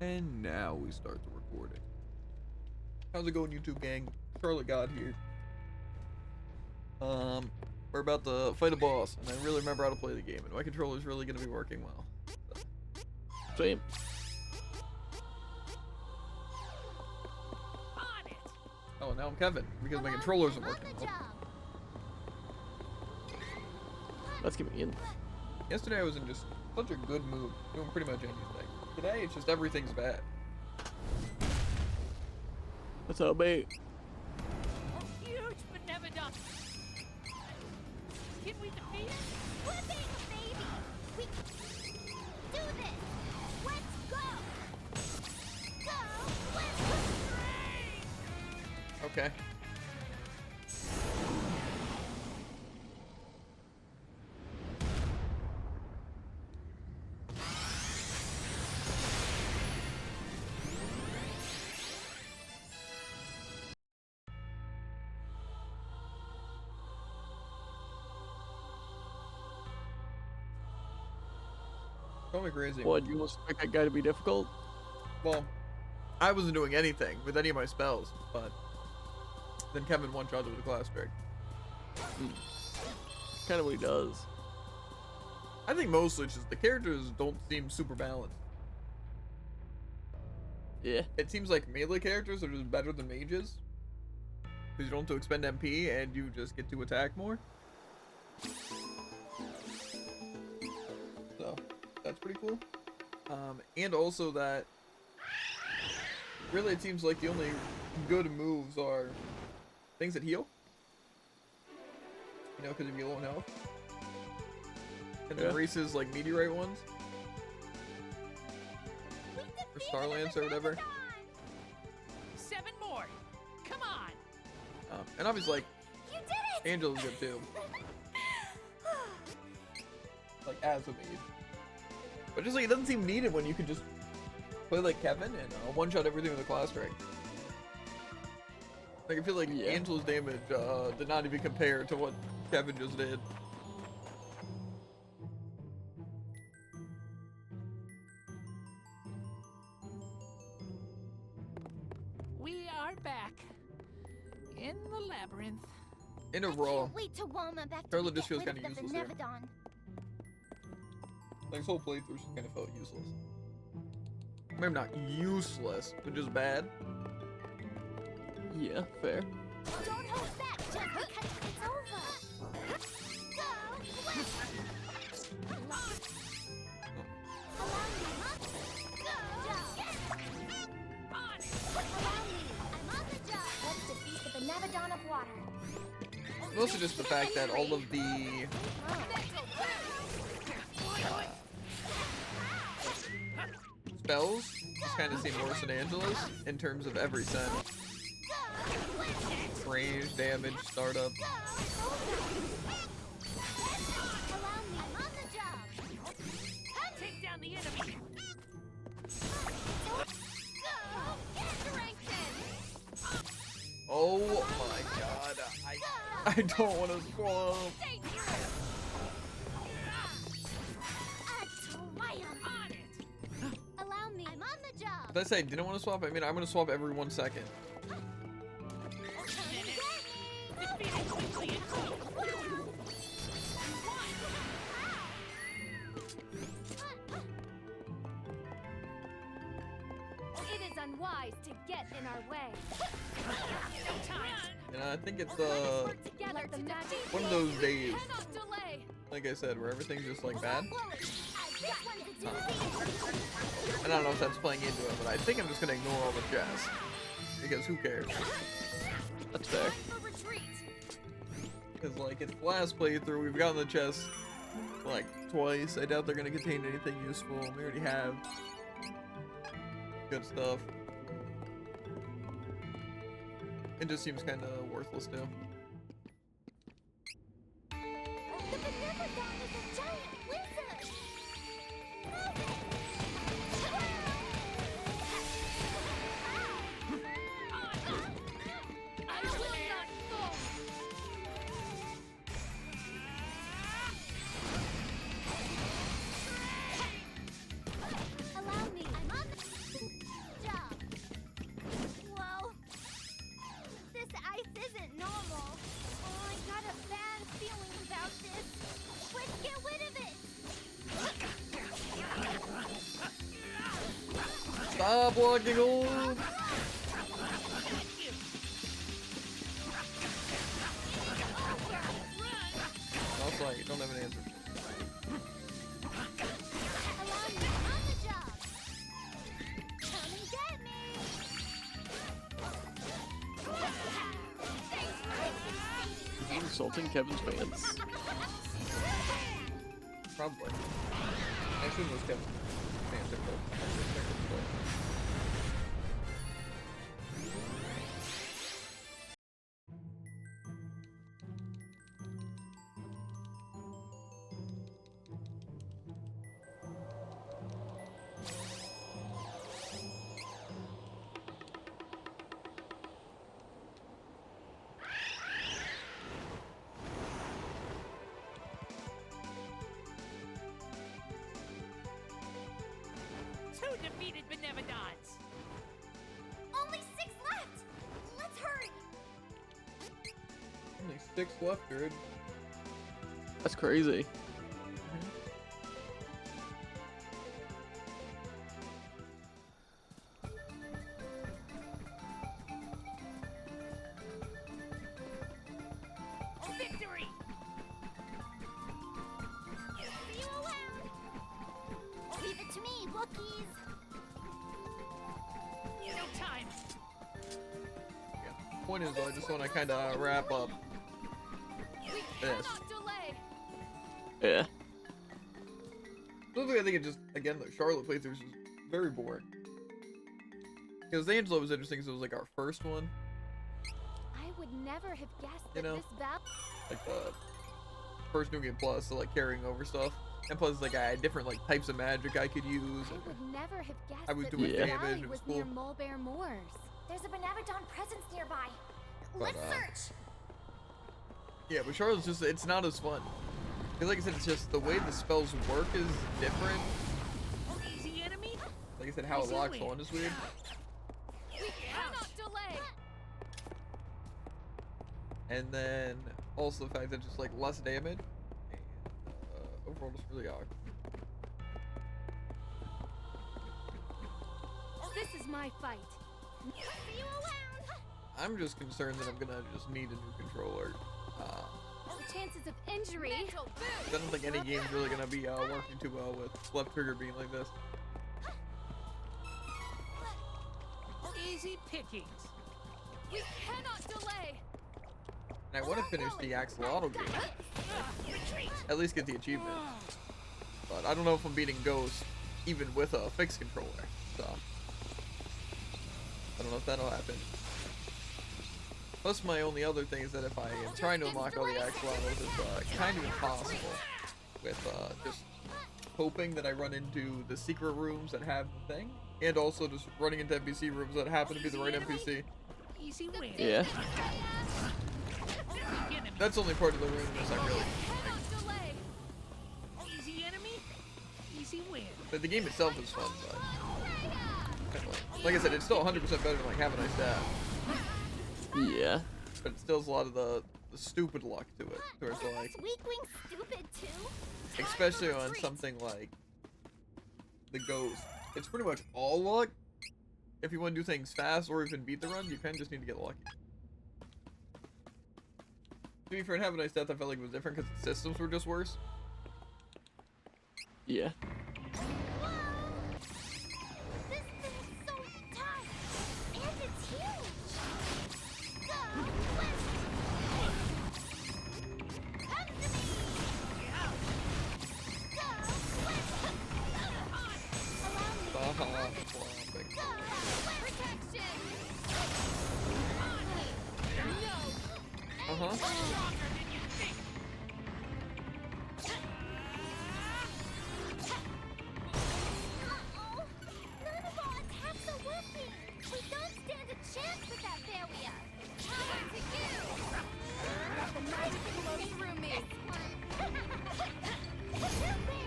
And now we start the recording. How's it going, YouTube gang? Charlotte God here. We're about to fight a boss, and I really remember how to play the game, and my controller's really gonna be working well. Same. Oh, now I'm Kevin, because my controller isn't working well. Let's get me in. Yesterday I was in just such a good mood, doing pretty much anything. Today it's just everything's bad. That's how big. Huge benevolence. Can we defeat it? We're being a baby. We do this. Let's go. Go. Let's go. Okay. Call me crazy. What, you expect that guy to be difficult? Well, I wasn't doing anything with any of my spells, but then Kevin one-shot with a class trick. Kind of what he does. I think mostly it's just the characters don't seem super balanced. Yeah. It seems like melee characters are just better than mages, because you don't have to expend MP and you just get to attack more. So that's pretty cool. And also that really it seems like the only good moves are things that heal. You know, because of your low on health. And then races like meteorite ones. Or Starlance or whatever. 7 more. Come on. And obviously, like, You did it. Angela's good too. Like, as a mage. But just like, it doesn't seem needed when you could just play like Kevin and one-shot everything with a class strike. Like, I feel like Angela's damage did not even compare to what Kevin just did. We are back in the labyrinth. In a raw. Wait to warm up after Charlotte we just get feels rid kinda of the useless here. Benevodon. Like, this whole playthrough just kind of felt useless. Maybe not useless, but just bad. Yeah, fair. Don't hold back just because it's over. Go. Allow me. Go. Allow me. I'm on the job. Let's defeat the Benevodon of water. Mostly just the fact that all of the spells just kind of seem worse than Angela's in terms of every sense. Range, damage, startup. Allow me. I'm on the job. Take down the enemy. Oh my god, I don't want to swap. Allow me. I'm on the job. Did I say I didn't want to swap? I mean, I'm going to swap every 1 second. Defeated quickly and cool. It is unwise to get in our way. No time. And I think it's Work together to defeat one of those days, cannot delay. like I said, where everything's just like bad. This one's a And I don't know if that's playing into it, but I think I'm just going to ignore all the chess. Because who cares? That's fair. for retreat. Because, like, it's the last playthrough, we've gotten the chest, like, twice. I doubt they're going to contain anything useful. We already have good stuff. It just seems kind of worthless, too. The Benevodon is a giant wizard. I will not fall. Stop walking on! Also, I don't have an answer. Allow me on the job. Come and get me. Is he insulting Kevin's fans? Probably. I assume those kept fans are both. Two defeated Benevodons. Only 6 left. Let's hurry. Only 6 left, dude. That's crazy. Victory! See you around. Leave it to me, Wookiees. No time. Yeah. Point is, though, I just want to kind of wrap up this. delay. Yeah. Specifically, I think it just, again, the Charlotte playthrough is just very boring. Because Angela was interesting because it was like our first one. I would never have guessed You that know? this battle. Like the first New Game Plus, so like carrying over stuff. And plus, like, I had different like types of magic I could use. I would never have guessed I was that doing this damage, valley it was was near cool. Mulbear Moors. There's a Benevodon presence nearby. Let's search. Yeah, but Charlotte's just, it's not as fun. Because like I said, it's just the way the spells work is different. Easy enemy. Like I said, how it locks on is weird. We cannot delay. And then also the fact that just like less damage. And overall just really odd. This is my fight. See you around. I'm just concerned that I'm gonna just need a new controller. The chances of injury. I don't think any game's really gonna be working too well with left trigger being like this. Easy pickings. We cannot delay. And I want to finish the Axolotl game. Retreat. At least get the achievement. But I don't know if I'm beating Ghost even with a fixed controller. So I don't know if that'll happen. Plus, my only other thing is that if I am trying to unlock all the Axolotls, it's kind of impossible with just hoping that I run into the secret rooms that have the thing, and also just running into NPC rooms that happen to be the right NPC. Easy win. Yeah. Easy enemy. That's the only part of the room that's not really. Cannot delay. Easy enemy. Easy win. But the game itself is fun, but like I said, it's still 100% better than like Have a Nice Dad. Yeah. But it still has a lot of the stupid luck to it. Where it's like, Is Weak Wing stupid too? especially on something like the Ghost, it's pretty much all luck. If you want to do things fast or even beat the run, you kind of just need to get lucky. To be fair, in Have a Nice Death, I felt like it was different because the systems were just worse. Yeah. Whoa! This thing is so tight, and it's huge. Go west. Come to me. Go west. Allow me. Flopping. Go west. Protection. No. Uh-huh. Stronger than you think. Uh-oh. None of our attacks are working. We don't stand a chance with that barrier. Power to you. The magic flows through me. Allow me.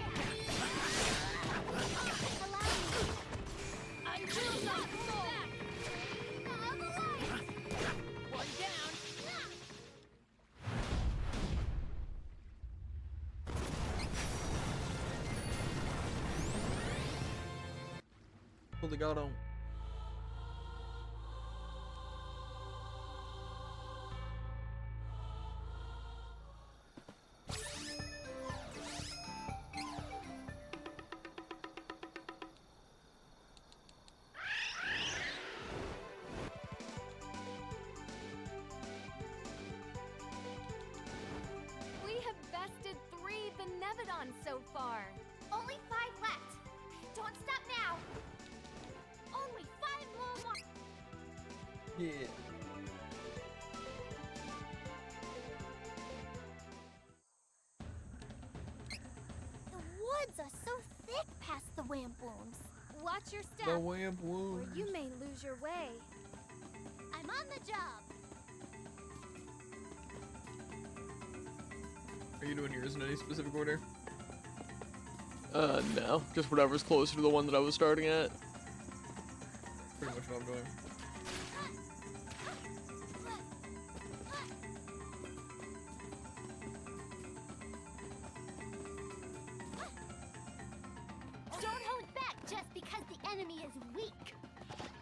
I will not go back. On the light. One down. Holy god, oh. We have bested 3 Benevodons so far. Only 5 left. Don't stop now. Only 5 more. Yeah. The woods are so thick past the Wambooms. Watch your step, The wamp or wound. you may lose your way. I'm on the job. Are you doing yours in any specific order? No. Just whatever's closer to the one that I was starting at. Pretty much what I'm doing. Don't hold back just because the enemy is weak.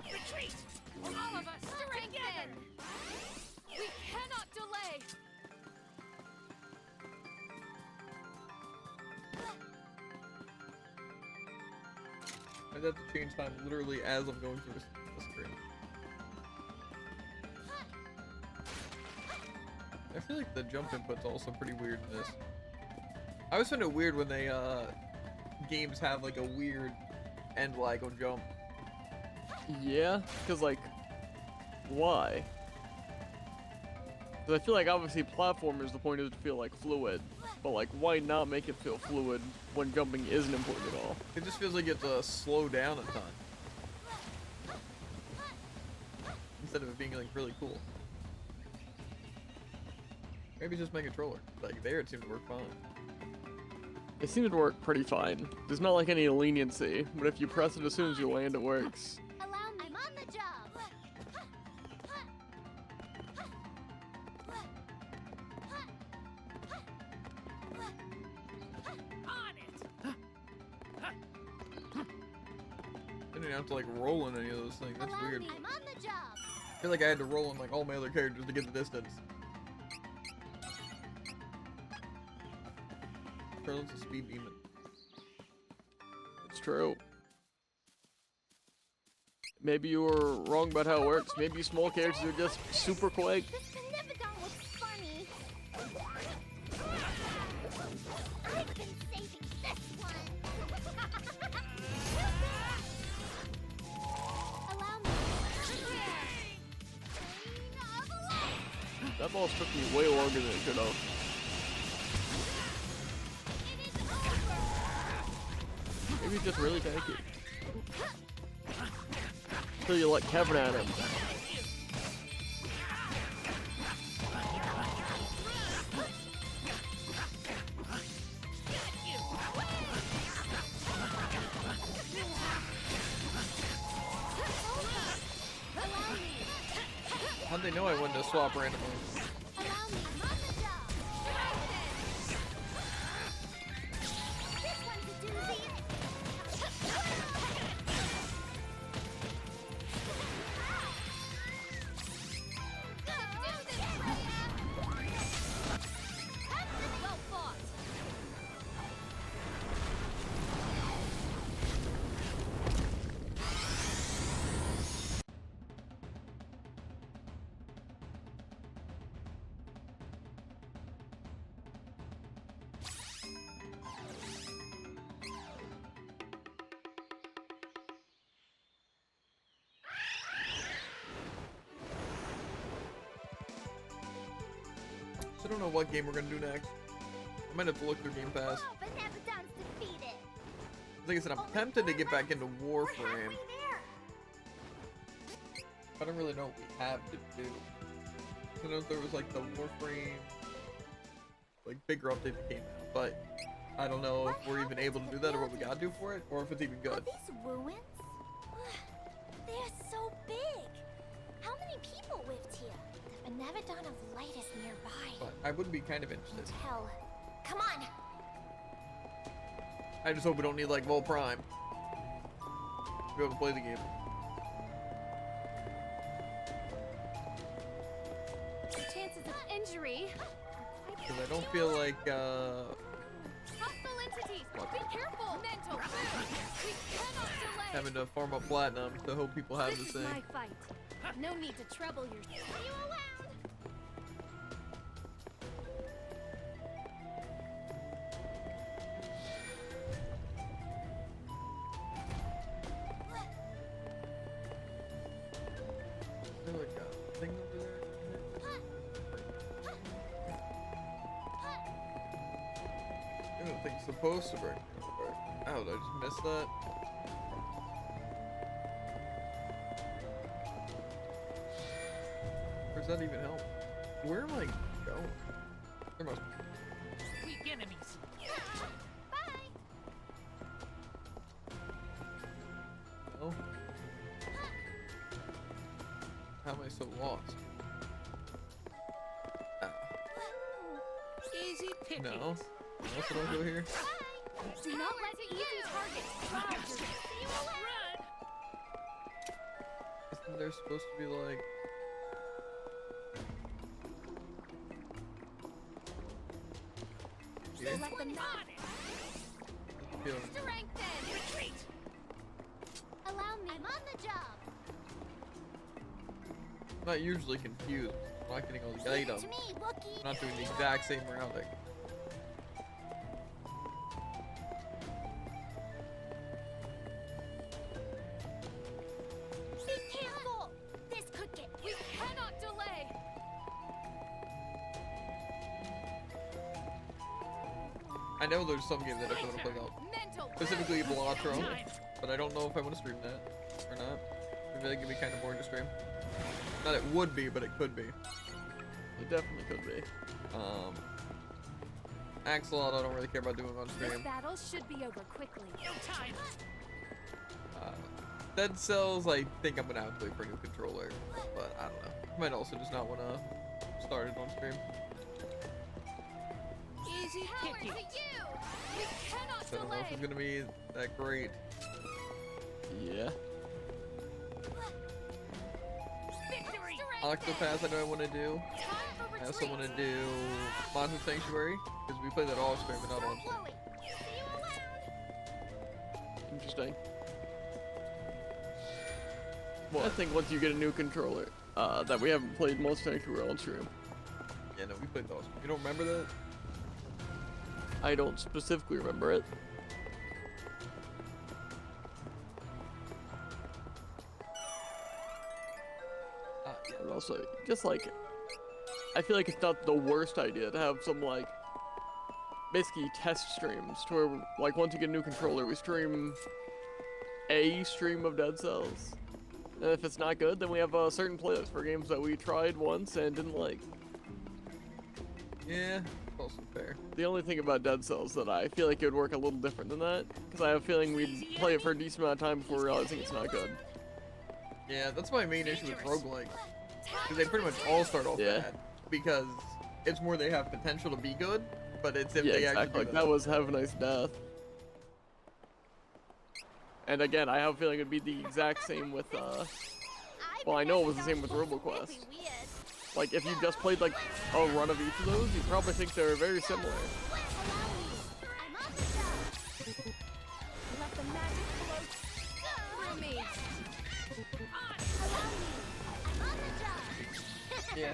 Retreat! All of us Strengthen! together! We cannot delay! I'd have to change time literally as I'm going through the screen. I feel like the jump input's also pretty weird in this. I always find it weird when they, games have like a weird end lag on jump. Yeah, because, like, why? Because I feel like obviously platformers, the point is to feel like fluid. But, like, why not make it feel fluid when jumping isn't important at all? It just feels like you have to slow down a ton. Instead of it being like really cool. Maybe just my controller. Like there it seemed to work fine. It seems to work pretty fine. There's not like any leniency, but if you press it as soon as you land, it works. Allow me. I'm on the job. On it! I didn't have to like roll in any of those things. That's Allow weird. me. I'm on the job. I feel like I had to roll in like all my other characters to get the distance. Krill's a speed demon. It's true. Maybe you were wrong about how it works. Maybe small characters are just super quick. This Benevodon looks funny. I've been saving this one. Allow me. Chain of light. That boss took me way longer than it should have. It is over. Maybe it's just really tanky. Until you let Kevin at him. How'd they know I wanted to swap randomly? Allow me. I'm on the job. This one's a doozy. Well fought! So I don't know what game we're gonna do next. I might have to look through Game Pass. Oh, Benevodon's defeated. Like I said, I'm tempted to get back into We're Warframe. halfway there. I don't really know what we have to do. I know there was like the Warframe, like bigger update that came out, but I don't know if we're even able to do that or what we gotta do for it, or if it's even Are good. these ruins? They're so big. How many people lived here? The Benevodon of Light is nearby. But I would be kind of interested. Hell. Come on. I just hope we don't need like Vol Prime. to be able to play the game. The chances of injury are quite Because I don't feel like, hostile entities. Be careful. Mental. We cannot delay. having to farm up platinum to hope people have This this is thing. my fight. No need to trouble yourself. See you around. Is there like a thing over there? I don't think it's supposed to bring me over. Oh, did I just miss that? Or does that even help? Where am I going? There must be. Weak enemies. Bye. No? How am I so lost? Ah, Easy picking. no. Also don't go here. Do not let easy targets drive your. See you around. Run. Isn't there supposed to be like... Here? Let them not. On it. Feel- Strengthen. Retreat. Allow me. I'm on the job. I'm not usually confused. I'm not getting all the items. To me, Wookie. I'm not doing the exact same routing. Be careful. This could get. We cannot delay. I know there's some game that I want to play out. Mental. Specifically Balatro, Time. but I don't know if I want to stream that or not. I feel like it'd be kind of boring to stream. Not it would be, but it could be. It definitely could be. Axolot, I don't really care about doing on This stream. battle should be over quickly. No time. Dead Cells, I think I'm gonna have to wait for a new controller, but I don't know. Might also just not want to start it on stream. Easy Power to picking. you. We cannot So I don't know if it's delay. gonna be that great. Yeah. Victory. Octopath, I know I want to do. Time for I also retreat. want to do Monster Sanctuary, because we play that off stream and not on stream. Chloe. See you around. Interesting. Well, I think once you get a new controller, that we haven't played Monster Sanctuary on stream. Yeah, no, we played those. You don't remember that? I don't specifically remember it. Yeah. And also, just like, I feel like it's not the worst idea to have some like, basically test streams to where like once you get a new controller, we stream a stream of Dead Cells. And if it's not good, then we have a certain playlist for games that we tried once and didn't like. Yeah, also fair. The only thing about Dead Cells that I feel like it would work a little different than that, because I have a feeling we'd play it for a decent amount of time before realizing it's not good. Yeah, that's my main issue with roguelike. Because they pretty much all start off Yeah. bad. Because it's more they have potential to be good, but it's if Yeah, they exactly. actually Like do that was Have a Nice Death. And again, I have a feeling it'd be the exact same with, well, I know it was the same with RoboQuest. Like, if you just played, like, a run of each of those, you'd probably think they're very similar. I'm on the job. Let the magic flow through me. Yeah,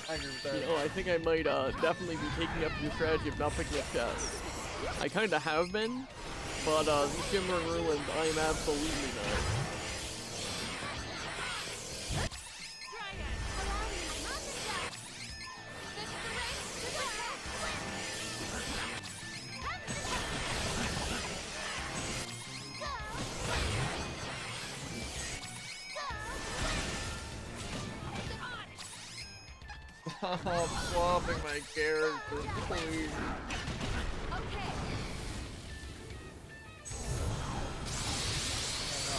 I agree with that. You know, I think I might, definitely be taking up the strategy of not picking up chess. I kinda have been, but, these Shimmering Ruins, I am absolutely not. I'm swapping my character, please. Okay.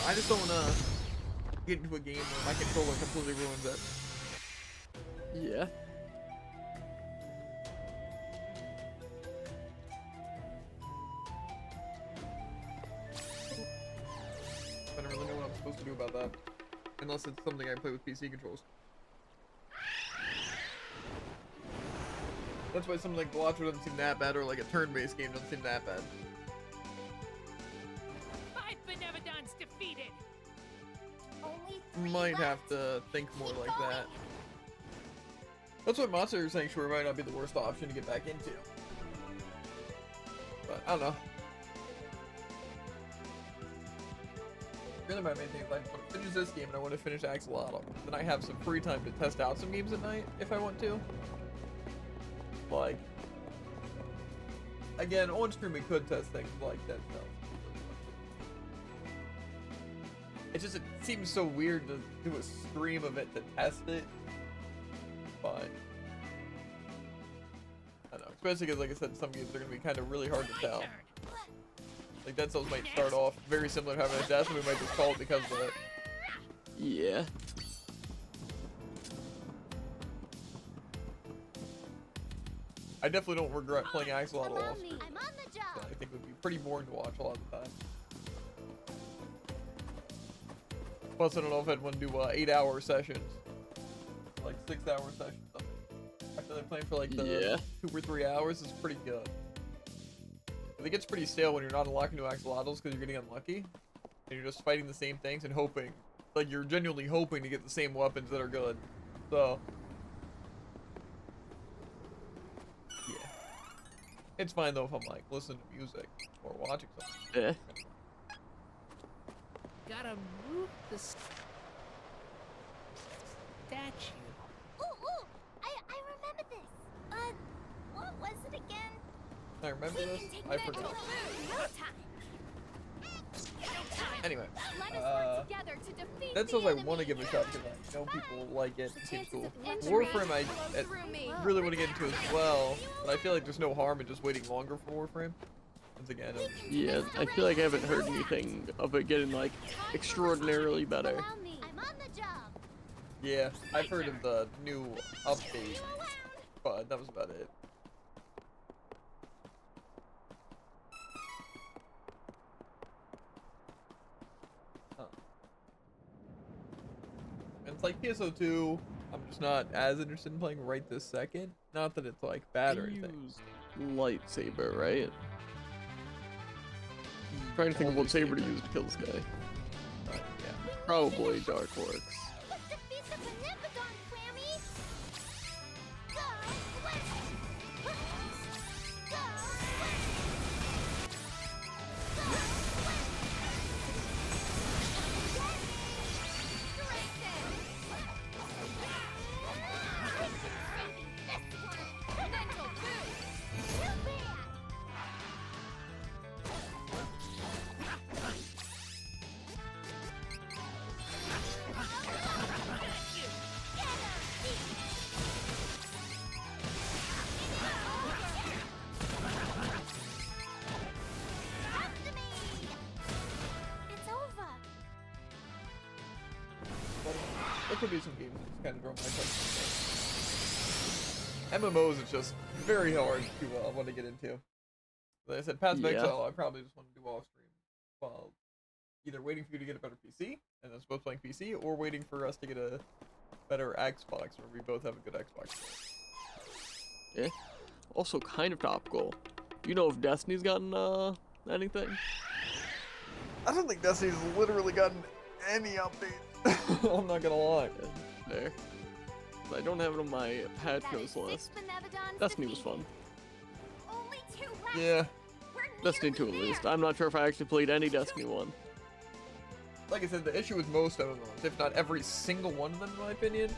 I just don't want to get into a game where my controller completely ruins it. Yeah. I don't really know what about that. Unless it's something I play with PC controls. That's why something like Balatro doesn't seem that bad, or like a turn-based game doesn't seem that bad. 5 Benevodons defeated. Only 3 Might have left. to think more Keep like going. that. That's what Monster Sanctuary might not be the worst option to get back into. But, I don't know. Really my main thing is I want to finish this game and I want to finish Axolotl. Then I have some free time to test out some games at night if I want to. Like, again, on stream we could test things like that stuff. It seems so weird to do a stream of it to test it. But I don't know, especially because, like I said, some games are going to be kind of really hard to My tell. turn. Like Dead Cells might start off very similar to having a death, and we might just call it because of it. Yeah. I definitely don't regret playing Axolotl off. I'm on the job. I think it would be pretty boring to watch a lot of the time. Plus, I don't know if I'd want to do 8-hour sessions, like 6-hour sessions. I feel like playing for like the Yeah. 2 or 3 hours is pretty good. It gets pretty stale when you're not unlocking new axolotls because you're getting unlucky, and you're just fighting the same things and hoping, like you're genuinely hoping to get the same weapons that are good. So, yeah, it's fine though if I'm like listening to music or watching something. Yeah. Gotta move the statue. Ooh, ooh, I remember this. What was it again? I remember We this. can take I Metro forgot. Blue in no time. Anyway, Let us work together to defeat Dead the Cells I enemy. want to give a shot because I know people like it. It seems cool. Injury Warframe I flow through me. really want to get into as well, but I feel like there's no harm in just waiting longer for Warframe. Once again, Yeah, I feel like I haven't heard anything of it getting like extraordinarily better. Allow me. I'm on the job. yeah, I've heard of the new update, You around? but that was about it. Huh. And it's like PSO2, I'm just not as interested in playing right this second. Not that it's like bad or You anything. use lightsaber, right? Trying to think of what saber to use to kill this guy. Yeah. Probably Dark Works. Let's defeat the Benevodon, Clammy. Go west. Go west. Go west. Mental boost. Too bad. It's over. There could be some games that just kind of draw my attention. MMOs is just very hard to want to get into. Like I said, Path of Yeah. Exile, I probably just want to do off stream while either waiting for you to get a better PC, and us both playing PC, or waiting for us to get a better Xbox, where we both have a good Xbox. Yeah. Also kind of topical. Do you know if Destiny's gotten anything? I don't think Destiny's literally gotten any updates. I'm not gonna lie. There. I don't have it on my patch That is notes 6 list. Benevodons Destiny was defeated. fun. Only 2 left. Yeah. We're Destiny 2 at nearly least. there. I'm not sure if I actually played any Destiny 1. Like I said, the issue with most MMOs, if not every single one of them, in my opinion,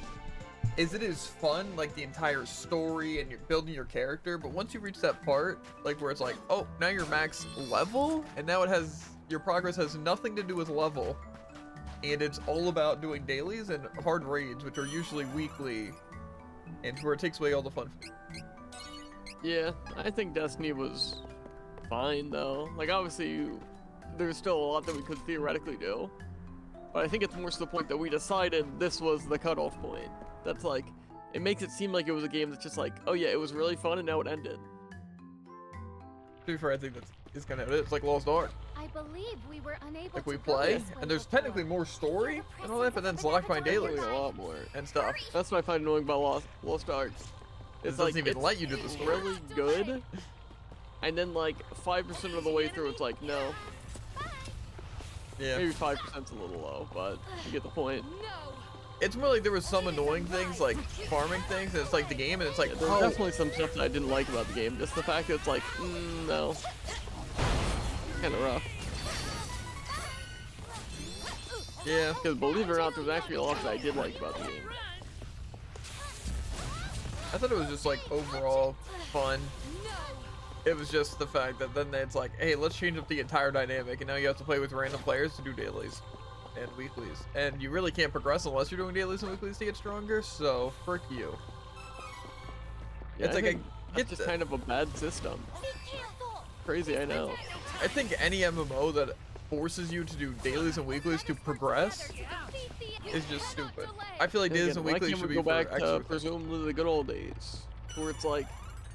is it is fun, like the entire story and you're building your character, but once you reach that part, like where it's like, oh, now you're max level, and now it has, your progress has nothing to do with level, and it's all about doing dailies and hard raids, which are usually weekly, and where it takes away all the fun. Yeah, I think Destiny was fine though. Like obviously, there's still a lot that we could theoretically do, but I think it's more to the point that we decided this was the cutoff point. That's like, it makes it seem like it was a game that's just like, oh yeah, it was really fun and now it ended. To be fair, I think that's it's kind of it. It's like Lost Ark. I believe we were unable Like we to go play, this way and there's before. technically more story and all that, but then it's locked behind daily Really a lot more. and stuff. That's what I find annoying about Lost Ark. It It's doesn't like even it's let you do the story. really good, and then like 5% of the way through, it's like no. Yeah. Maybe 5%'s a little low, but you get the point. It's more like there was some annoying things, like farming things, and it's like the game, and it's like, There's oh, definitely some stuff that I didn't like about the game. Just the fact that it's like, no. Kind of rough. yeah. Because believe it or not, there's actually a lot that I did like about the game. I thought it was just like overall fun. It was just the fact that then it's like, hey, let's change up the entire dynamic, and now you have to play with random players to do dailies and weeklies, and you really can't progress unless you're doing dailies and weeklies to get stronger. So frick you. Yeah, It's I like think I that's get just kind of a bad system. Be careful. Crazy, I know. I think any MMO that forces you to do dailies and weeklies to progress is just stupid. I feel like And dailies again, and why weeklies can't should we be go for back to extra things. presumably the good old days, where it's like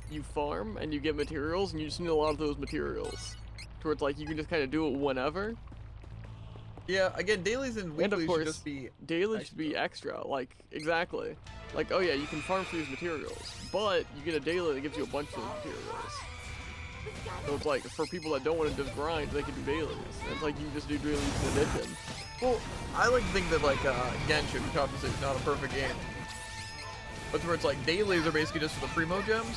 you farm and you get materials and you just need a lot of those materials, to where it's like you can just kind of do it whenever. Yeah, again, dailies and And weeklies of should course, just be daily should be extra. Like exactly, like oh yeah, you can farm for these materials, but you get a daily that gives you a bunch of those materials. So it's like for people that don't want to just grind, they can do dailies. And it's like you can just do dailies in addition. Well, I like to think that like Genshin, which obviously is not a perfect game, but where it's like dailies are basically just for the primo gems,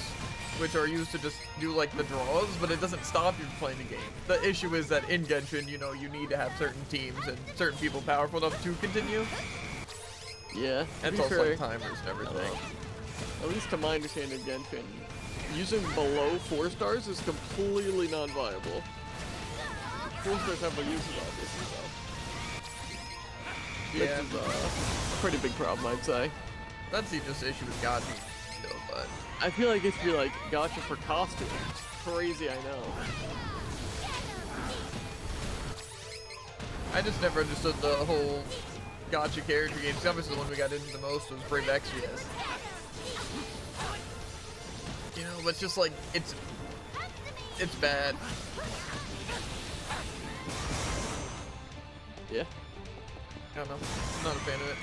which are used to just do like the draws, but it doesn't stop you from playing the game. The issue is that in Genshin, you know, you need to have certain teams and certain people powerful enough to continue. Yeah, to And it's be also fair, like timers and everything. at least to my understanding of Genshin, using below 4 stars is completely non-viable. 4 stars have no uses, obviously, though. Yeah, Which is a pretty big problem, I'd say. that's the just issue with Gachi, still, but I feel like it should be like gotcha for costumes. Crazy, I know. I just never understood the whole Gacha character games. Obviously, the one we got into the most was Brave Exvius. You know, but it's just like it's bad. Yeah. I don't know. I'm not a fan of it.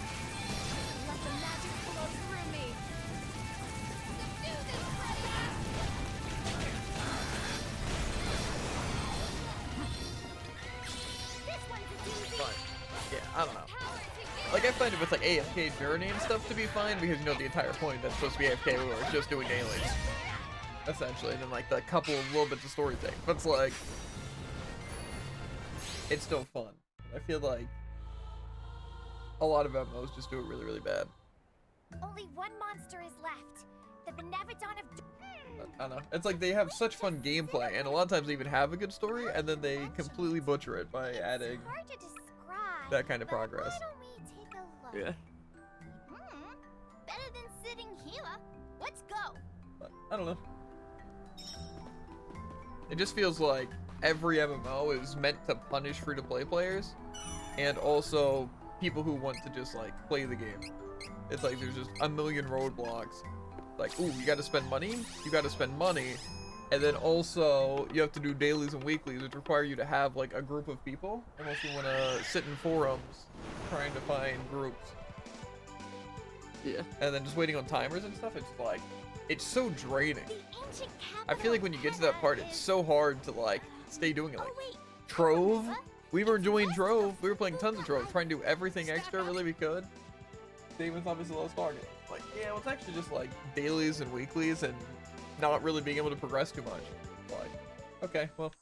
Let the magic flow through me. Do this, This one's a doozy. But yeah, I don't know. Power to you. Like I find it with like AFK journey and stuff to be fine because you know the entire point that's supposed to be AFK where it's just doing dailies, essentially, and then like the couple of little bits of story thing. But it's like it's still fun. I feel like a lot of MMOs just do it really, really bad. Only one monster is left. The Benevodon of But I don't know. It's like they have such fun gameplay, and a lot of times they even have a good story, and then they completely butcher it by adding It's hard to describe. that kind of but progress. Why don't we take a look? Yeah. Better than sitting here. Let's go. But I don't know. It just feels like every MMO is meant to punish free-to-play players, and also people who want to just like play the game. It's like there's just a million roadblocks. Like, ooh, you gotta spend money, and then also you have to do dailies and weeklies, which require you to have like a group of people, unless you want to sit in forums trying to find groups, Yeah. and then just waiting on timers and stuff. It's like, it's so draining. The ancient I feel like when you get to that part, it's so hard to like stay doing it. Like Oh wait. Trove, we were enjoying Trove. We were playing tons of Trove, trying to do everything extra really we could. Same with obviously Lost Target. Like, yeah, well, it's actually just like dailies and weeklies and not really being able to progress too much. Like, okay, well,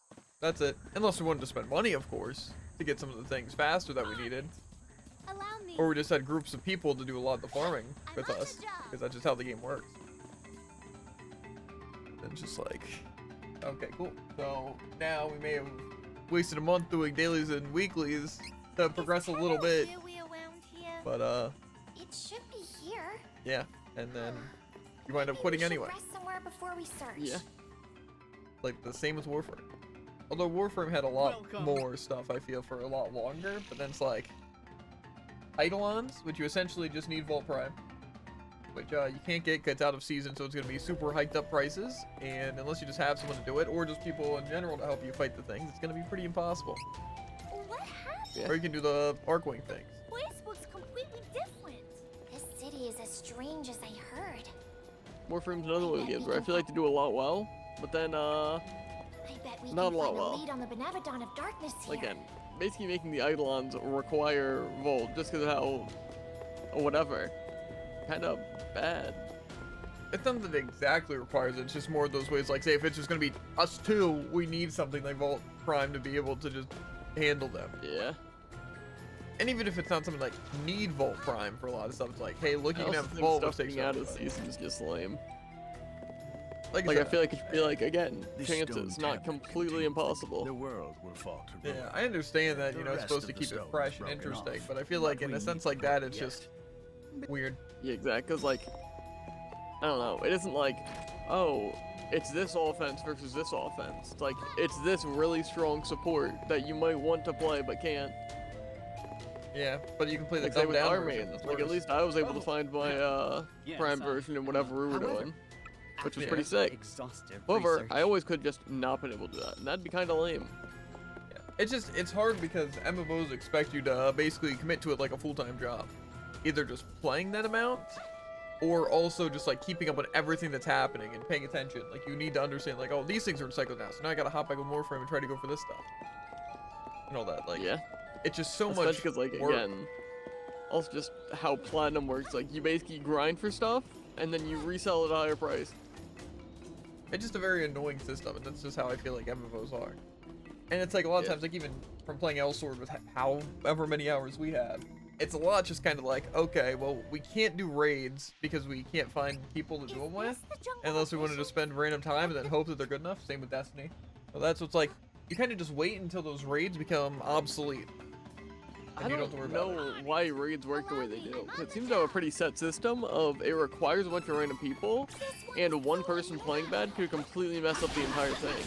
that's it. Unless we wanted to spend money, of course, to get some of the things faster that we needed. Allow me. Or we just had groups of people to do a lot of the farming with I'm on us. the job. Because that's just how the game works. And just like, okay, cool. So now we may have wasted a month doing dailies and weeklies to progress a little bit. Around here. But It should be here. yeah. And then you wind up Maybe quitting we should anyway. Rest somewhere before we search. Yeah. Like the same as Warframe. Although Warframe had a lot more stuff, I feel, for a lot longer, but then it's like Eidolons, which you essentially just need Vault Prime, which you can't get 'cause it's out of season, so it's going to be super hiked up prices, and unless you just have someone to do it, or just people in general to help you fight the things, it's going to be pretty impossible. What happened? Or you can do the Arcwing things. Place looks completely different. This city is as strange as I heard. Warframe's another one of the games where I feel like they do a lot well, but then, I bet we Not can a lot find a well. lead on the Benevodon of Darkness here. again, basically making the Eidolons require Volt just because of how, or whatever, kind of bad. It's not that it exactly requires it, it's just more of those ways, like, say, if it's just going to be us two, we need something like Vault Prime to be able to just handle them. Yeah. And even if it's not something like need Vault Prime for a lot of stuff, it's like, hey, look, you I can also have think Vault, stuff which takes being out of up. season is just lame. Like Like, I said, feel like it should be like, again, This chances, stone not tablet completely contains impossible. The world will fall to ruin. yeah, I understand that, you The know, it's rest supposed to of the keep it stone fresh is and broken interesting, off, but I feel but like in we a sense need like that, to it's yet. just weird. Yeah, exactly, because, like, I don't know, it isn't like, oh, it's this offense versus this offense. It's like, it's this really strong support that you might want to play but can't. Yeah, but you can play the Like, say dumbed with down our version. mains, That's like, at worse. least I was able to find my, Yes, Prime version in whatever we were however, doing, which was Yeah. pretty sick. Exhaustive However, research. I always could just not been able to do that, and that'd be kind of lame. It's just, it's hard because MMOs expect you to basically commit to it like a full-time job. Either just playing that amount, or also just like keeping up with everything that's happening and paying attention. Like you need to understand like, oh, these things are recycled now, so now I gotta hop back on Warframe and try to go for this stuff. And all that, like, Yeah. it's just so Especially much because, like, work. again, also just how Platinum works. Like, you basically grind for stuff, and then you resell at a higher price. It's just a very annoying system, and that's just how I feel like MMOs are. And it's like a lot of Yeah. times, like even from playing Elsword with however many hours we have, it's a lot just kind of like, okay, well, we can't do raids because we can't find people to do them with, unless we wanted to spend random time and then hope that they're good enough. Same with Destiny. Well, that's what's like, you kind of just wait until those raids become obsolete. I And you don't don't have to worry about know why raids work the way they do. 'Cause it seems to have a pretty set system of it requires a bunch of random people, and one person playing bad could completely mess up the entire thing.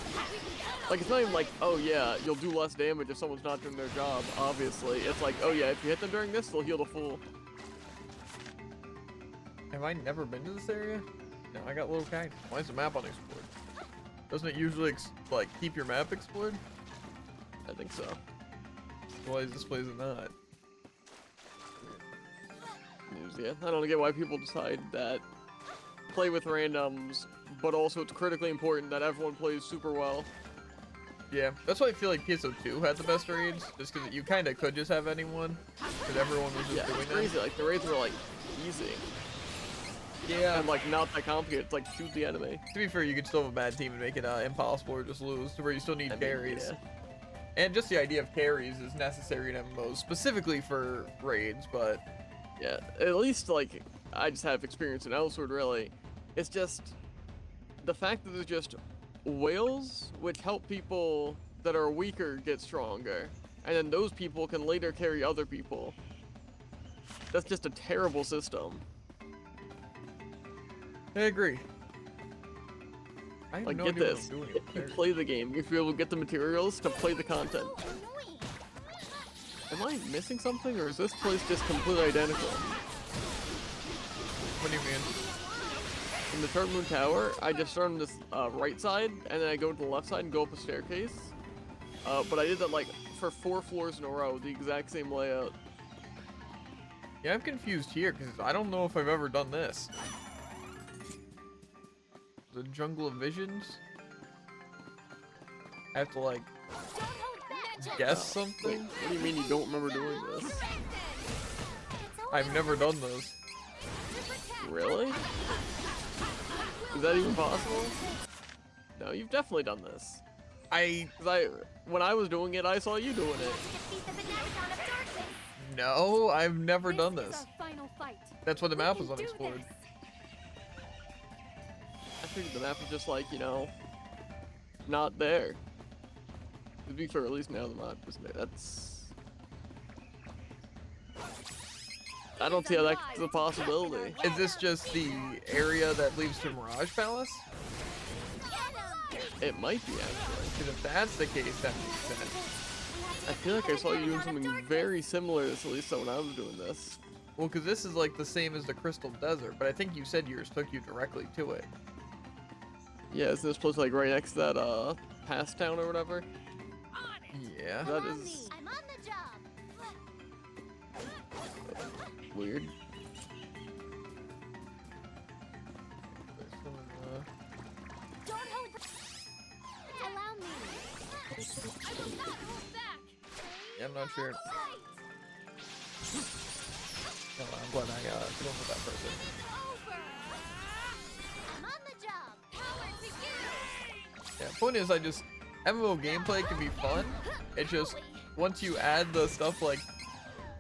Like, it's not even like, oh yeah, you'll do less damage if someone's not doing their job, obviously. It's like, oh yeah, if you hit them during this, they'll heal the full. Have I never been to this area? No, I got little kind. Why is the map unexplored? Doesn't it usually like keep your map explored? I think so. Why is this place not? Yeah, I don't get why people decide that play with randoms, but also it's critically important that everyone plays super well. Yeah, that's why I feel like PSO2 had the best raids, just because you kind of could just have anyone, because everyone was just Yeah, doing it's that. crazy. Like, the raids were, like, easy. Yeah, And, like, not that complicated. It's like, shoot the enemy. to be fair, you could still have a bad team and make it impossible or just lose, to where you still need I mean, carries. yeah. And just the idea of carries is necessary in MMOs, specifically for raids, but Yeah, at least, like, I just have experience in Elsword, really. It's just the fact that there's just whales, which help people that are weaker get stronger, and then those people can later carry other people. That's just a terrible system. I agree. I have Like, no get idea this. what I'm doing If up you there. play the game, if you're able to get the materials to play the content. So annoying. Am I missing something, or is this place just completely identical? What do you mean? In the Third Moon Tower, I just start on this right side, and then I go to the left side and go up a staircase. But I did that, like, for 4 floors in a row, the exact same layout. Yeah, I'm confused here, because I don't know if I've ever done this. The Jungle of Visions? I have to, like, Don't hold back. guess something? What do you mean you don't remember doing this? Surrender. I've never done those. Really? Is that even possible? No, you've definitely done this. Cause when I was doing it, I saw you doing it. Defeat the Benevodon of Darkness. No, I've never done This this. is our final fight. That's why the We map can was do unexplored. this. I figured the map was just like, you know, not there. To be fair, at least now the map is there. That's... I don't see how that's a possibility. Is this just the area that leads to Mirage Palace? It might be actually. Because if that's the case, that makes sense. I feel like I saw you doing something very similar to Celisa when I was doing this. Well, because this is like the same as the Crystal Desert, but I think you said yours took you directly to it. Yeah, isn't this place like right next to that pass town or whatever? Yeah. That is I'm on the job. weird. There's some, Don't hold. Allow me. I will not hold back. yeah, I'm not sure. No, I'm glad I dealing with that person. Over. I'm on the job. Power to you. Yeah, point is, MMO gameplay can be fun. It's just, once you add the stuff like,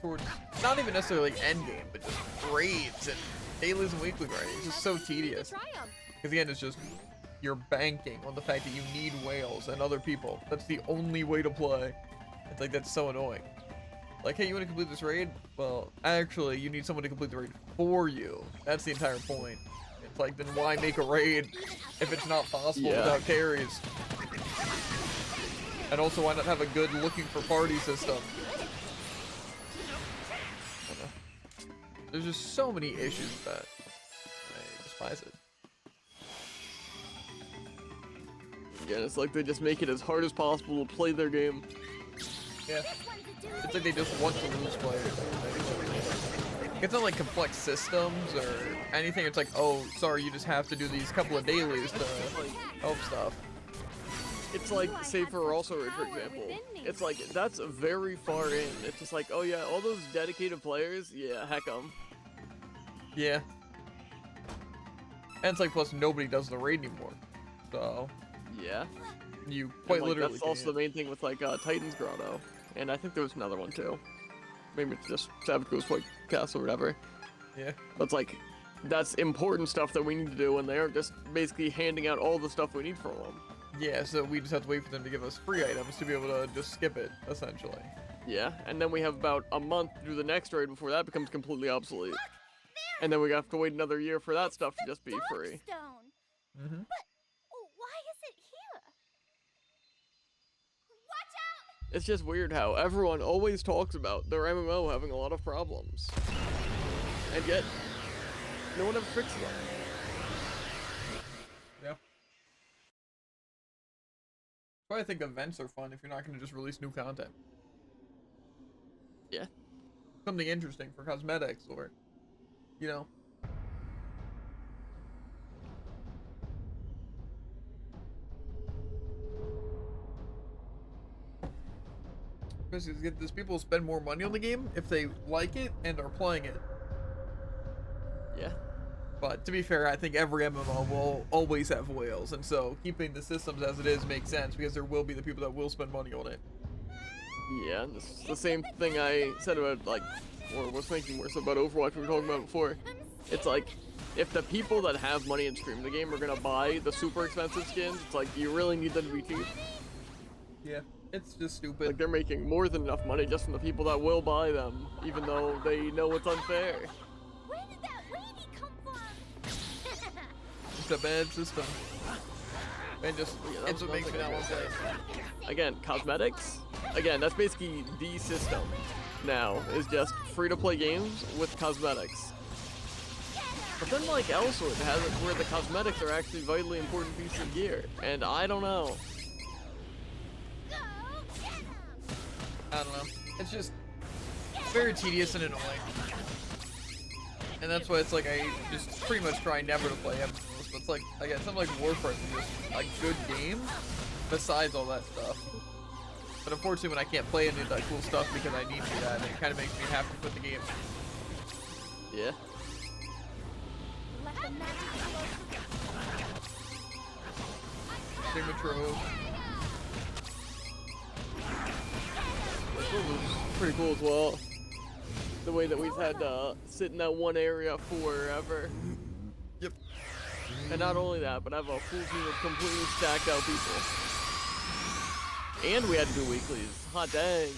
towards, not even necessarily like endgame, but just raids and dailies and weekly grinding, it's just so tedious. Because again, it's just, you're banking on the fact that you need whales and other people. That's the only way to play. It's like, that's so annoying. Like, hey, you want to complete this raid? Well, actually, you need someone to complete the raid for you. That's the entire point. It's like, then why make a raid if it's not possible without carries? And also, why not have a good looking for party system? I don't know. There's just so many issues with that. I despise it. Again, it's like they just make it as hard as possible to play their game. Yeah. It's like they just want to lose players. It's not like complex systems or anything. It's like, oh, sorry, you just have to do these couple of dailies to help stuff. It's like, say for Also Raid, for example, it's like, that's very far in. It's just like, oh yeah, all those dedicated players, yeah, heck 'em. Yeah. And it's like, plus nobody does the raid anymore. So, Yeah. you And, quite like, literally that's also can't. the main thing with like Titan's Grotto. And I think there was another one too. Maybe it's just Savage Ghost White Castle or whatever. Yeah. But it's like, that's important stuff that we need to do, and they're just basically handing out all the stuff we need from them. Yeah, so we just have to wait for them to give us free items to be able to just skip it, essentially. Yeah, and then we have about a month to do the next raid before that becomes completely obsolete. And then we have to wait another year for that stuff to just be free. Stone. Mm-hmm. Why is it here? Watch out! It's just weird how everyone always talks about their MMO having a lot of problems. And yet, no one ever fixes them. Yeah. But I think events are fun if you're not going to just release new content. Yeah. Something interesting for cosmetics or, you know. Because people spend more money on the game if they like it and are playing it. Yeah. But to be fair, I think every MMO will always have whales, and so keeping the systems as it is makes sense because there will be the people that will spend money on it. Yeah, and this is the same thing I said about, like, or was thinking worse about Overwatch we were talking about before. It's like, if the people that have money and stream the game are gonna buy the super expensive skins, it's like, you really need them to be cheap. Yeah, it's just stupid. Like, they're making more than enough money just from the people that will buy them, even though they know it's unfair. Where did that lady come from? It's a bad system. And just, Yeah, that it's was what makes me another not thing want to I play. was Again, cosmetics, again, that's basically the system now, is just free-to-play games with cosmetics. But then, like elsewhere, it has it where the cosmetics are actually vitally important pieces of gear, and I don't know. Go get 'em! I don't know. It's just very tedious and annoying. And that's why it's like I just pretty much try never to play MMOs. But it's like, again, something like Warframe is just a good game besides all that stuff. But unfortunately, when I can't play any of that cool stuff because I need to do that, it kind of makes me have to quit the game. Yeah. Let the magic flow. Sigma Trove. This one was pretty cool as well. The way that we've had to sit in that one area forever. Yep. And not only that, but I have a full team of completely stacked out people. And we had to do weeklies. Hot dang.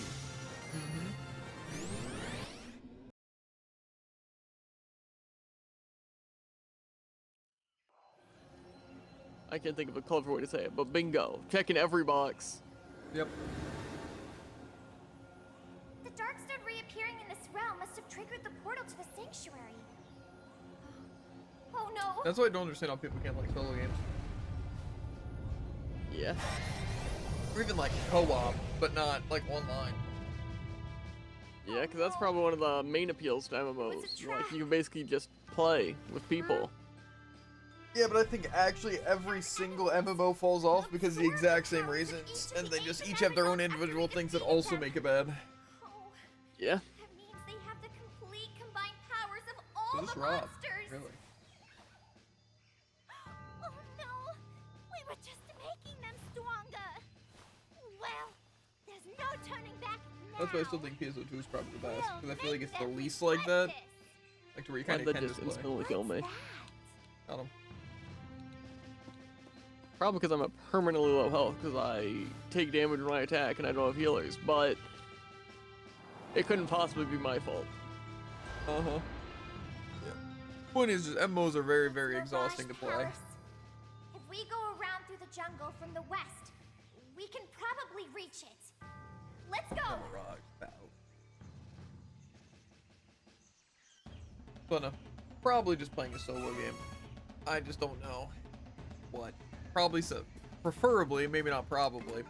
I can't think of a clever way to say it, but bingo. Checking every box. Yep. The Darkstone reappearing in this realm must have triggered the portal to the sanctuary. Oh no! That's why I don't understand how people can't like solo games. Yeah. Or even like co-op, but not like online. Yeah, because that's probably one of the main appeals to MMOs. Like, you can basically just play with people. Yeah, but I think actually every single MMO falls off because of the exact same reasons, and they just each have their own individual things that also make it bad. Oh, Yeah. that means they have the complete combined powers of all So this the Rob, monsters. really. Oh no! We were just making them stronger. Well, there's no turning back now. That's why I still think PSO2 is probably the best, because I feel like it's the least like that. Like to where you kind And of that can just just play. instantly kill me. Got him. Probably because I'm at permanently low health, because I take damage when I attack and I don't have healers, but it couldn't possibly be my fault. Uh-huh. Yeah. Point is, just MMOs are very, very exhausting to play. If we go around through the jungle from the west, we can probably reach it. Let's go! Rock bout. But no, probably just playing a solo game. I just don't know what. Probably so. Preferably, maybe not probably.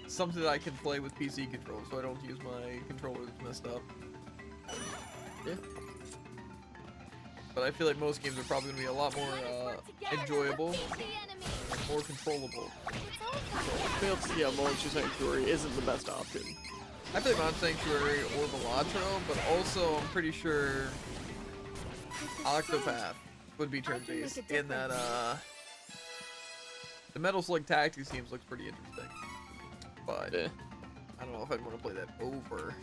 Something that I can play with PC controls, so I don't use my controller that's messed up. Yeah. But I feel like most games are probably gonna be a lot more enjoyable, and more controllable. I failed to see how Monster Sanctuary isn't the best option. I play Mod Sanctuary or Balatro, but also I'm pretty sure Octopath would be turn-based in that the Metal Slug Tactics teams looks pretty interesting. But Yeah. I don't know if I'd want to play that over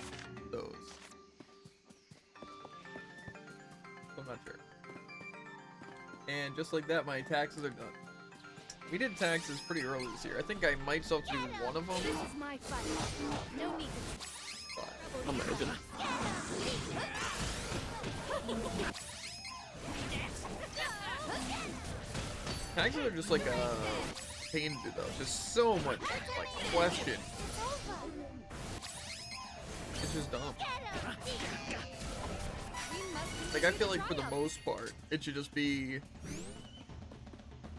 those. So I'm not sure. And just like that, my taxes are done. We did taxes pretty early this year. I think I might still have to do one of them. This is my fight. No need to. But Imagine. taxes are just like a pain to do though. Just so much like question. It's just dumb. Like I feel like for the most part, it should just be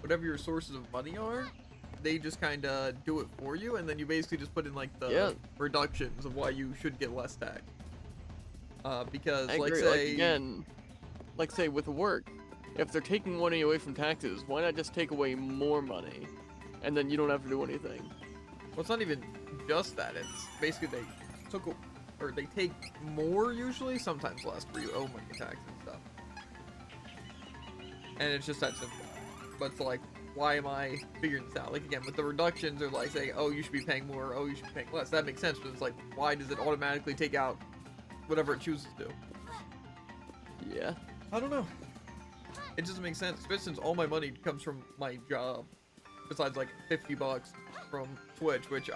whatever your sources of money are. They just kind of do it for you, and then you basically just put in like the reductions of why you should get less tax. Because I like agree. say Like, again, like say with work, if they're taking money away from taxes, why not just take away more money, and then you don't have to do anything? well, it's not even just that. It's basically they took or they take more usually, sometimes less for you owe money in taxes and stuff. And it's just that simple. But it's like, why am I figuring this out? Like again, with the reductions, they're like saying, oh, you should be paying more, oh, you should be paying less. That makes sense, but it's like, why does it automatically take out whatever it chooses to? Yeah. I don't know. It doesn't make sense, especially since all my money comes from my job. Besides like $50 from Twitch, which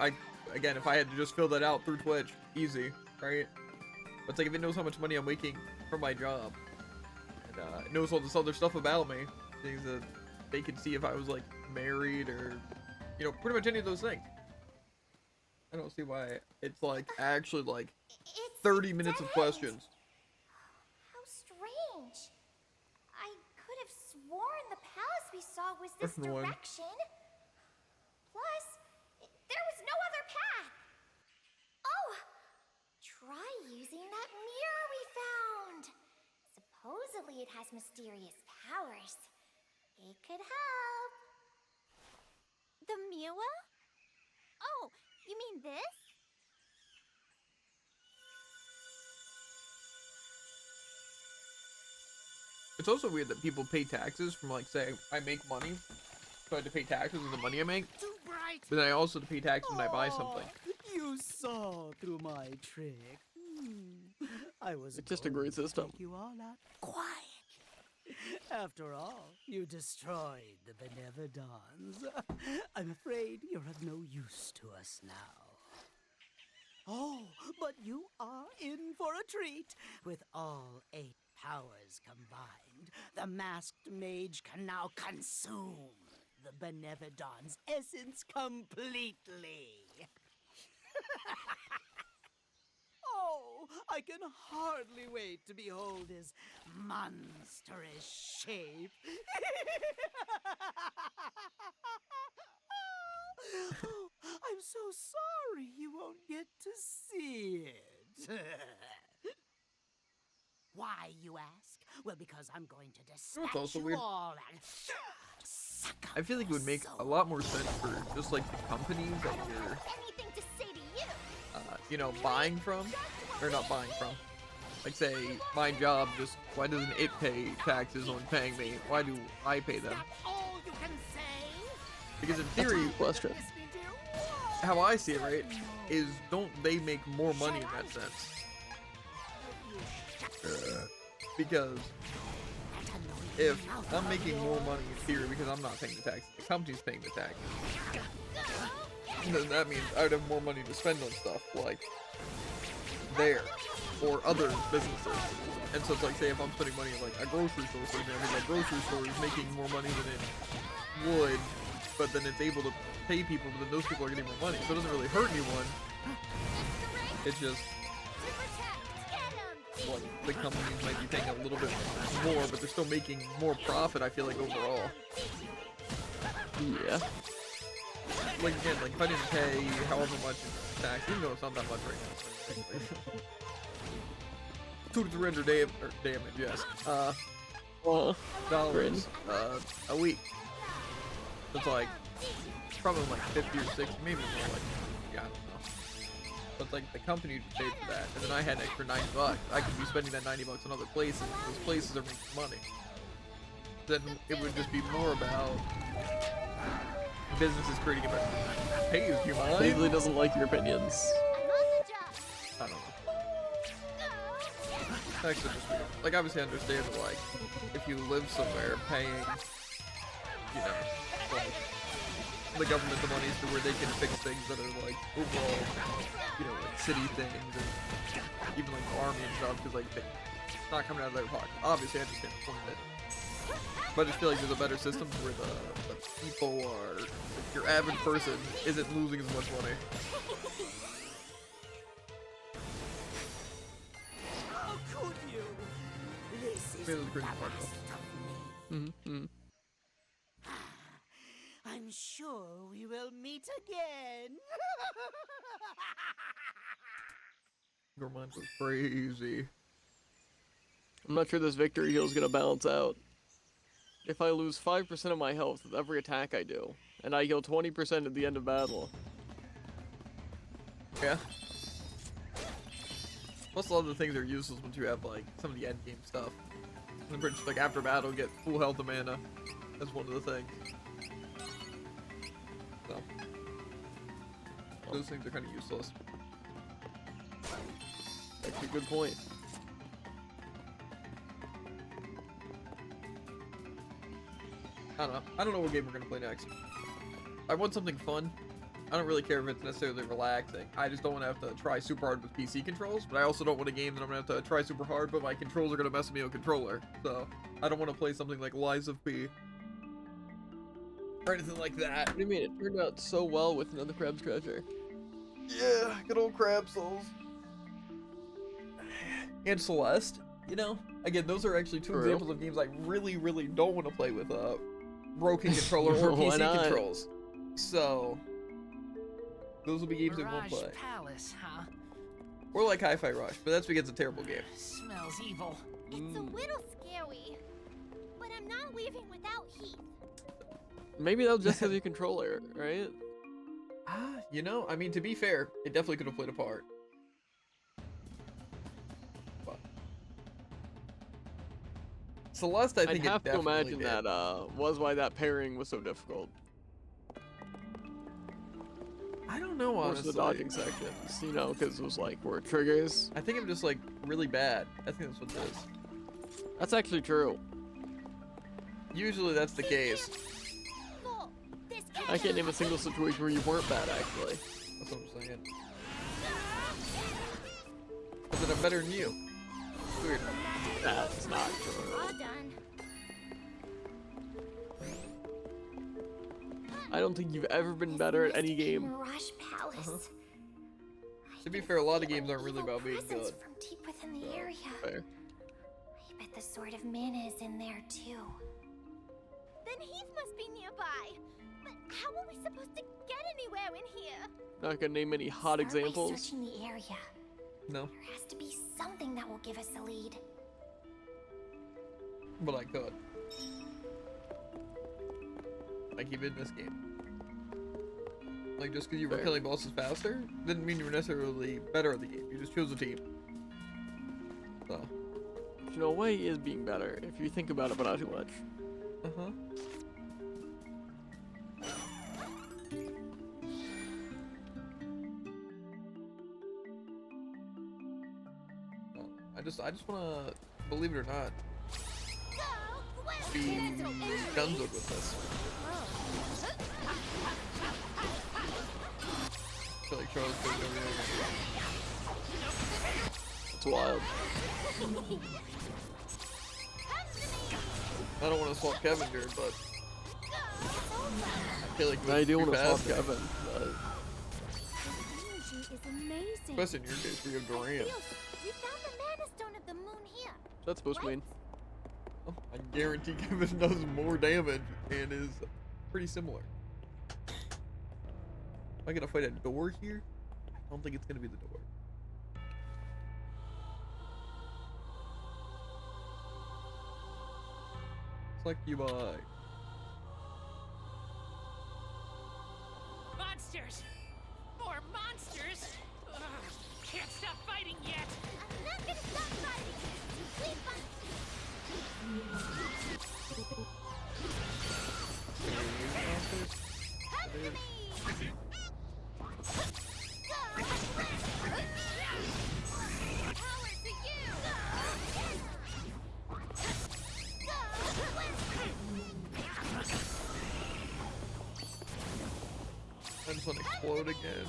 again, if I had to just fill that out through Twitch, easy, right? But it's like if it knows how much money I'm making from my job, and it knows all this other stuff about me, things that they could see if I was like married or, you know, pretty much any of those things. I don't see why it's like actually like It's 30 minutes of dead. questions. How strange. I could have sworn the palace we saw was this That's annoying. direction. Plus, there was no other path. Oh, try using that mirror we found. Supposedly it has mysterious powers. It could help. The Miwa? Oh, you mean this? It's also weird that people pay taxes from like, say, I make money, so I have to pay taxes on the money I make, Too bright. but then I also have to pay taxes when I buy something. You saw through my trick. I was It's just a going great to system. take you all out quietly. After all, you destroyed the Benevodons. I'm afraid you're of no use to us now. Oh, but you are in for a treat. With all 8 powers combined, the masked mage can now consume the Benevodon's essence completely. Oh, I can hardly wait to behold his monstrous shape. Oh, I'm so sorry you won't get to see it. Why, you ask? Well, because I'm going to dispatch also you weird? all and suck up I feel like it would your make a lot more sense for just like the companies that I don't you're, have anything to say to you. you know, buying from, or not buying from. Like say, my job just, why doesn't it pay taxes on paying me? Why do I pay them? That all you can say? Because in That's a theory, good question. Listening to your words. how I see it, right, is don't they make more money in that sense? Because if I'm making more money in theory because I'm not paying the taxes, the company's paying the taxes, then that means I'd have more money to spend on stuff like there or other businesses. And so it's like, say if I'm spending money on like a grocery store, for example, that grocery store is making more money than it would, but then it's able to pay people, but then those people are getting more money. So it doesn't really hurt anyone. It's just like the companies might be paying a little bit more, but they're still making more profit, I feel like, overall. Yeah. Like again, like if I didn't pay however much in tax, even though it's not that much right now. 200 to 300 damage, yes. Well, Dollars a week. So it's like probably like 50 or 60, maybe more like, yeah, I don't know. But it's like the company paid for that, and then I had an extra $90. I could be spending that $90 on other places. Those places are making money. Then it would just be more about businesses creating a better. Hey, do you mind? Paisley doesn't like your opinions. I'm on the job. I don't know. Actually, just weird. Like, obviously, I understand that, like, if you live somewhere, paying, you know, like, the government the monies to where they can fix things that are, like, overall, you know, like, city things, and even, like, the army and stuff, because, like, it's not coming out of their pocket. Obviously, I understand the point of it. But I just feel like there's a better system where the people are, like, your average person isn't losing as much money. How could you? This is Maybe it was a pretty smart embarrassing of me. Mm-hmm. I'm sure we will meet again. Your mind was crazy. I'm not sure this victory heal is gonna balance out. If I lose 5% of my health with every attack I do, and I heal 20% at the end of battle. Yeah. Plus, a lot of the things are useless once you have, like, some of the end game stuff. And just, like, after battle, get full health of mana. That's one of the things. So. Those things are kind of useless. Actually, good point. I don't know. I don't know what game we're gonna play next. I want something fun. I don't really care if it's necessarily relaxing. I just don't want to have to try super hard with PC controls, but I also don't want a game that I'm gonna have to try super hard, but my controls are gonna mess with me on controller. So I don't want to play something like Lies of P or anything like that. What do you mean? It turned out so well with Another Crab's Treasure. Yeah, good old Crab Souls. And Celeste, you know? Again, those are actually two For real? examples of games I really, really don't want to play with broken controller or Why PC not? controls. So, those will be games I won't Mirage play. Palace, huh? Or like Hi-Fi Rush, but that's because it's a terrible game. Smells evil. It's a little scary, but I'm not leaving without Heath. Maybe that was just because your controller, right? You know, I mean, to be fair, it definitely could have played a part. But Celeste, I think I'd have it to definitely imagine did. that was why that pairing was so difficult. I don't know, Of course, honestly. the dodging sections, you know, because it was like where it triggers. I think I'm just like really bad. I think that's what it is. That's actually true. Usually that's the case. Full. This I can't name a single situation where you weren't bad, actually. That's what I'm saying. Is it I'm better than you? Weird. That's not true. all done. I don't think you've ever been better at any game. Mirage Palace. To be fair, a lot of games aren't really about being Presence good. from deep within the area. Fair. I bet the Sword of Mana is in there too. Then Heath must be nearby. But how are we supposed to get anywhere in here? Not gonna name any hot Start by examples. searching the area. No, There has to be something that will give us a lead. but I could. Like even in this game. Like just because you were Fair. killing bosses faster didn't mean you were necessarily better at the game. You just chose a team. So. You know, a way is being better if you think about it, but not too much. I just wanna, believe it or not, Go, Gwen! be Gunzoed with this. I feel like Charles goes over there. It's wild. I don't want to swap Kevin here, but I feel like I do too want to swap fast, Kevin, but Energy is amazing. especially in your case where you have Durant. We found the Mana Stone of the Moon here. what's that supposed to mean? Oh, I guarantee Kevin does more damage and is pretty similar. Am I gonna fight a door here? I don't think it's gonna be the door. Succubi. Monsters! More monsters! Ugh, can't stop fighting yet! I'm not gonna stop fighting. Please fight. Come to me. Power to you. I just want to explode again.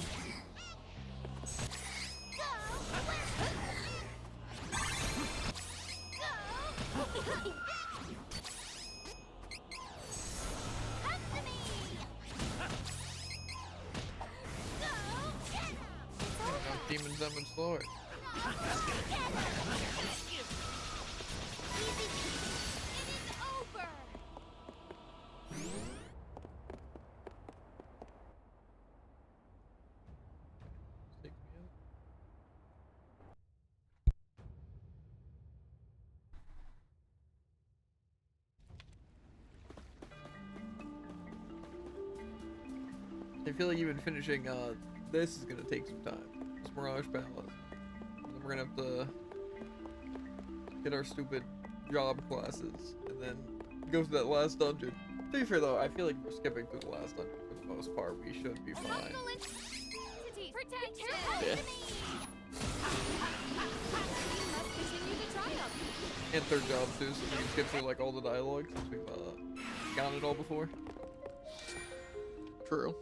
Demon Summon Sword. Take me out. I feel like even finishing this is gonna take some time. It's Mirage Palace. And then we're gonna have to get our stupid job classes and then go through that last dungeon. To be fair though, I feel like we're skipping through the last dungeon for the most part. We should be fine. Protection. Yeah. And third job too, so we can skip through like all the dialogue since we've gotten it all before. True.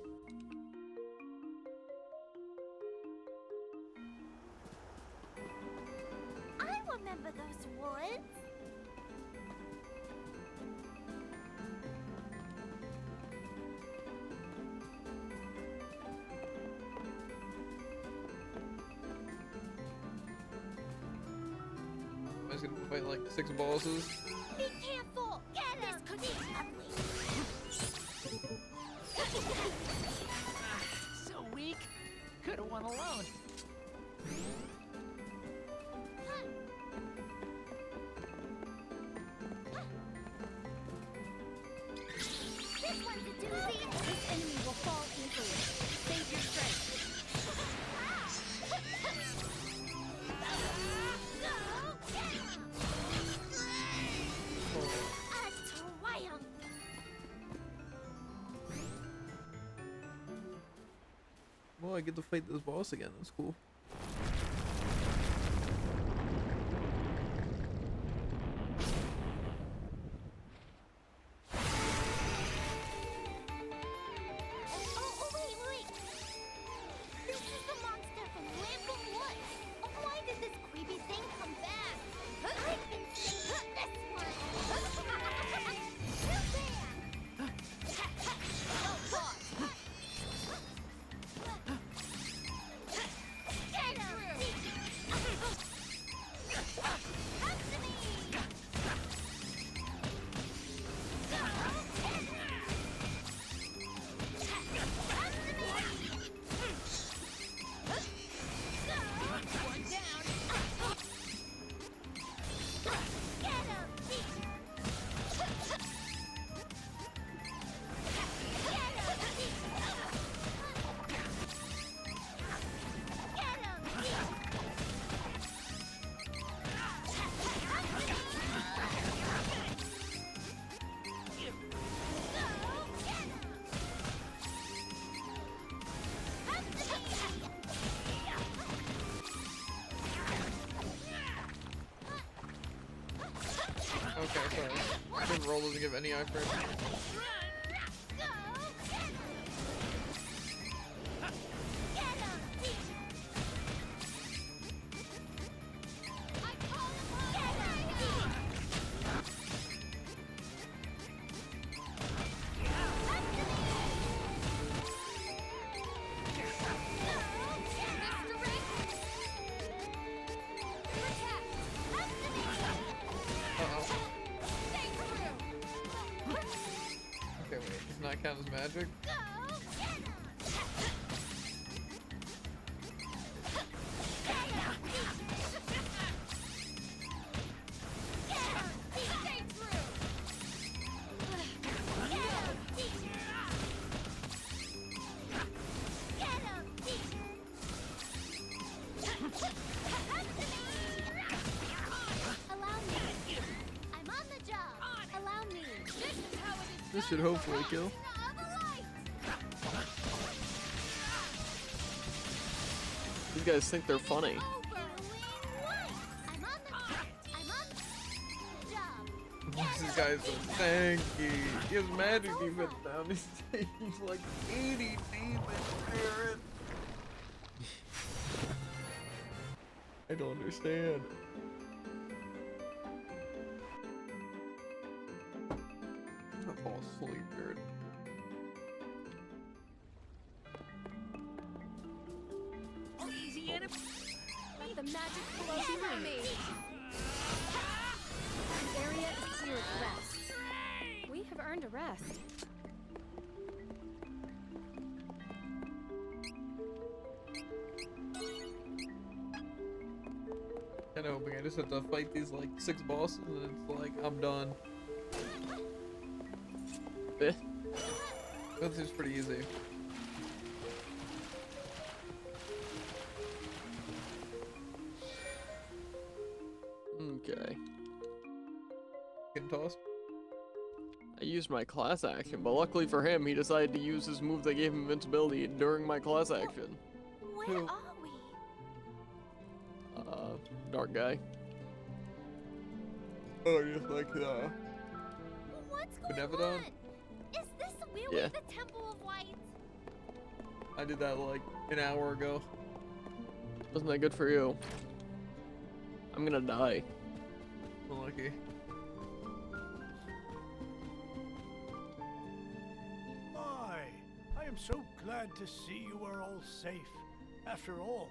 I remember those woods. I was gonna fight like 6 bosses. Be careful. Get him. This could be So weak. Could have won alone. This one's a doozy. This enemy will fall easily. Save your strength. A triumph. Well, I get to fight this boss again. That's cool. Oh, wait. This is the monster from Lambent Woods. Oh, why did this creepy thing come back? I've been seeing this one. Too bad. So far. iframe roll doesn't give any iframe. Okay, wait, does not count as magic? This should hopefully kill. These guys think they're funny. This guy's so tanky. He has magic defense down. He's taking like 80 demon spirit. I don't understand. I'm gonna fall asleep, dude. Easy and Let the magic flow through me. The area is clear of rest. We have earned a rest. Kinda hoping I just have to fight these like 6 bosses and it's like I'm done. Eh. That seems pretty easy. Okay. Getting tossed. I used my class action, but luckily for him, he decided to use his move that gave him invincibility during my class action. Where Who? are we? Dark guy. Oh, just like What's going Benevodon? on? Is this really Yeah. the Temple of Light? I did that like an hour ago. Wasn't that good for you? I'm gonna die. Unlucky. I am so glad to see you are all safe. After all,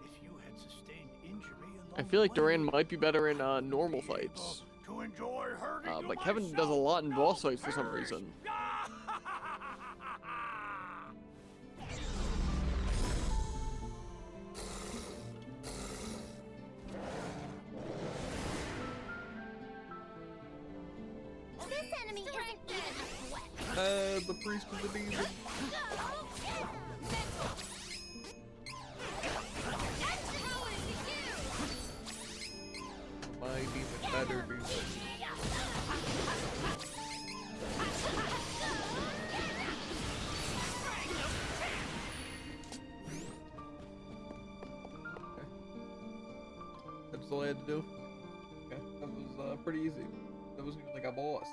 if you had sustained injury along I feel like the way, Duran might be better in I would normal be able fights. To enjoy hurting you But Kevin myself. does a lot in No boss fights for some perish. reason. This enemy isn't even a threat. The priest of the demon. My demon better do this. That's all I had to do. Okay, that was pretty easy. That wasn't even like a boss.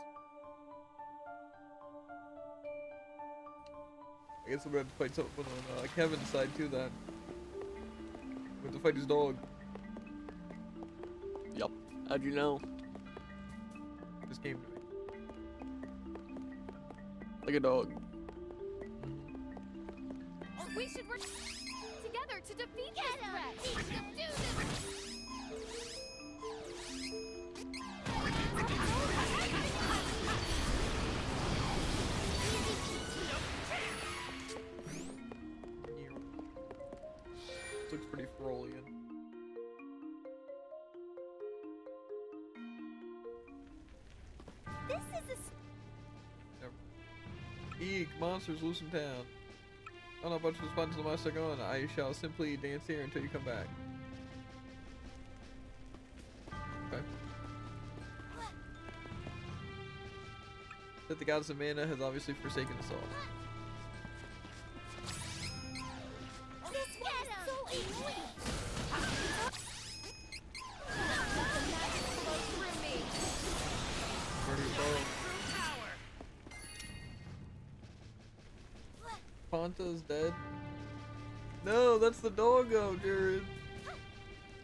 I guess I'm gonna have to fight something on Kevin's side too then. We have to fight his dog. Yup. How'd you know? Just came to me. Like a dog. We should work together to defeat this threat. Do this. Looks pretty Frolian. This is Eek, monsters loose in town. On a bunch of responses to my second. I shall simply dance here until you come back. Okay. That the goddess of mana has obviously forsaken us all. this one is so annoying. Let the magic flow through me. murder your dog. Ponta's dead. No, that's the doggo, Jared.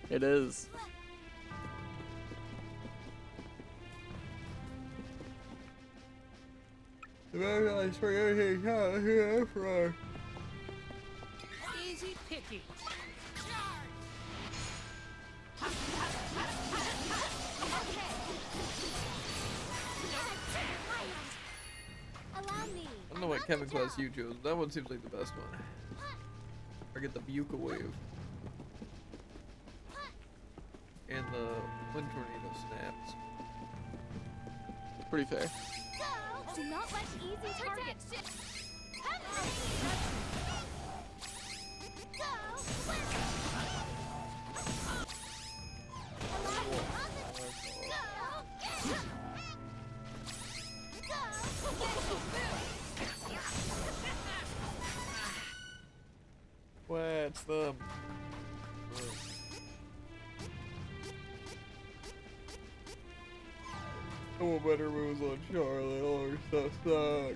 It is. I swear everything for. Easy pickings. Allow me. I don't know what Kevin Class you chose. That one seems like the best one. I get the Buka Wave. And the Wind Tornado Snaps. Pretty fair. Go. Do not let easy targets. Go. Allow me. What's them? I want better moves on Charlotte. All her stuff sucks.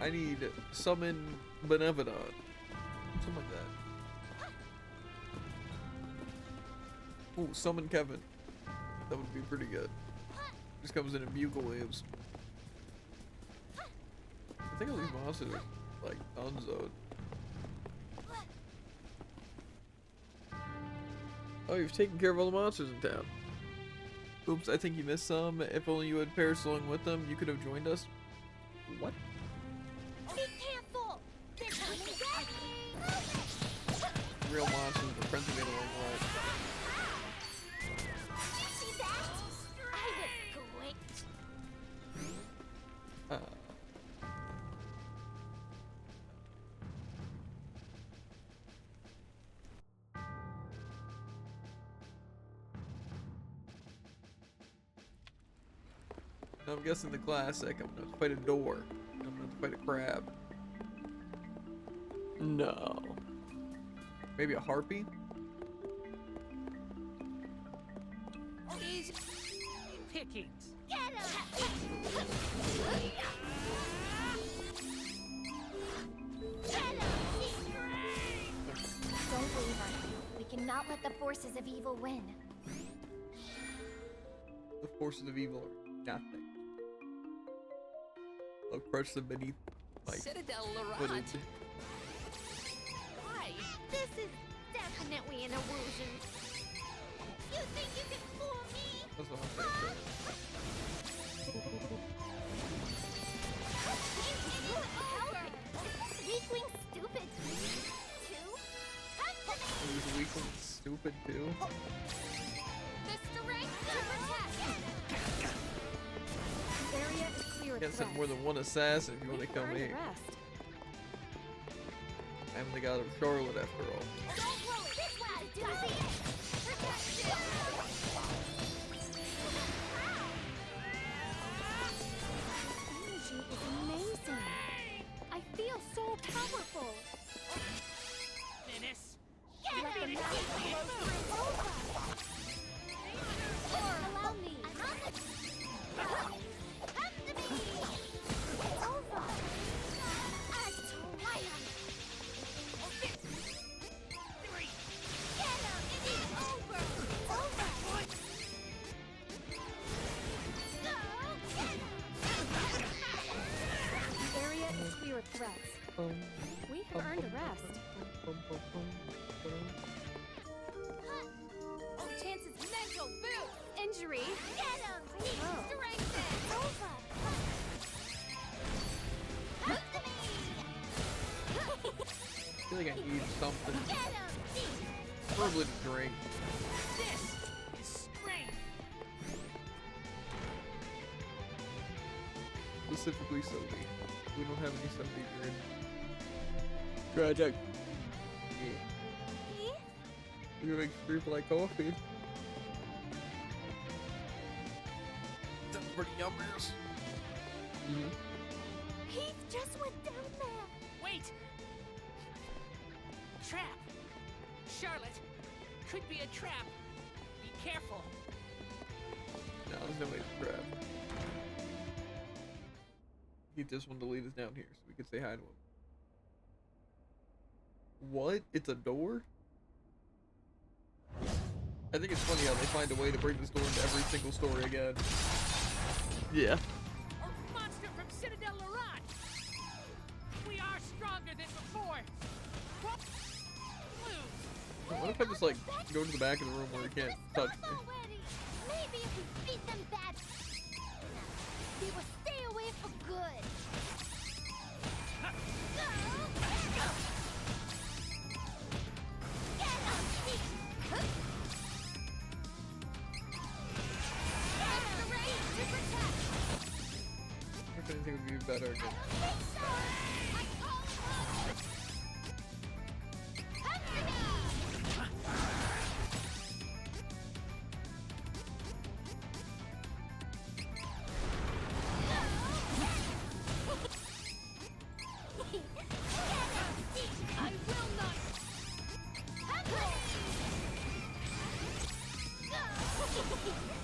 I need summon Benevolent. Something like that. Ooh, summon Kevin. That would be pretty good. Just comes in bugle waves. I think all these monsters are like unzoned. Oh, you've taken care of all the monsters in town. Oops, I think you missed some. If only you had Parasoling with them, you could have joined us. What? Be careful. They're coming back. Real monsters are printing it along the way. Did you see that? I was great. I'm guessing the classic. I'm gonna have to fight a door. I'm gonna have to fight a crab. No. Maybe a harpy? Easy pickings. Get him. Don't believe our crew. We cannot let the forces of evil win. The forces of evil are nothing. I'll crush them beneath my Citadel footage. Laurent. Why? This is definitely an illusion. You think you can fool me? That's what I'm saying. Is this weakling stupid too? Come to me! These weaklings stupid too. The strength to protect! Area is clear of Can't send threats. more than one assassin if you want to We've kill earned me. rest. I'm the god of Charlotte after all. Don't blow it! This way to do it! Protection! Energy is amazing. I feel so powerful. Menace. Let the magic flow through. Allow me! I'm on the... Come to me! It's over! A triumph! Three. Get him! It is over! It's over! Go! Get him! Area is clear of threats. We have earned a rest. Chance's mental boost! Injury. Get him! Keep Oh. strengthened! It's over! Come to me! I feel like I need something, Get him! probably to drink. This is strength. Specifically soda. We don't have any soda here. Tragic. Yeah. We can make people like coffee. That's pretty yummers. Heath just went down there! Wait. Trap. Charlotte. Could be a trap. careful. No, there's no way to grab. He just wanted to lead us down here so we could say hi to him. What? It's a door? I think it's funny how they find a way to bring this door into every single story again. Yeah. A monster from Citadel Larat. We are stronger than before. What if I just like go to the back of the room where he can't touch me? Already. Maybe if we beat them bad, they will stay away for good. If anything would be better again. I will not.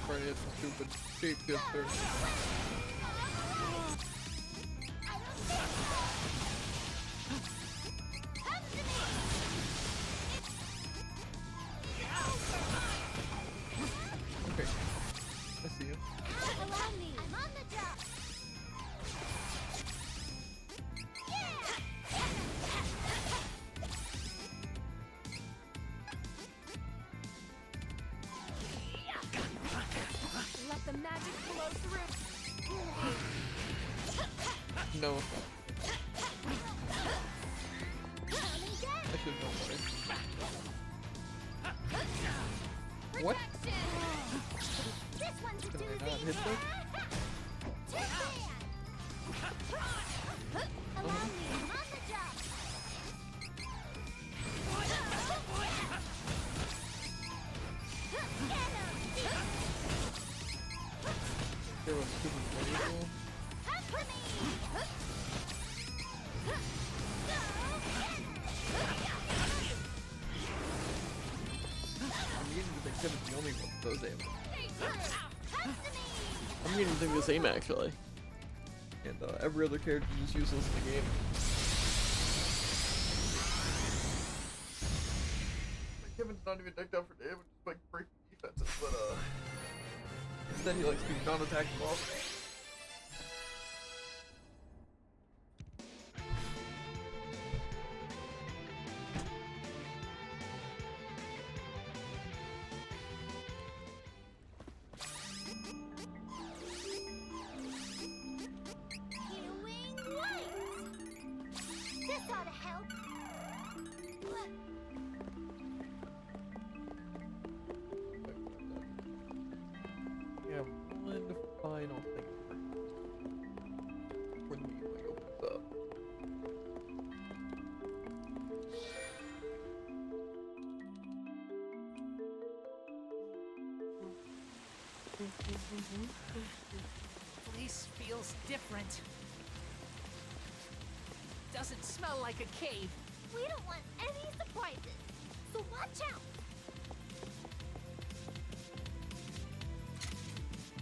Right, it's a stupid shapeshifter. Okay, I see you. Allow me. I'm on the job. Let the magic flow through. No, Come and get I should know better. What? this one's a Can I doozy. not hit this? Too bad. Allow me. I'm on the job. There was stupid playful. Come for me. I'm beginning to think Kevin's the only one that does damage. I'm beginning to think the same actually. And every other character is useless in the game. Kevin's not even decked out for damage, just like breaking defenses, but instead he likes to be non-attacking off. Healing light. This ought to help. We have one final thing before the melee opens up. Place feels different. Doesn't smell like a cave. We don't want any surprises, so watch out.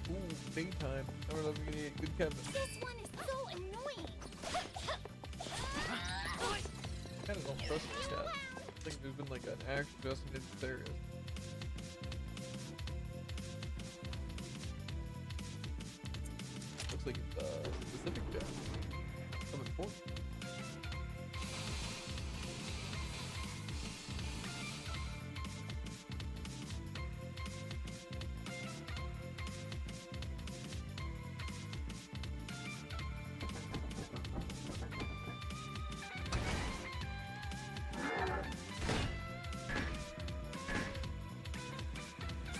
Ooh, big time. I don't know if you're gonna get good Kevin. This one is so annoying. I kind of don't trust this cat. I think there's been like an axe adjustment in this area. Looks like it's specific cat. Some important.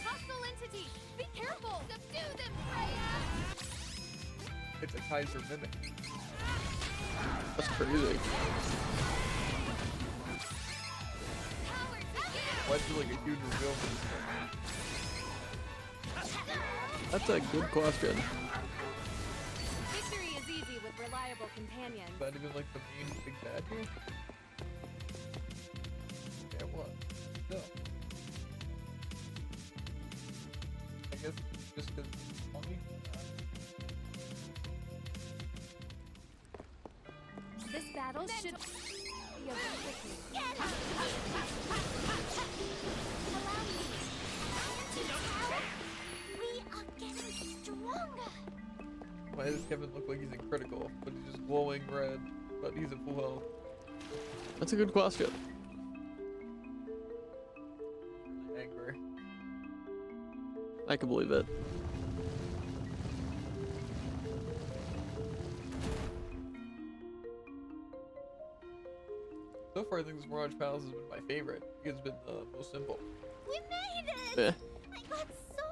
Hostile entity! Be careful! Subdue them, Freya! It's a Kaiser mimic. That's crazy. Power to you! Why is it like a huge reveal for this thing? That's a good question. Victory is easy with reliable companions. Is that even like the main big bad here? Yeah, what? No. guess just because it's funny. This battle should be over quickly. Get him! Allow me. We are getting stronger. Why does Kevin look like he's in critical, but he's just glowing red, but he's at full health? That's a good question. Angry. I can believe it. So far, I think this Mirage Palace has been my favorite. It's been the most simple. We made it! Yeah. I got so...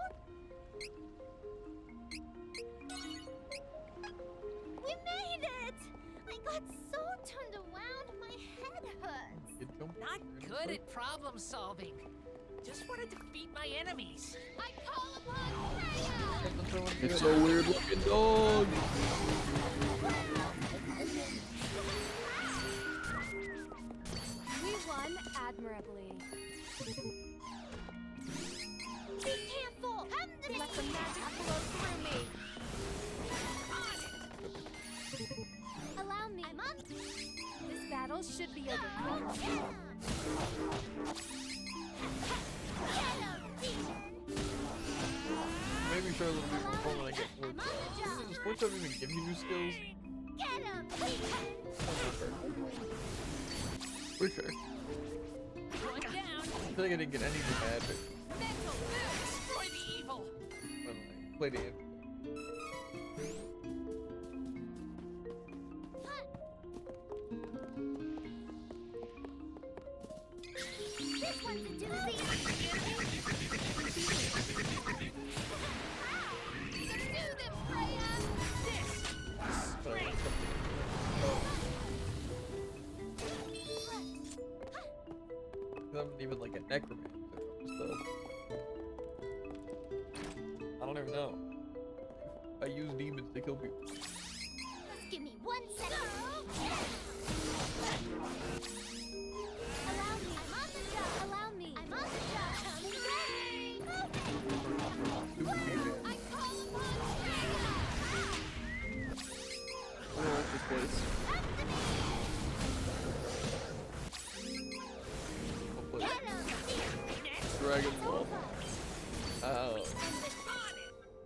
We made it! I got so turned around, my head hurts. Kid jump. Not good at problem solving. Just want to defeat my enemies. I call upon Freya! It's a weird looking dog. We won admirably. Be careful! Let the magic flow through me. Allow me. I'm on. This battle should be over quickly. Maybe sure a little bit before when I get Forge. Does Forge ever even give you new skills? Get him! For sure. One down. I feel like I didn't get any new magic Mental move. Destroy the evil. when I played it. This one's a doozy. Pursue them, Freya! But I want something. I'm not even like a necromancer. I'm just I don't even know. I use demons to kill people. Just give me 1 second. Allow me. I'm on the job. Allow me. I'm on the job. Stupid demons. I call upon Freya! I don't like this place. Hopefully. Get him! Dragon Ball. Oh.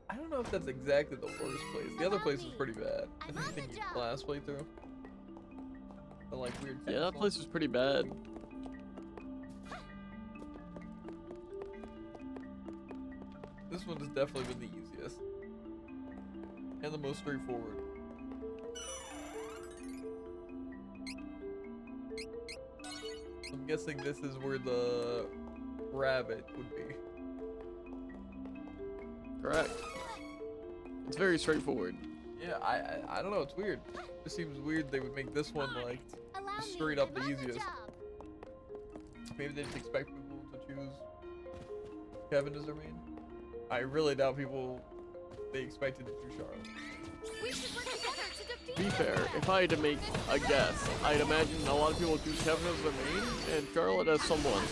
I don't know if that's exactly the worst place. The other place is pretty bad. I I'm think on the the job. last playthrough. The like weird. Yeah, that castle. place was pretty bad. This one has definitely been the easiest. And the most straightforward. I'm guessing this is where the rabbit would be. Correct. It's very straightforward. Yeah, I don't know, it's weird. It seems weird they would make this one like Allow me. straight up I'm the on easiest. job. Maybe they just expect people to choose Kevin as their main. I really doubt people they expected to choose Charlotte. We should work together to defeat To be them. fair, if I had to make a guess, I'd imagine a lot of people choose Kevin as their main and Charlotte as someone.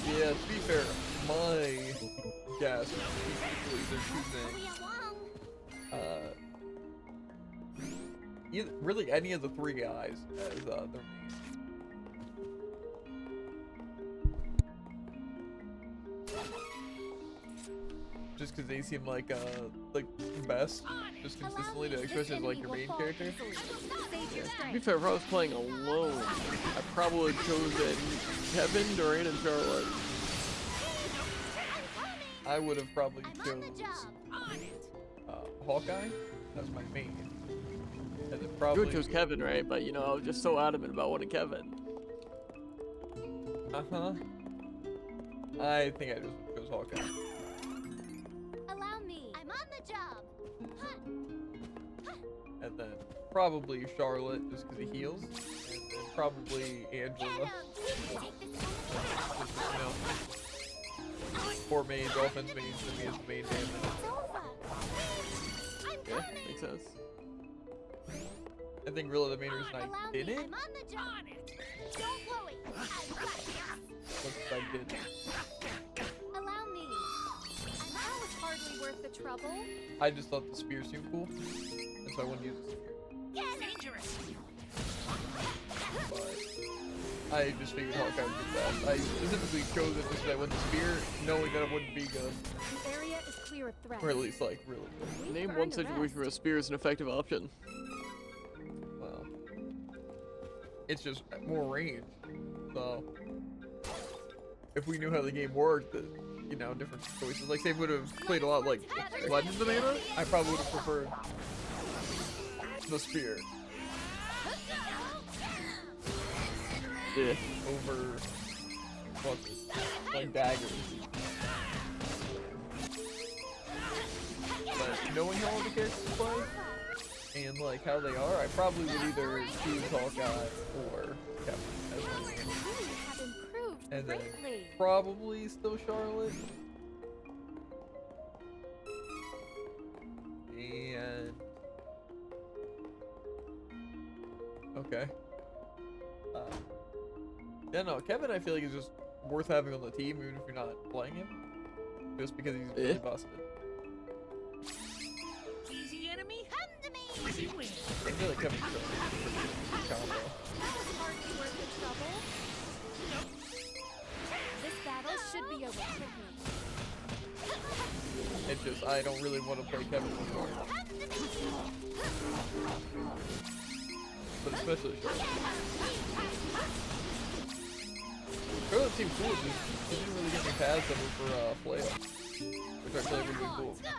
Yeah, to be fair, my guess would be people either choosing really any of the three guys as their main. Just because they seem like best, just consistently to especially as like your main character. To be fair, if I was playing alone, I probably would have chosen Kevin, Doreen, and Charlotte. I would have probably I'm on chose the job. Hawkeye as my main, and then You probably would choose Kevin, right? But you know, I was just so adamant about wanting Kevin. I think I just chose Hawkeye. Allow me. I'm on the job. And then probably Charlotte, just because he heals. And then probably Angela, just, you know, four mains, offense mains, and me as the main damage. Yeah, makes sense. I think really the main reason I did it I'm on the job. Don't worry. I got this. was because I did. Allow trouble? I just thought the spear seemed cool, and so I wanted to use the spear. Dangerous. But I just figured Hawkeye would do that. I specifically chose it because I went the spear, knowing that it wouldn't be good, The area is clear of threats. or at least like really good. We've Name one earned a situation where a rest. spear is an effective option. Well, it's just more range. So if we knew how the game worked, you know, different choices. Like, say, if we would have played a lot like Legends of Mana, I probably would have preferred the spear Yeah. over what's it, like daggers. But knowing how all the characters play and like how they are, I probably would either choose Hawkeye or Captain as my main. You have improved And then greatly. probably still Charlotte. And okay. Yeah, no, Kevin I feel like is just worth having on the team even if you're not playing him. Just because he's really Yeah. busted. Easy enemy, Come to me! easy win. I feel like Kevin's just a pretty combo. That was hardly worth the trouble. This battle should be over quickly. It's just I don't really want to play Kevin anymore. Come to me! But especially Charlotte. Charlotte seemed cool, just she didn't really get any pads ever for Flaya. Which I feel like would be cool. Go!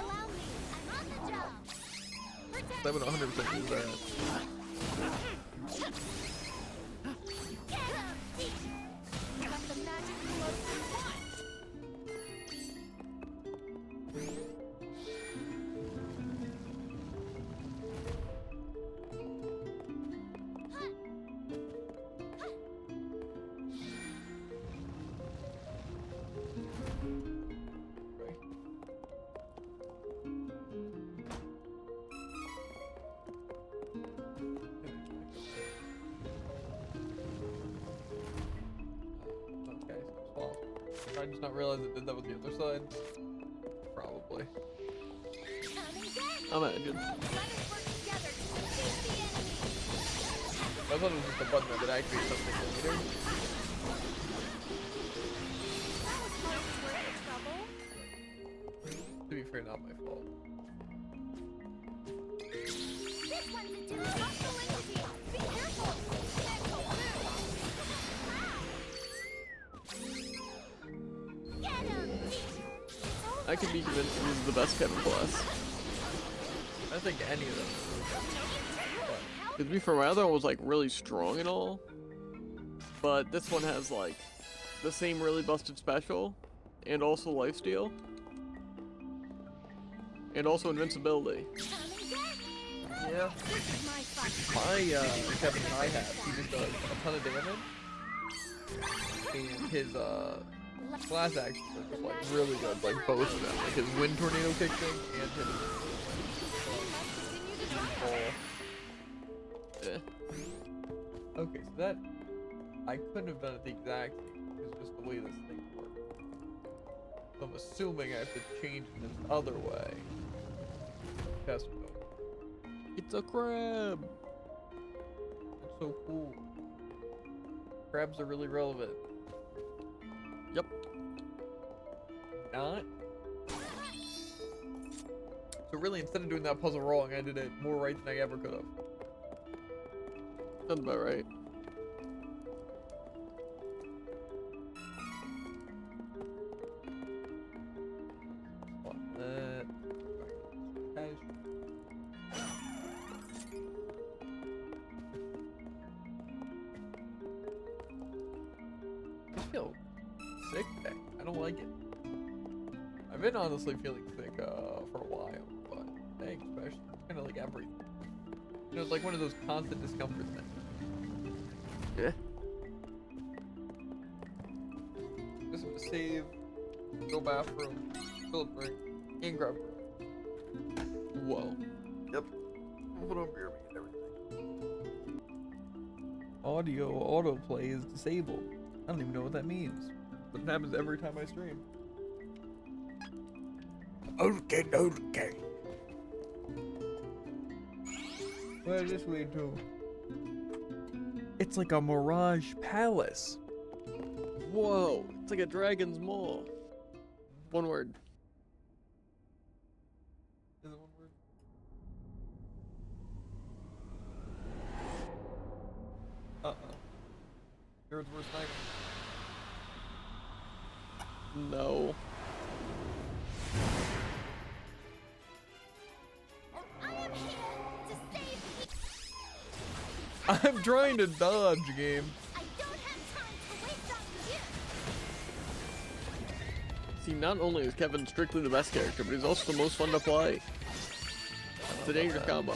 Allow me. I'm on the job. Protect I would 100% use that. Get him! You have the magic close to one. Okay, so did I just not realize it did that with the other side? Probably. Come and get. Imagine. Let us work together to defeat the enemy. I thought it was just a button that would activate something later. That was hardly worth the trouble. To be fair, not my fault. This one's a dude. Hostile entity. Be careful. Mental move. Get him. I can be convinced this is the best Kevin class. I think any of them. To be fair, my other one was like really strong and all, but this one has like the same really busted special, and also lifesteal, and also invincibility. Come and get. Yeah. This is my fight. My Kevin that I have, he just does a ton of damage. And his class actions are just like really good, like both of them. Like his wind tornado kick thing and his Continue to try. ball. Yeah. Okay, so that I couldn't have done it the exact same. It's just the way this thing works. So I'm assuming I have to change it this other way. Test mode. It's a crab. It's so cool. Crabs are really relevant. Yep. Not. So really, instead of doing that puzzle wrong, I did it more right than I ever could have. Sounds about right. Fuck that. Guys. I feel sick today. I don't like it. I've been honestly feeling sick for a while, but today especially, it's kind of like everything. You know, it's like one of those constant discomfort things. Yeah. Just have to save, go bathroom, fill a drink, and grab a Whoa. Yep. Put on beer and everything. Audio autoplay is disabled. I don't even know what that means. But it happens every time I stream. Okay. Where does this lead to? It's like a Mirage Palace. Whoa, it's like a dragon's maw. One word. Is it one word? You're the worst nightmare. No. I am here to save you. I'm trying to dodge, game. I don't have time to waste on you. See, not only is Kevin strictly the best character, but he's also the most fun to play. It's a danger combo.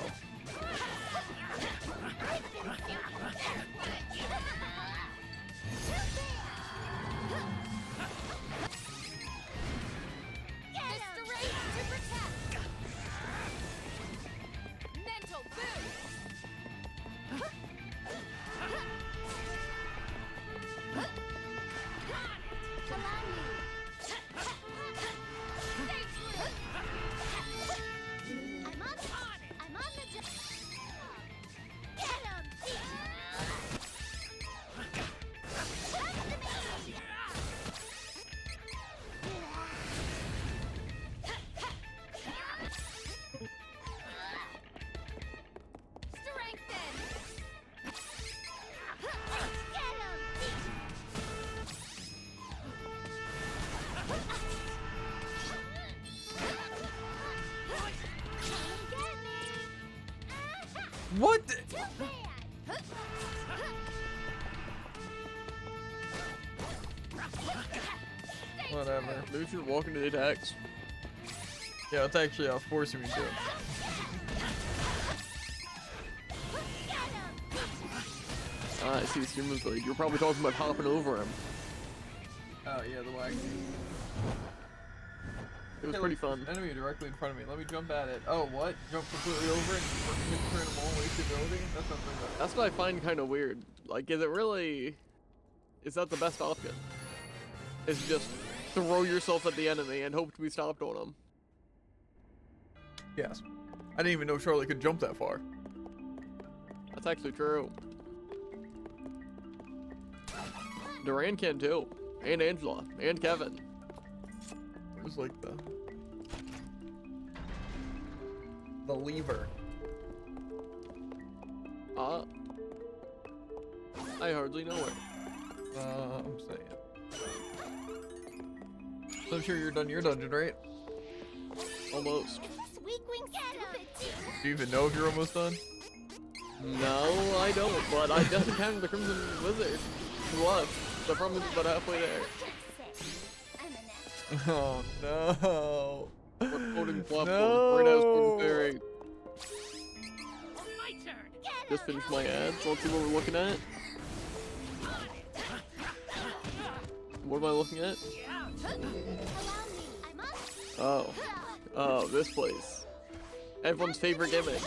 Mr. Race to protect. Mental boost. Allow me. I'm on the job. Get him! Strengthen! Get him! Get me! What? Too bad! Whatever. Maybe we should walk into the attacks. Yeah, it's actually forcing me to. Ah, I see the streamers like you're probably talking about hopping over him. Oh yeah, the wagon. It was pretty fun. Enemy directly in front of me. Let me jump at it. Oh, what? Jump completely over and turn them all waste ability? That's not very good. That's what I find kind of weird. Like, is it really? Is that the best option? Is just throw yourself at the enemy and hope to be stopped on them? Yes. I didn't even know Charlotte could jump that far. That's actually true. Duran can too, and Angela, and Kevin. It was like the lever. I hardly know her. I'm saying. So I'm sure you're done your dungeon, right? Almost. This weak wing stupid team. Do you even know if you're almost done? No, I don't, but I just encountered the Crimson Wizard. Who left? So from is about halfway there. I'm an Oh no. We're quoting platform No. right as Gordon Ferry. My turn. Just finished my ads. Let's see what we're looking at. What am I looking at? Allow me. I'm on. Oh. Oh, this place. Everyone's favorite gimmick. Get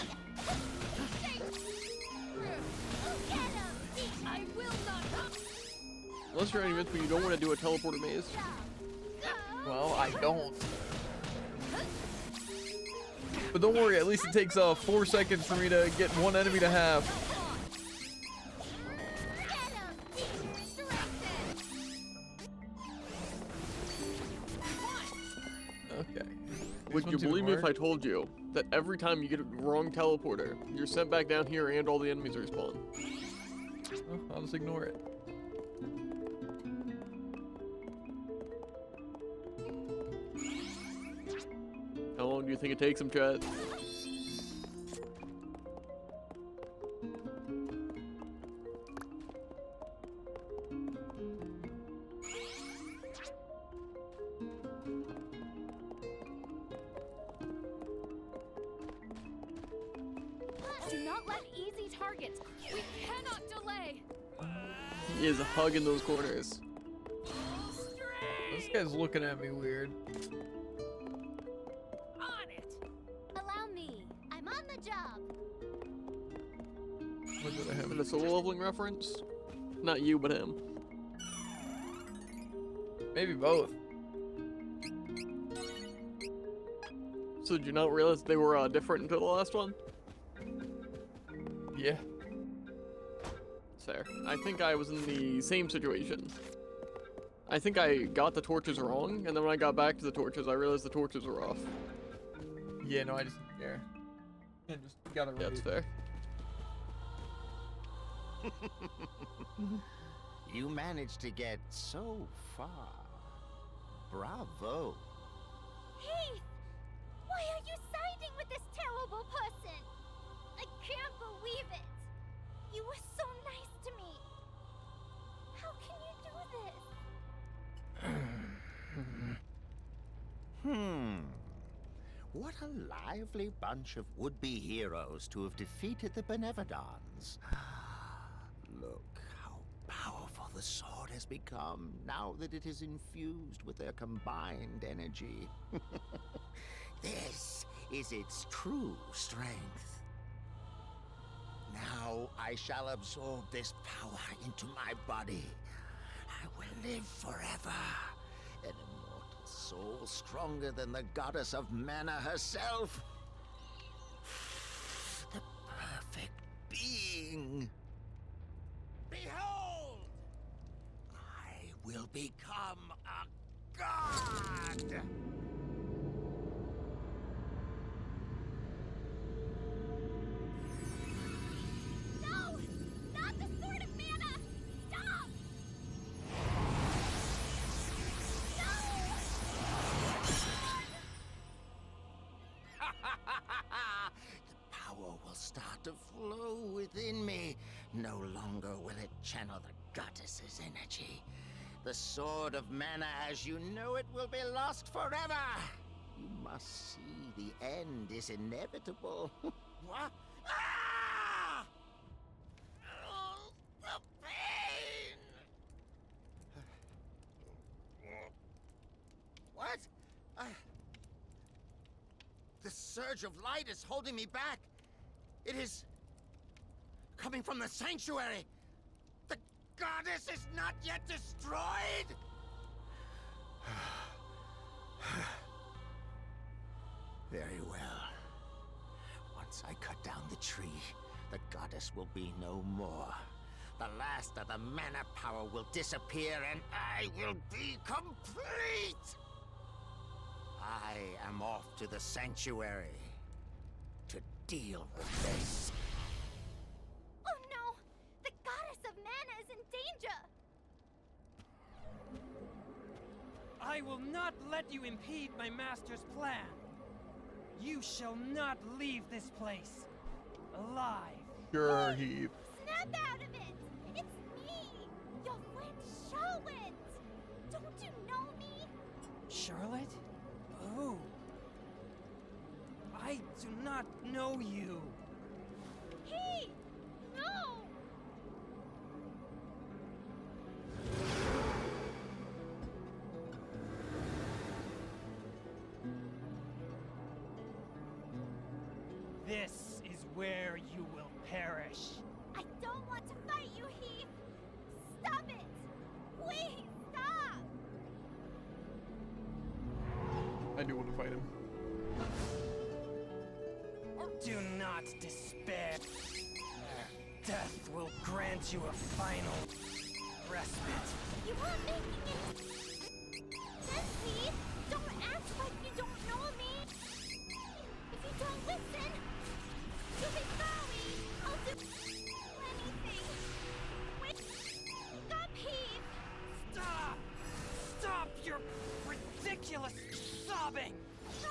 him. I will not. Unless you're invincible, you don't want to do a teleporter maze. Well, I don't. But don't worry, at least it takes 4 seconds for me to get one enemy to have. Get him. Strengthen. Okay. Would you believe me if I told you that every time you get a wrong teleporter, you're sent back down here and all the enemies respawn? Oh, I'll just ignore it. How long do you think it takes them, chat? Do not let easy targets. We cannot delay. He is hugging those corners. This guy's looking at me weird. On it. Allow me. I'm on the job. What did I have? Is it a solo leveling reference? Not you, but him. Maybe both. So did you not realize they were different until the last one? Yeah. Fair. I think I was in the same situation. I think I got the torches wrong, and then when I got back to the torches, I realized the torches were off. Yeah, no, I just didn't care. And just got it Yeah, right. that's fair. You managed to get so far. Bravo. Heath! Why are you siding with this terrible person? I can't believe it! You were so nice to me! How can you do this? What a lively bunch of would-be heroes to have defeated the Benevodons. Look how powerful the sword has become now that it is infused with their combined energy. This is its true strength. Now I shall absorb this power into my body. I will live forever. An immortal soul stronger than the goddess of mana herself. The perfect being. Behold! I will become a god! No! Not the Sword of Mana! Stop! The power will start to flow within me. No longer will it channel the goddess's energy. The Sword of Mana as you know it will be lost forever. You must see the end is inevitable. What? Ah! Oh, the pain! What? The surge of light is holding me back. It is coming from the sanctuary. The goddess is not yet destroyed. Very well. Once I cut down the tree, the goddess will be no more. The last of the mana power will disappear and I will be complete! I am off to the sanctuary to deal with this. Oh no! The Goddess of Mana is in danger! I will not let you impede my master's plan. You shall not leave this place alive. Sure, Heath. Snap out of it! It's me! Your friend Charlotte! Don't you know me? Charlotte? Oh. I do not know you. Hey! No! This is where you will perish. I don't want to fight you, Heath! Stop it! Please, stop! I do want to fight him. Do not despair. Death will grant you a final respite. You aren't making it sense, Heath! Don't act like you don't know me! If you don't listen, you'll be sorry! I'll do anything! Wait! Stop, Heath! Stop! Stop your ridiculous sobbing! No!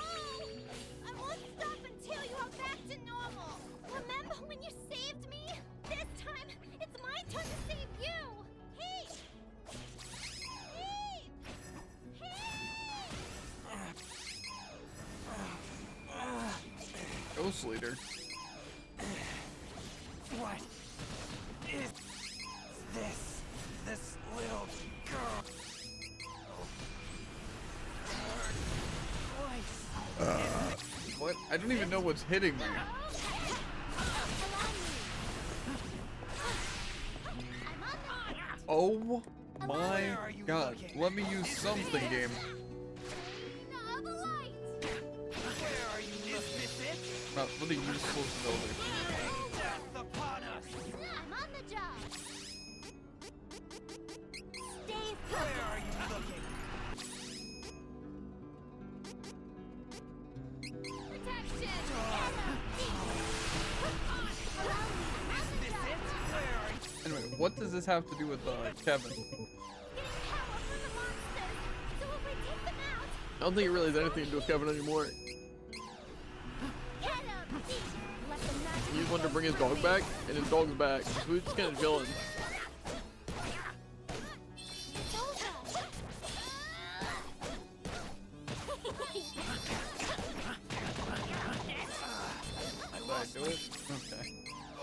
I won't stop until you are back to normal! Remember when you saved me? This time, it's my turn to save you! Heath! Heath! Heath! Ghost Leader. What is this? This little girl? Voice. What? I don't even know what's hitting me. Oh my are you god. looking? Let me use something, game. The light! Where are you really useful to know their Death upon us! I'm on the job. Stay Where are you looking? protection. Is this it? Where are you? Anyway, what does this have to do with Kevin? Getting power from the monsters. So if we take them out, I don't think it really has anything to do with Kevin anymore. get them. Let the magic. He just wanted to bring his dog back, and his dog's back. So he's just kind of chilling. It's over. Did I do it?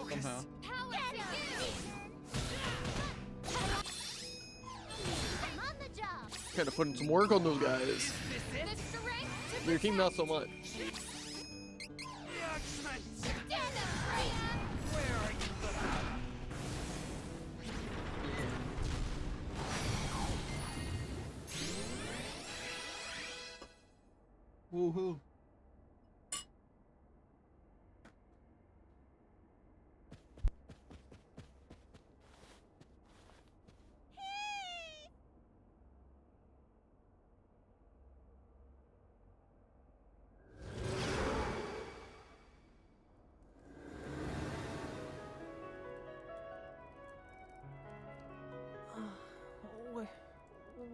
Okay. Somehow. Power to you. I'm on the job. Kind of putting some work on those guys. Is this The it? strength to Your team, not so much. Judgment! stand up, Freya. Where are you looking? Woohoo.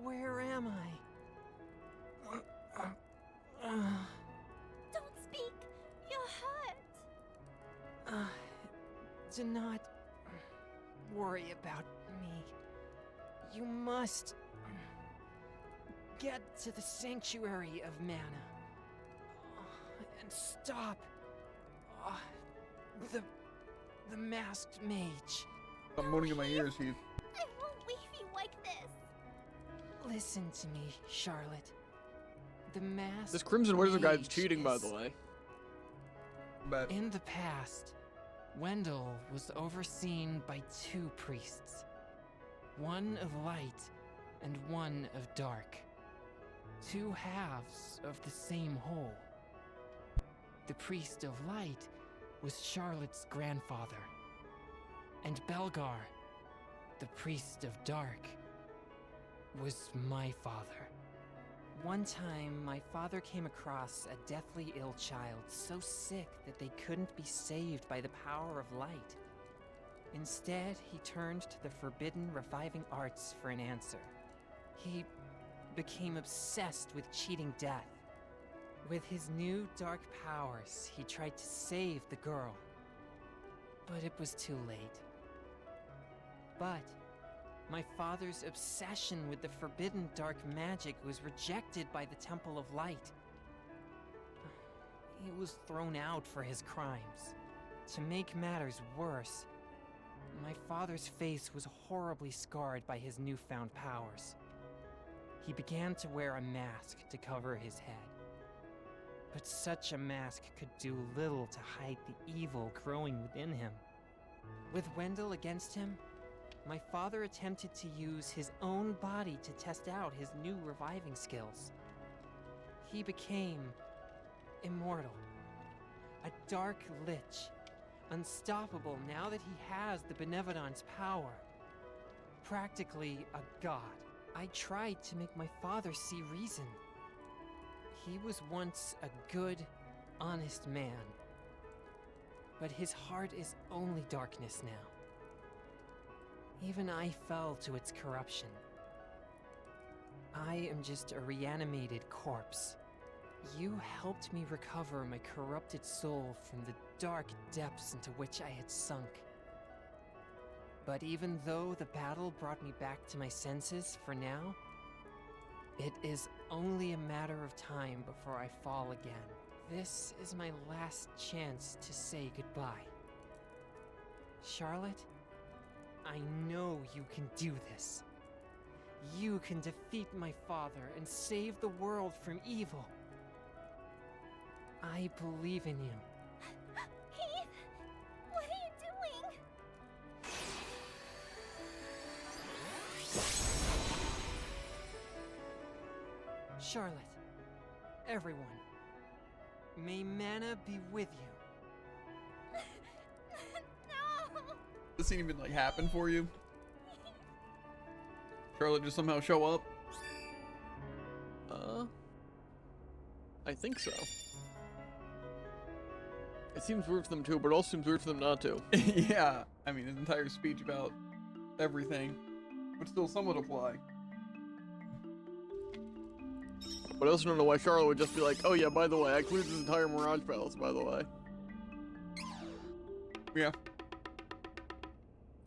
Where am I? Don't speak. You're hurt. Do not worry about me. You must get to the sanctuary of mana and stop the masked mage. I'm moaning in my ears, Heath. I won't leave you like this. Listen to me, Charlotte. The masked This Crimson Wizard guy's mage cheating, by is- the way. But In the past, Wendell was overseen by two priests. One of light and one of dark. Two halves of the same whole. The priest of light was Charlotte's grandfather. And Belgar, the priest of dark, was my father. One time, my father came across a deathly ill child so sick that they couldn't be saved by the power of light. Instead, he turned to the forbidden reviving arts for an answer. He became obsessed with cheating death. With his new dark powers, he tried to save the girl. But it was too late. But my father's obsession with the forbidden dark magic was rejected by the Temple of Light. He was thrown out for his crimes. To make matters worse, my father's face was horribly scarred by his newfound powers. He began to wear a mask to cover his head. But such a mask could do little to hide the evil growing within him. With Wendell against him, my father attempted to use his own body to test out his new reviving skills. He became immortal, a dark lich, unstoppable now that he has the Benevodon's power. Practically a god. I tried to make my father see reason. He was once a good, honest man. But his heart is only darkness now. Even I fell to its corruption. I am just a reanimated corpse. You helped me recover my corrupted soul from the dark depths into which I had sunk. But even though the battle brought me back to my senses for now, it is only a matter of time before I fall again. This is my last chance to say goodbye. Charlotte, I know you can do this. You can defeat my father and save the world from evil. I believe in you. Heath, what are you doing? Charlotte, everyone, may mana be with you. cutscene even like happen for you? Charlotte just somehow show up? I think so. It seems weird for them to, but it also seems weird for them not to. Yeah, I mean, his entire speech about everything would still somewhat apply. But I also don't know why Charlotte would just be like, oh yeah, by the way, I cleared this entire Mirage Palace, by the way. Yeah.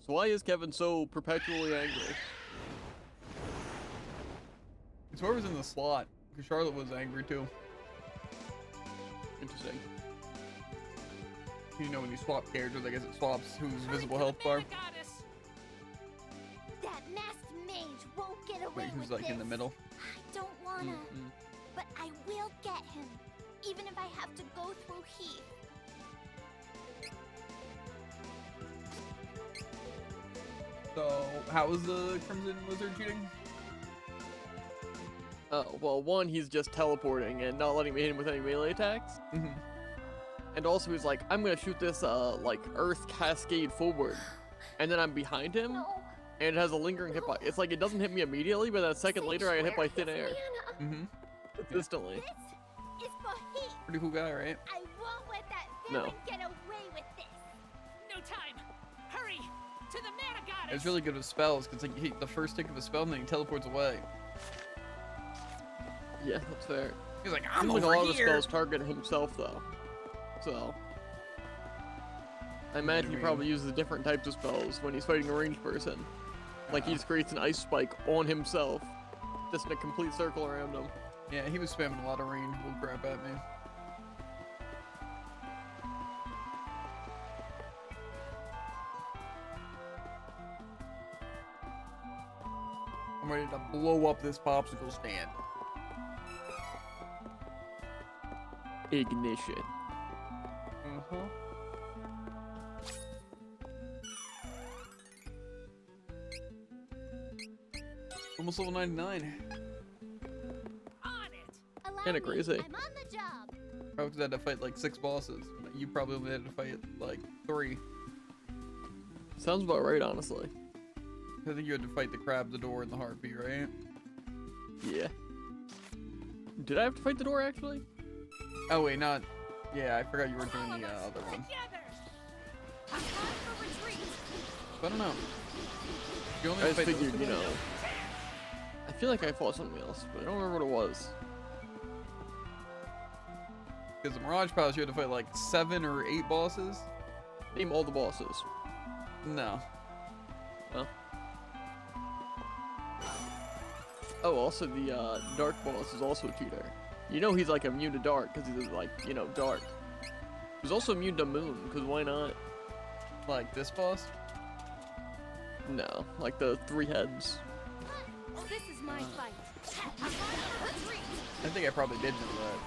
So why is Kevin so perpetually angry? It's whoever's in the slot, because Charlotte was angry too. Interesting. You know, when you swap characters, I guess it swaps whose visible health bar. That masked mage won't get away Wait, who's with like this. in the middle? I don't wanna, but I will get him, even if I have to go through Heath. So, how was the Crimson Wizard cheating? Oh, well, one, he's just teleporting and not letting me hit him with any melee attacks. Mm-hmm. And also he's like, I'm gonna shoot this, like, earth cascade forward. And then I'm behind him, No. and it has a lingering hit by. It's like it doesn't hit me immediately, but then a second later I get hit by thin air. Mm-hmm. Consistently. This is for Heath. Pretty cool guy, right? I won't let that No. villain get away with this. No time! Hurry! To the mana goddess! It's really good with spells, because like, you hit the first tick of a spell and then he teleports away. Yeah, that's fair. He's like, I'm Seems like over a lot of the here! spells target himself, though. So. I imagine he probably uses different types of spells when he's fighting a ranged person. Like he just creates an ice spike on himself, just in a complete circle around him. Yeah, he was spamming a lot of range bull crap at me. I'm ready to blow up this popsicle stand. Ignition. Uh-huh. Almost level 99. On it! Allow Kinda me. crazy. I'm on the job. Probably because I had to fight like 6 bosses. You probably only had to fight like 3. Sounds about right, honestly. I think you had to fight the crab, the door, and the heartbeat, right? Yeah. Did I have to fight the door, actually? Oh wait, not. Yeah, I forgot you were doing the other one. Together! I'm on for retreat! I don't know. You only I have to just fight those figured, you two? know. I feel like I fought something else, but I don't remember what it was. Because the Mirage Palace, you had to fight like 7 or 8 bosses. Name all the bosses. No. Huh? Oh, also the dark boss is also a cheater. You know he's like immune to dark because he's like, you know, dark. He's also immune to moon because why not? Like this boss? No, like the 3 heads. This is my fight. I'm on for retreat. I think I probably did know that.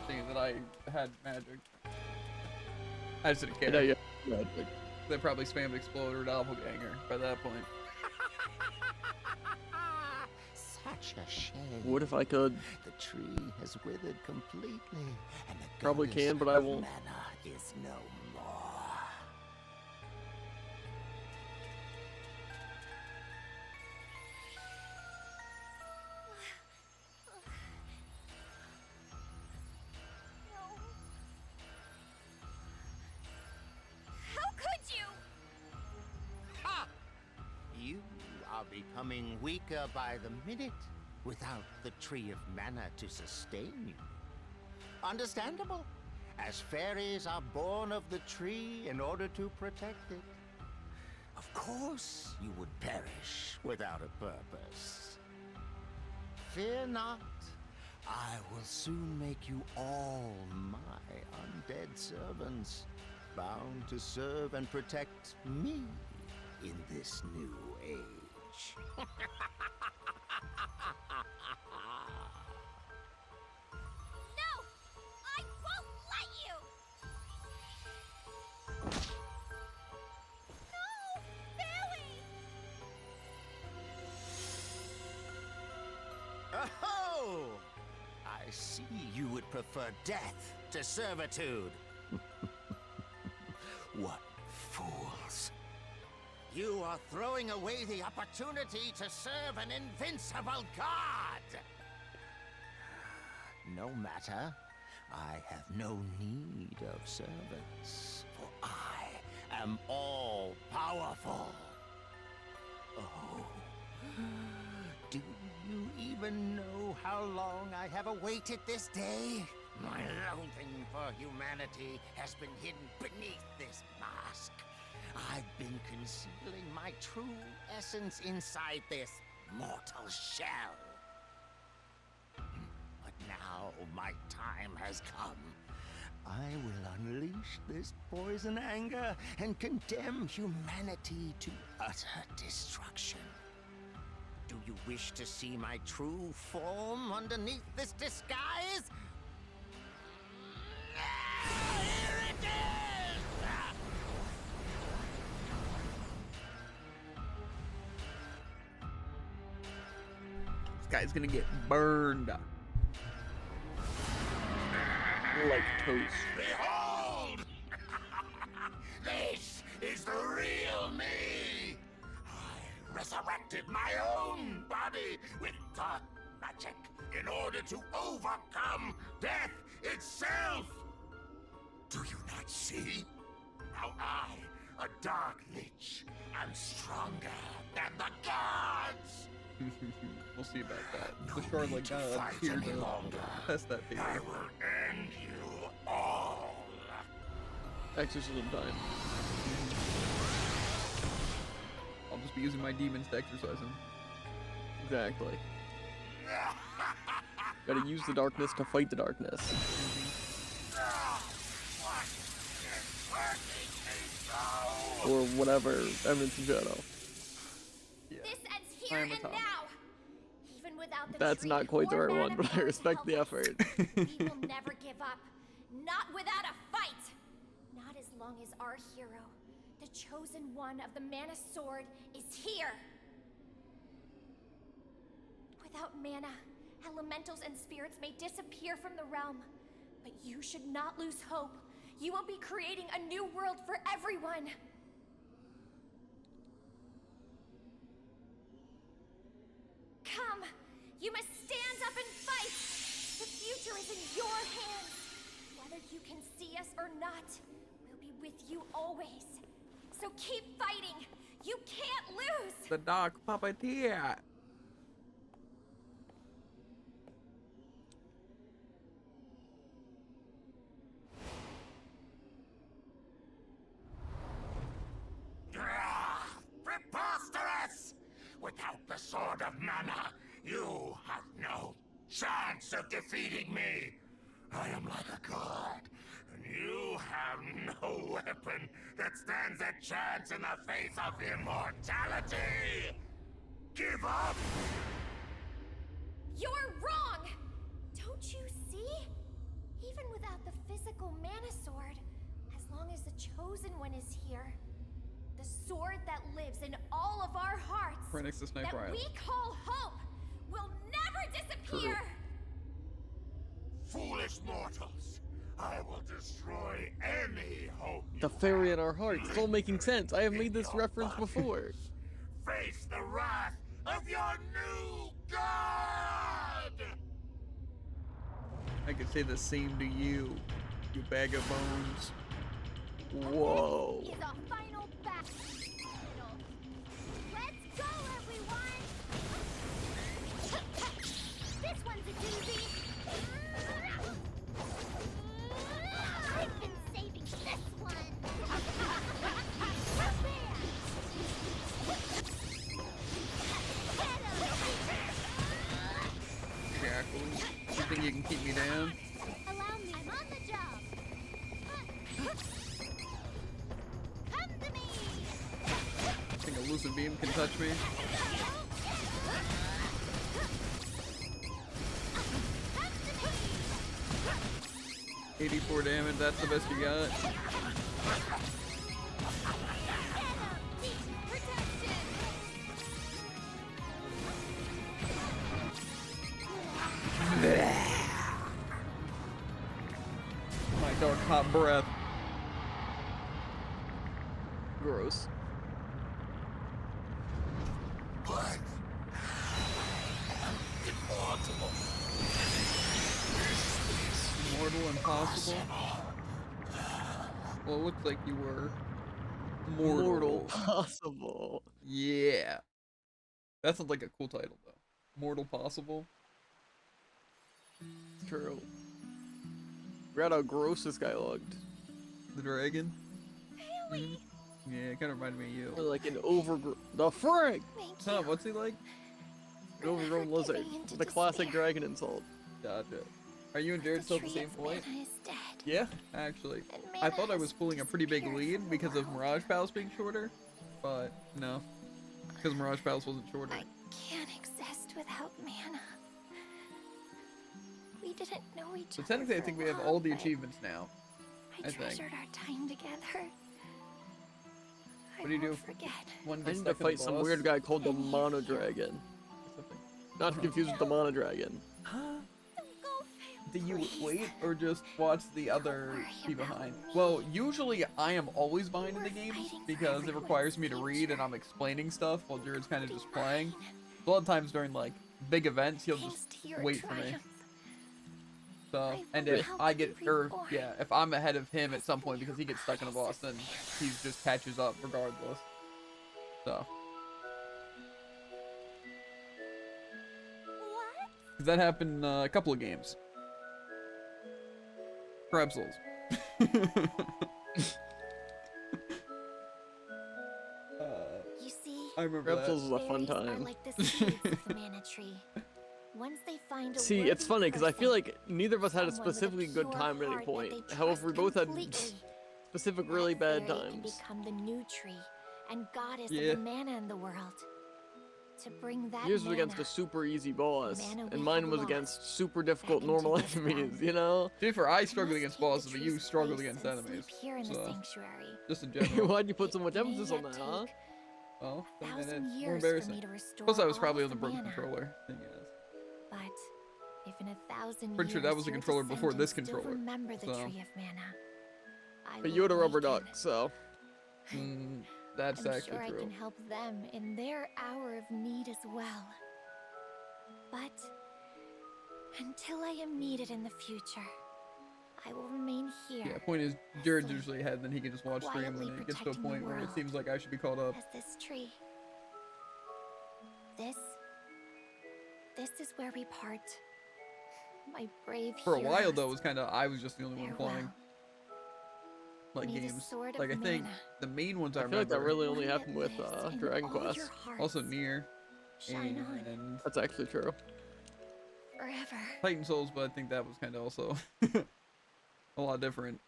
Seeing that I had magic. I just didn't care. Yeah, yeah. Like, They probably spammed Explode or Doppelganger by that point. Such a shame. what if I could? The tree has withered completely, and the Probably goddess can, but I of won't. Mana is no more. No. How could you? Ha! You are becoming weaker by the minute without the Tree of Mana to sustain you. Understandable, as fairies are born of the tree in order to protect it. Of course you would perish without a purpose. Fear not, I will soon make you all my undead servants, bound to serve and protect me in this new age. No! I won't let you! No! Billy! Oh! I see you would prefer death to servitude. What fools! You are throwing away the opportunity to serve an invincible god! No matter. I have no need of servants, for I am all-powerful. Oh, do you even know how long I have awaited this day? My loathing for humanity has been hidden beneath this mask. I've been concealing my true essence inside this mortal shell. But now my time has come. I will unleash this poison anger and condemn humanity to utter destruction. Do you wish to see my true form underneath this disguise? Here it is! This guy's gonna get burned. Like toast. Behold! This is the real me! I resurrected my own body with dark magic in order to overcome death itself! Do you not see? How I, a Dark Lich, am stronger than the gods! We'll see about that. No The shard need like to God fight here any to longer. test that theory. I will end you all! Exorcism time. I'll just be using my demons to exercise him. Exactly. Gotta use the darkness to fight the darkness. Or whatever, Eminence of Shadow. Yeah. This ends I here am a and top. now. Even without the That's tree not quite the or right one, but I Manticore to respect help the us, effort. we will never give up. Not without a fight. Not as long as our hero, the chosen one of the Mana Sword, is here. Without mana, elementals and spirits may disappear from the realm. But you should not lose hope. You will be creating a new world for everyone. Come, you must stand up and fight. The future is in your hands. Whether you can see us or not, we'll be with you always. So keep fighting. You can't lose. The dark puppeteer. Preposterous! Without the Sword of Mana, you have no chance of defeating me. I am like a god, and you have no weapon that stands a chance in the face of immortality. Give up! You're wrong! Don't you see? Even without the physical Mana Sword, as long as the Chosen One is here, the sword that lives in all of our hearts, Phoenix the Sniper that Island. we call hope, will never disappear! Foolish mortals, I will destroy any hope. The fairy in our hearts. It's all making sense. I have made this reference before. Face the wrath of your new god! I could say the same to you, you bag of bones. Whoa. This is our final battle. Let's go, everyone! This one's a doozy. I've been saving this one. Shackles. You think you can keep me down? Allow me. I'm on the job. Come to me. Think a lucid beam can touch me? Come to me. 84 damage, that's the best you got? My dark hot breath. Gross. Mortal Impossible? Well, it looks like you were Mortal Possible. Yeah. That sounds like a cool title, though. Mortal Possible. It's true. Forgot how gross this guy looked. The dragon. Mhm. Yeah, it kind of reminded me of you. Like an overgrown. The frick! Thank Huh, you. what's he like? An overgrown Never lizard. giving into The classic despair. dragon insult. Gotcha. Are you and Jared still at the tree same of point? mana is dead. Yeah, actually. And I mana thought I has was pulling a pretty big disappeared lead from the because of world. Mirage Palace being shorter, but no. Because Mirage Palace wasn't shorter. I can't exist without mana. We didn't know each So other. technically I for think we have long, all the but achievements now. I I think. treasured our time together. What do you do won't if forget. one I gets need to stuck in fight the some boss weird guy called the And you Mono heal. Dragon. or something? Not to confuse with the Mono Dragon. Don't go, Do you please. wait or just watch the other worry be about behind? me. Well, usually I am always behind in the We're games fighting for because it everyone's requires me to read and future. I'm explaining stuff while Jared's kind of just Including playing. mine. A lot of times during like big events, he'll Thanks just to your wait for me. triumph. So, I and will if help I you get, be or reborn. yeah, if I'm ahead of him at As some the point because he new gets stuck in a boss, then goddess. he just catches up regardless. So, What? 'cause that happened in a couple of games. Krebsels. You see, I remember that. Reptiles was a fun fairies are time. like the seeds of the mana tree. Once they find a See, it's worthy funny because I feel person, like neither of us had a someone with specifically good pure time at any heart that point. they However, we trust both had completely, specific that really bad fairy can times. become the new tree and goddess Yeah. of the mana in the world. To bring that Yours was mana, against a super easy boss, Mana we and mine have was lost against super difficult back into normal this enemies, realm. you know? To be fair, I we struggled must against take the bosses, but you tree's struggled place against and enemies. sleep here in the So, sanctuary. just in general. Why'd you put so much It may emphasis on yet that, huh? take Oh, a and thousand it's more years for embarrassing. me to restore Plus, I was all probably of on the the broken mana. controller. Thing is. But if in 1,000 Pretty sure years that was the your controller before this descendants still controller, remember the so. tree of mana, I But will you had a rubber awaken. duck, so. That's I'm actually sure I true. can help them in their hour of need as well. But until I am needed in the future, I will remain here Yeah, point is, Jared's asleep, usually ahead, and then he can just watch stream quietly when it gets to a protecting the point where it world. seems like I should be caught up. as this tree. This is where we part. My brave For a while, heroes. though, it was kind of, I was just the only one Farewell. playing. Like, May the games. sword of Like, I think mana, the main ones I I feel like remember. that really only one that happened with lives in Dragon all Quest. your hearts, Also, Nier. shine on And That's actually true. forever. Titan Souls, but I think that was kind of also a lot different.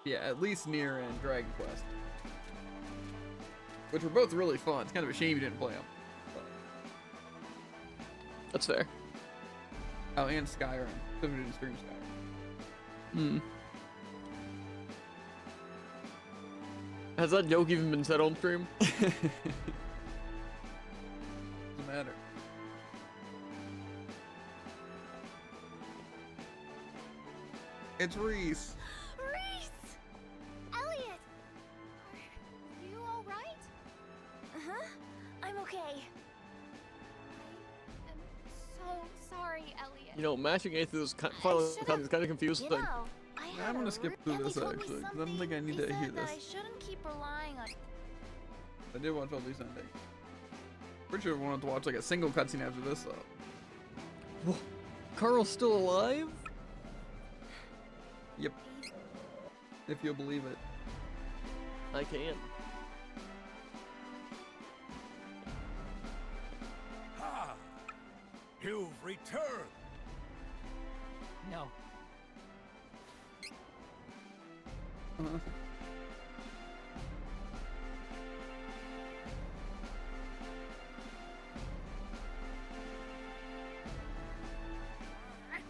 Yeah, at least Nier and Dragon Quest. Which were both really fun. It's kind of a shame you didn't play them. That's fair. Oh, and Skyrim. Because we didn't stream Skyrim. Hmm. Has that joke even been said on stream? Doesn't matter. It's Reese. Reese! Elliot! Are you alright? Uh-huh. I'm okay. I'm so sorry, Elliot. You know, mashing A through this final should've- content is kind of confusing. You know, I I'm had gonna a skip rude- through Yeah, this they told me actually, 'cause I don't think I need something. to They hear said that I this. shouldn't keep relying on. I did watch all these endings. Pretty sure I wanted to watch like a single cutscene after this though. Carl's still alive? Yep. If you'll believe it. I can. Ah, you've returned. No. Uh-huh.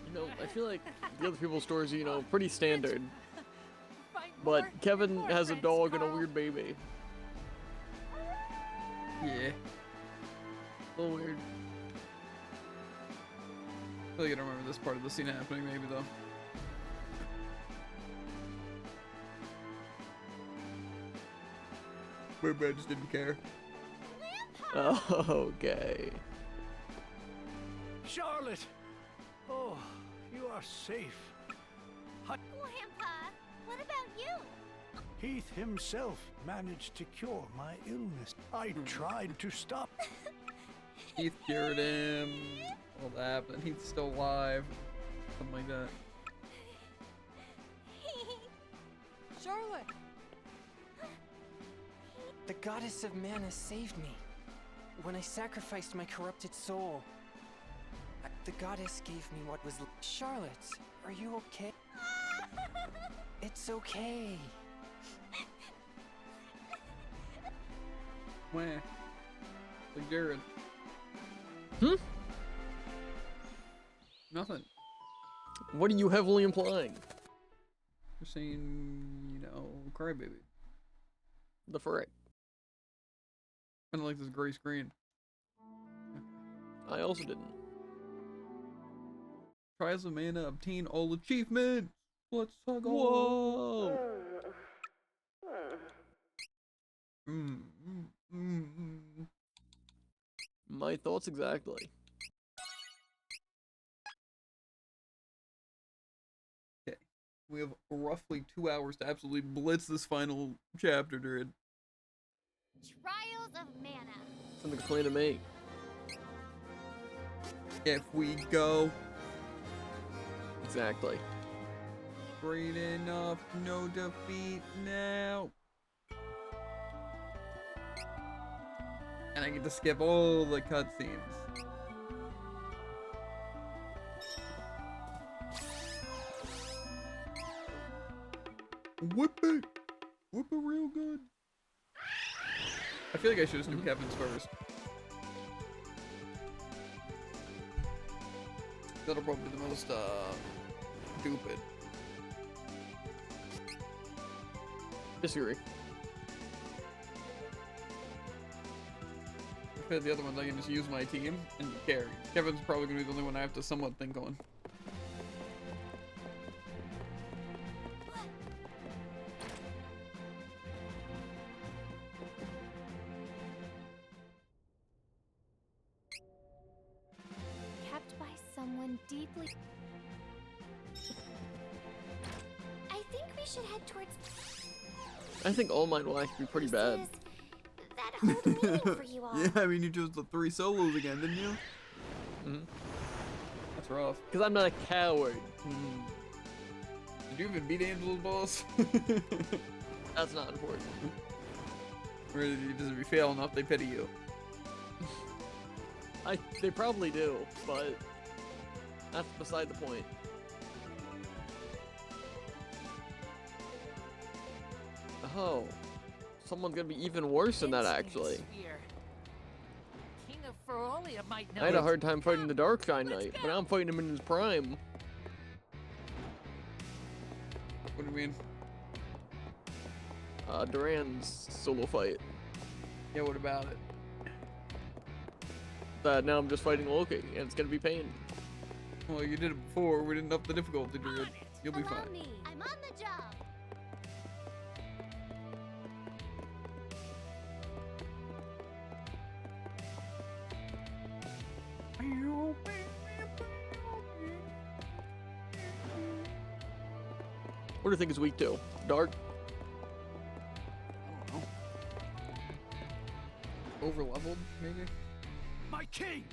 You know, I feel like the other people's stories are, you know, pretty standard. Find But more- Kevin more has a friends, dog and a Carl. weird baby. Yeah. A little weird. I feel like I don't remember this part of the scene happening maybe though. Maybe I just didn't care. Okay. Charlotte, Oh, you are safe. Grandpa, what about you? Heath himself managed to cure my illness. I tried to stop. Heath cured him. All that, but he's still alive. Something like that. Charlotte! The goddess of mana saved me. When I sacrificed my corrupted soul, the goddess gave me what was. Charlotte, are you okay? It's okay. Wah. Like Jared. Nothing. What are you heavily implying? You're saying, you know, crybaby. The frick. Kinda like this gray screen. I also didn't. Trials of mana, obtain all achievements. Let's go. Whoa! My thoughts exactly. Okay. We have roughly 2 hours to absolutely blitz this final chapter, dude. Trials of Mana. Something to complain to me. If we go Exactly. great enough, no defeat now. And I get to skip all the cutscenes. Whip it! Whip it real good. I feel like I should just do Kevin's first. That'll probably be the most, stupid. Disagree. I feel the other ones I can just use my team and carry. Kevin's probably gonna be the only one I have to somewhat think on. Kept by someone deeply. I think we should head towards. I think All Might will actually be pretty bad. places that hold meaning for you all. Yeah, I mean, you chose the 3 solos again, didn't you? Mhm. That's rough. Because I'm not a coward. Did you even beat Angelo's boss? That's not important. Or did you just, if you fail enough, they pity you? They probably do, but that's beside the point. Oh, someone's gonna be even worse than that, actually. King of Ferolia might know. I had a hard time fighting the Darkshine Knight, but now I'm fighting him in his prime. What do you mean? Duran's solo fight. Yeah, what about it? Now I'm just fighting Loki, and it's gonna be pain. Well, you did it before. We didn't up the difficulty, dude. You'll be Allow fine. me. I'm on the job. What do you think is weak to? Dark? I don't know. Over leveled, maybe? My king!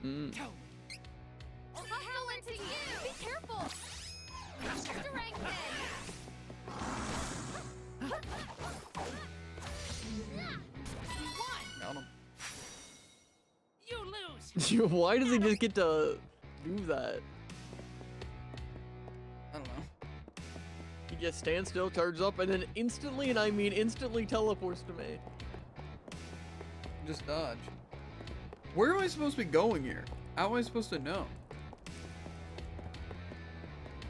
Mm. Tell me. What happened to you? Be careful. Strengthen. Got him. You lose. Why does he just get to do that? I don't know. He just stands still, charges up, and then instantly, and I mean instantly, teleports to me. Just dodge. Where am I supposed to be going here? How am I supposed to know?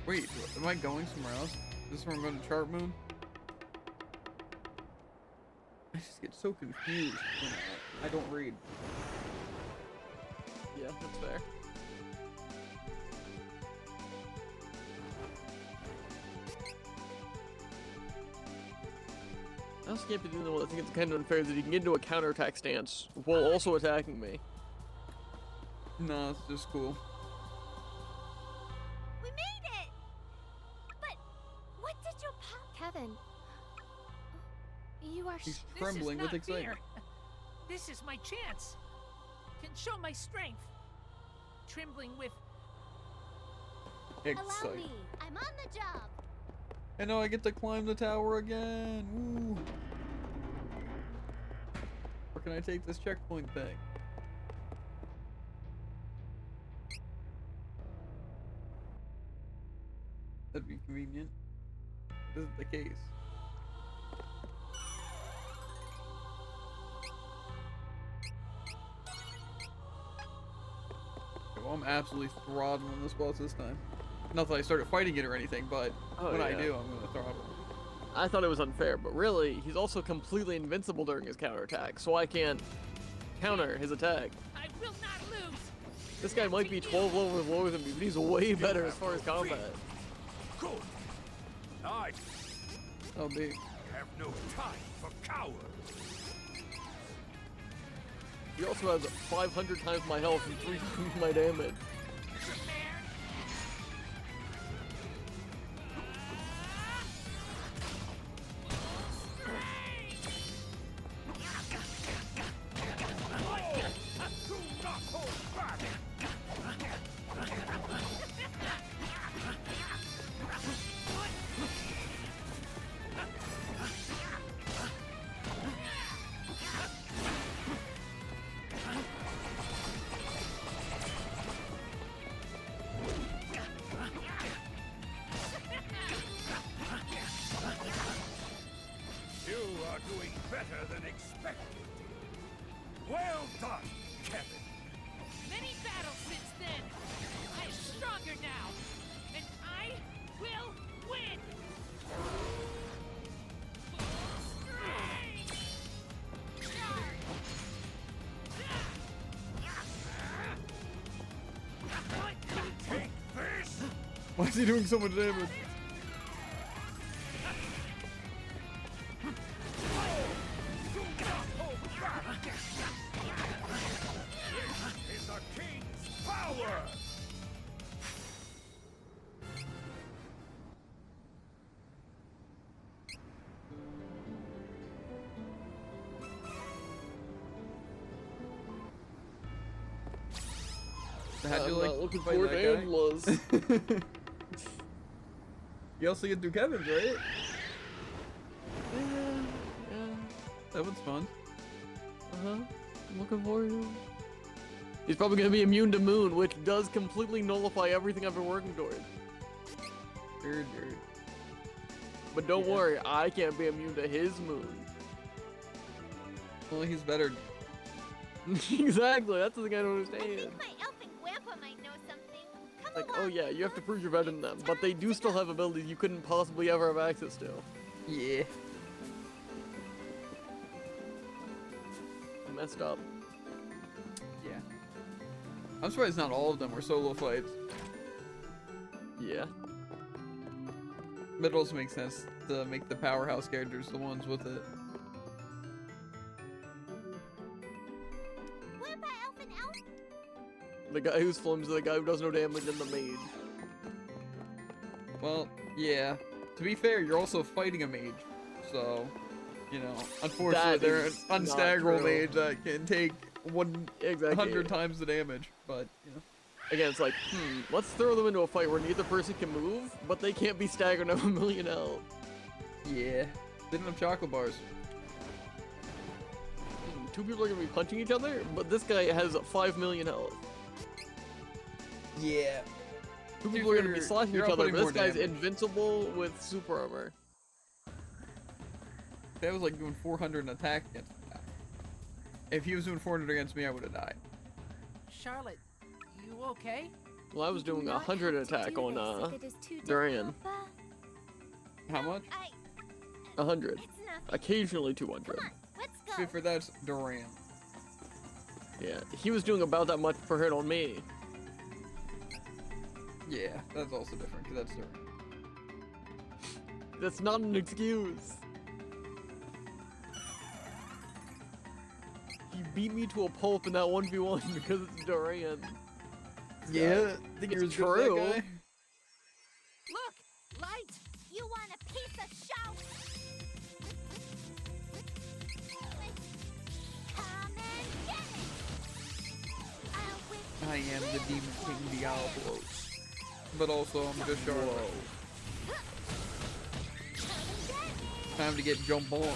Wait, am I going somewhere else? Is this where I'm going to Chart Moon? I just get so confused when I don't read. Yeah, that's fair. I also can't be doing the I think it's kind of unfair that he can get into a counterattack stance while also attacking me. No, it's just cool. Kevin. You are. He's This trembling is with not excitement. fair. This is my chance. Can show my strength. Trembling with Allow Excited. me. I'm on the job. And now I get to climb the tower again. Woo. Where can I take this checkpoint thing? That'd be convenient. This isn't the case. Okay, well, I'm absolutely throttling this boss this time. Not that I started fighting it or anything, but Oh, when I yeah. do, I'm gonna throttle it. I thought it was unfair, but really, he's also completely invincible during his counterattack, so I can't counter his attack. I will not lose. This guy might be 12 levels lower than me, but he's way better as far as combat. Good. I Oh, big. have no time for cowards. He also has 500 times my health and 3 times my damage. Do not hold back. You are doing better than expected. Well done, Kevin. Many battles since then. I am stronger now, and I will win. Take this. Why is he doing so much damage? Do not hold back. This is a king's power. How'd I'm you like not looking fight forward that to guy? Endless. You also get through Kevin's, right? Yeah. That one's fun. Uh-huh. I'm looking forward to it. He's probably gonna be immune to Moon, which does completely nullify everything I've been working towards. Weird. But don't Yeah. worry, I can't be immune to his Moon. Well, he's better. Exactly, that's the thing I don't I understand. think my elf and grandpa might know something. Come Like, along. oh yeah, you have to prove you're better than them, but they do still have abilities you couldn't possibly ever have access to. Yeah. Messed up. Yeah. I'm surprised not all of them were solo fights. Yeah. But it also makes sense to make the powerhouse characters the ones with it. Grandpa Elf and Elf. The guy who's flimsy, the guy who does no damage, and the mage. Well, yeah. To be fair, you're also fighting a mage. So, you know, unfortunately, That they're an is not unstaggerable true. mage that can take 100 Exactly. times the damage. But, you know. Again, it's like, let's throw them into a fight where neither person can move, but they can't be staggered of a million health. Yeah. They don't have chocolate bars. Two people are gonna be punching each other, but this guy has 5 million health. Yeah. Two people are gonna be You're- slashing you're each other, outputting but this more guy's damage. invincible with super armor. That was like doing 400 in attack against the guy. If he was doing 400 against me, I would have died. Charlotte, you okay? Well, I was doing Not 100 have to attack do on, this if it is too Durian. Papa. How much? 100. It's nothing. Occasionally 200. Come on, let's go. See, for that's Duran. Yeah, he was doing about that much per hit on me. Yeah, that's also different, because that's Duran. That's not an excuse. He beat me to a pulp in that 1v1 because it's Durian. Yeah, I think it's you're as good as true. that guy. Look, light. You want a piece of shout? I am the Demon King Diablos. But also, I'm just Charlotte. Time to get jump on.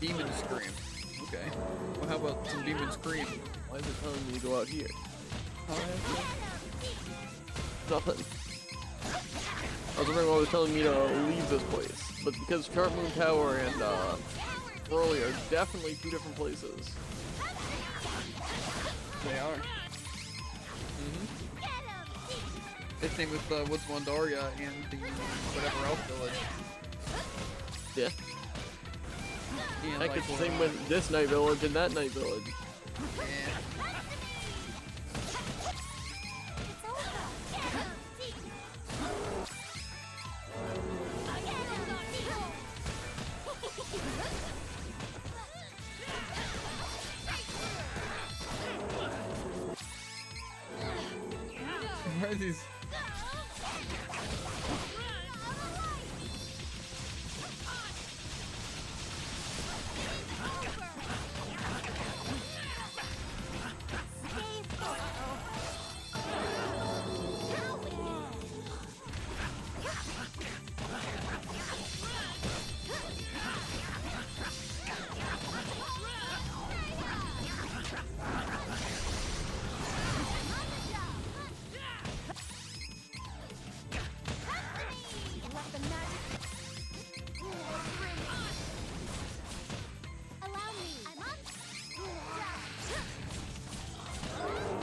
Demon Scream. Okay. Well, how about some Demon Scream? Why is it telling me to go out here? Nothing. I was wondering why it was telling me to leave this place, but because Sharp Moon Tower and Broly are definitely two different places. They are. The same with Woods Wandaria and the whatever else village. Yeah. And Heck, like, it's the same with this night village and that night village. Why is these?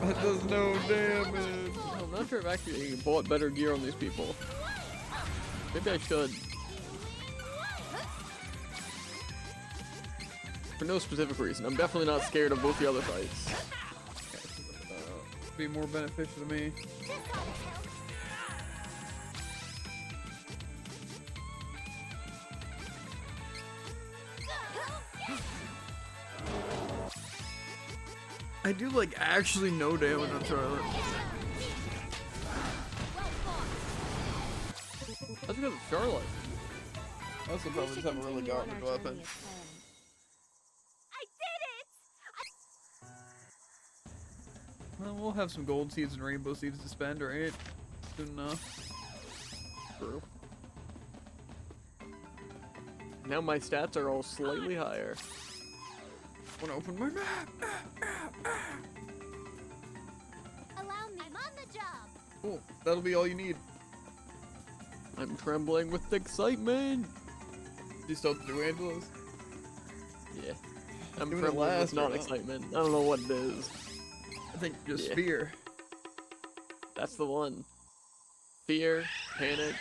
That does no damage. I'm not sure if actually bought better gear on these people. Maybe I should. For no specific reason. I'm definitely not scared of both the other fights. Be more beneficial to me. I do like actually no damage on Charlotte. That's because of Charlotte. I also probably just have a really garbage weapon. I did it! Well, we'll have some gold seeds and rainbow seeds to spend, right? Soon enough. True. Now my stats are all slightly higher. Wanna open my map? Allow me. I'm on the job. Cool. That'll be all you need. I'm trembling with excitement. You still have to do Angelos? Yeah. I'm Doing it trembling last with not or not? excitement. I don't know what it is. I think just Yeah. fear. That's the one. Fear, panic.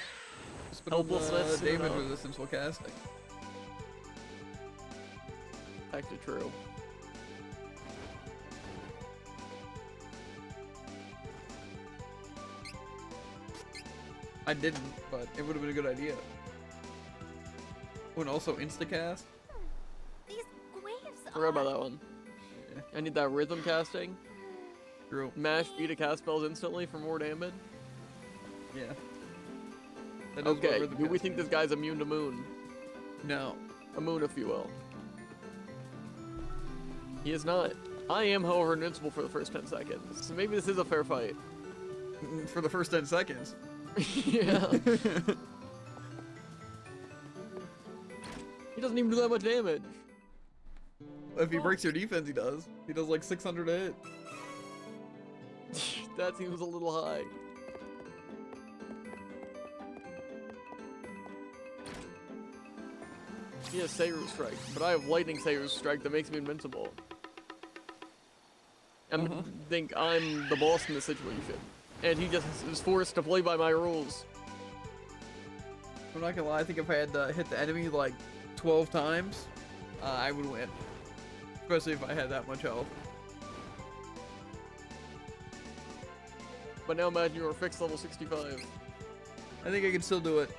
Just put on the Helplessness, you damage know. resistance while casting. Actually true. I didn't, but it would have been a good idea. Oh, and also instacast. These waves Forgot about that one. I need that rhythm casting. True. Mash B to cast spells instantly for more damage. Yeah. That is what Okay, rhythm do we casting think this is. guy's immune to moon? No. A moon, if you will. He is not. I am, however, invincible for the first 10 seconds. So maybe this is a fair fight. For the first 10 seconds. Yeah. He doesn't even do that much damage. If he breaks your defense, he does. He does like 600 a hit. That seems a little high. He has Seiru Strike, but I have Lightning Seiru Strike that makes me invincible. I think I'm the boss in this situation. And he just is forced to play by my rules. I'm not gonna lie, I think if I had hit the enemy like 12 times, I would win. Especially if I had that much health. But now imagine you're fixed level 65. I think I can still do it.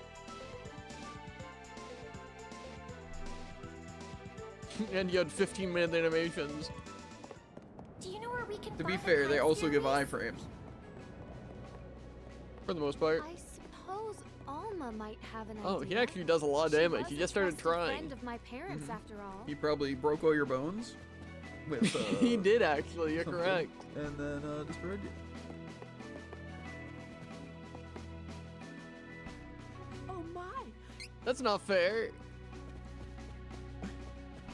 And you had 15-minute animations. Do you know where we can To be find fair, they that also give series? iframes. For the most part. I suppose suppose Alma might have an idea. Oh, he actually does a lot of She damage. was He a just started trusted trying. friend of my parents, after all. He probably broke all your bones. With, He did actually, you're something, correct. And then destroyed you. Oh my! That's not fair.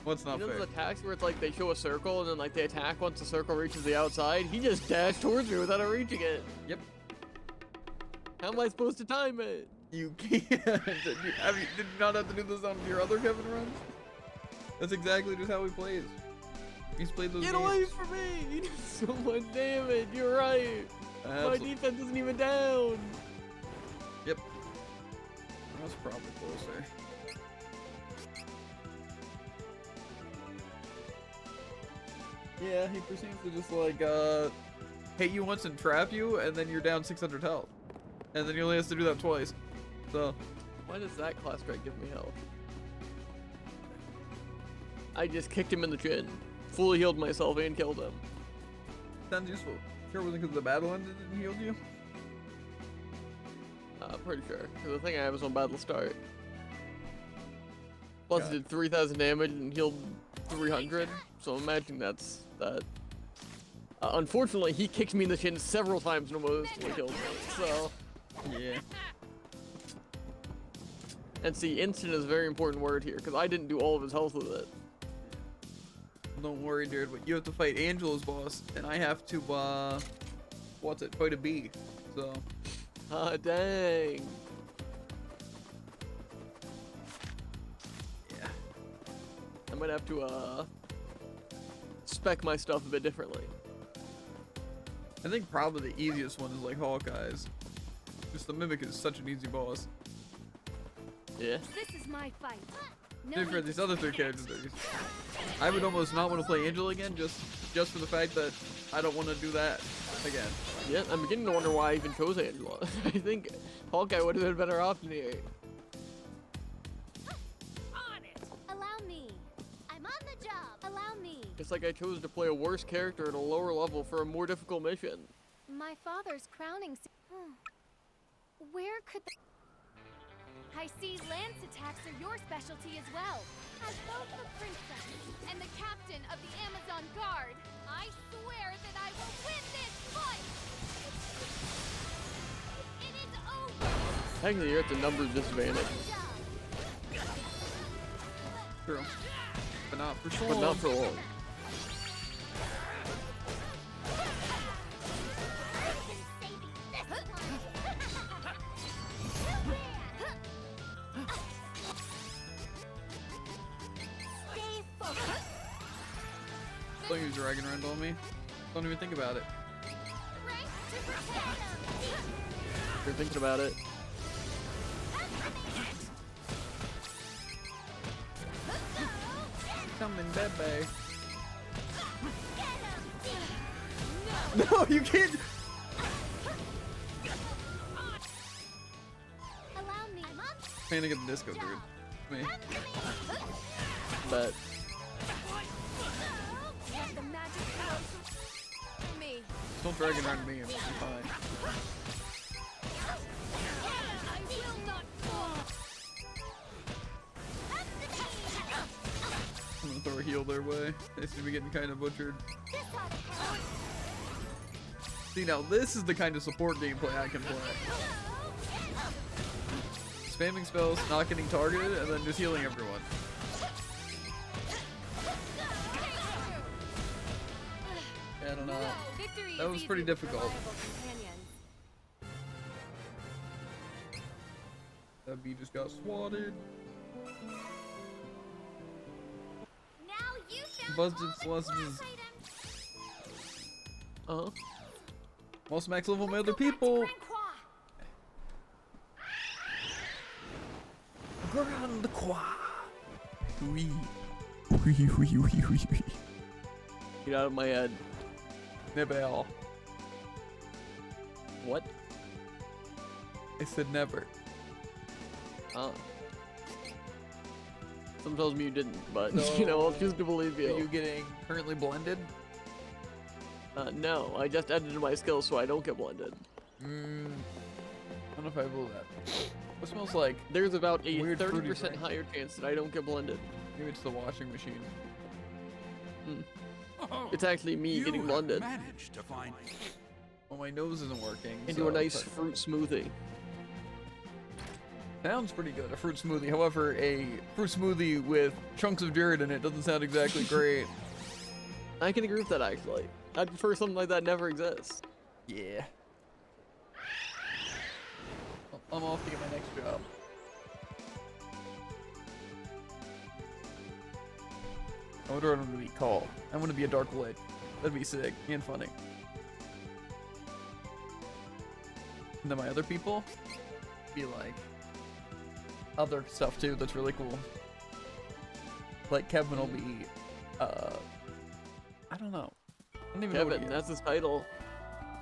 What's not You know fair? those attacks where it's like they show a circle and then like they attack once the circle reaches the outside? He just dashed towards me without reaching it. Yep. How am I supposed to time it? You can't. Did you not have to do this on your other Kevin runs? That's exactly just how he plays. He's played those Get games. away from me! You do so much damage, you're right. My defense isn't even down. Yep. That's probably closer. Yeah, he proceeds to just like hit you once and trap you, and then you're down 600 health. And then he only has to do that twice. So Why does that class strike give me health? I just kicked him in the chin, fully healed myself and killed him. sounds useful. Sure it wasn't because the battle ended and healed you? Pretty sure. Because the thing I have is on battle start. Plus Got it did 3,000 damage and healed 300. So imagine that's that. Unfortunately, he kicked me in the chin several times and almost killed me. So, Yeah. and see, instant is a very important word here because I didn't do all of his health with it. Don't worry, dude. But you have to fight Angela's boss, and I have to fight a bee. So Ah, dang. yeah. I might have to spec my stuff a bit differently. I think probably the easiest one is like Hawkeye's. Just the Mimic is such an easy boss. Yeah. This is my fight. No Dude, for need these to other three characters, I would almost not want to play Angela again, just for the fact that I don't want to do that again. Yeah, I'm beginning to wonder why I even chose Angela. I think Hawkeye would have been a better option here. On it! Allow me. I'm on the job. Allow me. It's like I chose to play a worse character at a lower level for a more difficult mission. My father's crowning. Where could the... I see lance attacks are your specialty as well. As both the princess and the captain of the Amazon Guard, I swear that I will win this fight! It is over! Technically, you're at the numbers disadvantage, True. But not for so but not for long. Don't use Dragon Rend on me. Don't even think about it. If you're thinking about it. Coming, baby. No, you can't. Allow me. Panic at the Disco, dude. Me. But Let the magic flow through me. Don't Dragon Rend me. I'm fine. I will not fall. I'm gonna throw a heal their way. They seem to be getting kind of butchered. See, now this is the kind of support gameplay I can play. Spamming spells, not getting targeted, and then just healing everyone. I don't know. Victory That is was easy pretty with difficult. reliable companions. That bee just got swatted. Now you found Buzzed all its the last class vis- items. Most max level my Let's other go back to people. Grand Croix. Grand Croix. Oui. Oui, oui, oui, oui, oui. get out of my head. Never. What? I said never. Oh. Some tells me you didn't, but No. you know, I'll choose to believe Are you. you getting currently blended? No, I just edited my skills so I don't get blended. I'm don't know if I believe that. What smells like? There's about a Weird fruity 30% drink. higher chance that I don't get blended. Maybe it's the washing machine. It's actually me You getting have blended managed to find. Well, my nose isn't working. into so a nice but- fruit smoothie. Sounds pretty good, a fruit smoothie. However, a fruit smoothie with chunks of dirt in it doesn't sound exactly great. I can agree with that actually. I'd prefer something like that never exists. Yeah. I'm off to get my next job. I wonder what I'm gonna be called. I want to be a dark witch. That'd be sick and funny. And then my other people be like other stuff too. That's really cool. Like Kevin will be, I don't know. I don't even know what Kevin, he is. that's his title.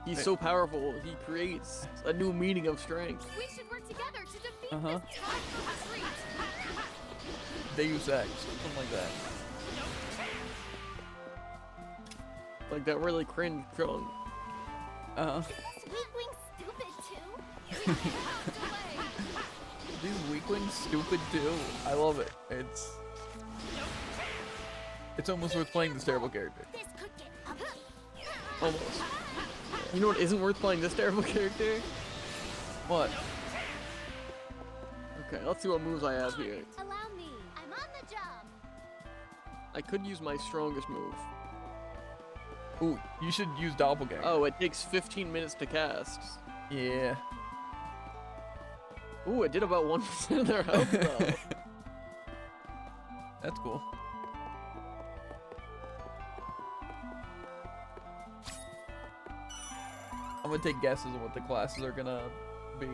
He's Hey. so powerful, he creates a new meaning of strength. We should work together to defeat Uh-huh. this tyrant retreat. Deus Ex, something like that. Like that really cringe song. Uh-huh. Is this weak wing stupid too? We have to play. These weaklings stupid too. I love it. It's almost worth playing this terrible character. This could get ugly. Almost. You know what isn't worth playing this terrible character? What? Okay, let's see what moves I have here. Allow me. I'm on the job. I could use my strongest move. Ooh, you should use Doppelganger. Oh, it takes 15 minutes to cast. Yeah. Ooh, it did about 1% of their health though. That's cool. I'm gonna take guesses on what the classes are gonna be.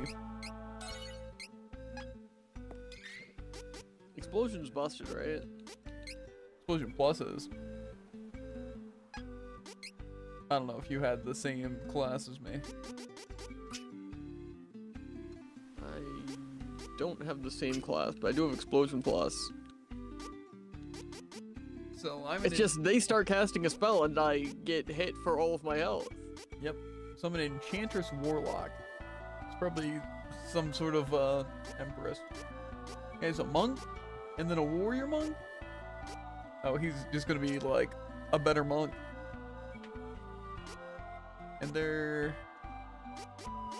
Explosion's busted, right? Explosion pluses. I don't know if you had the same class as me. I don't have the same class, but I do have Explosion Plus. So I'm It's just they start casting a spell and I get hit for all of my health. Yep. So I'm an Enchantress Warlock. It's probably some sort of Empress. He's a monk? And then a warrior monk? Oh, he's just gonna be like a better monk. And they're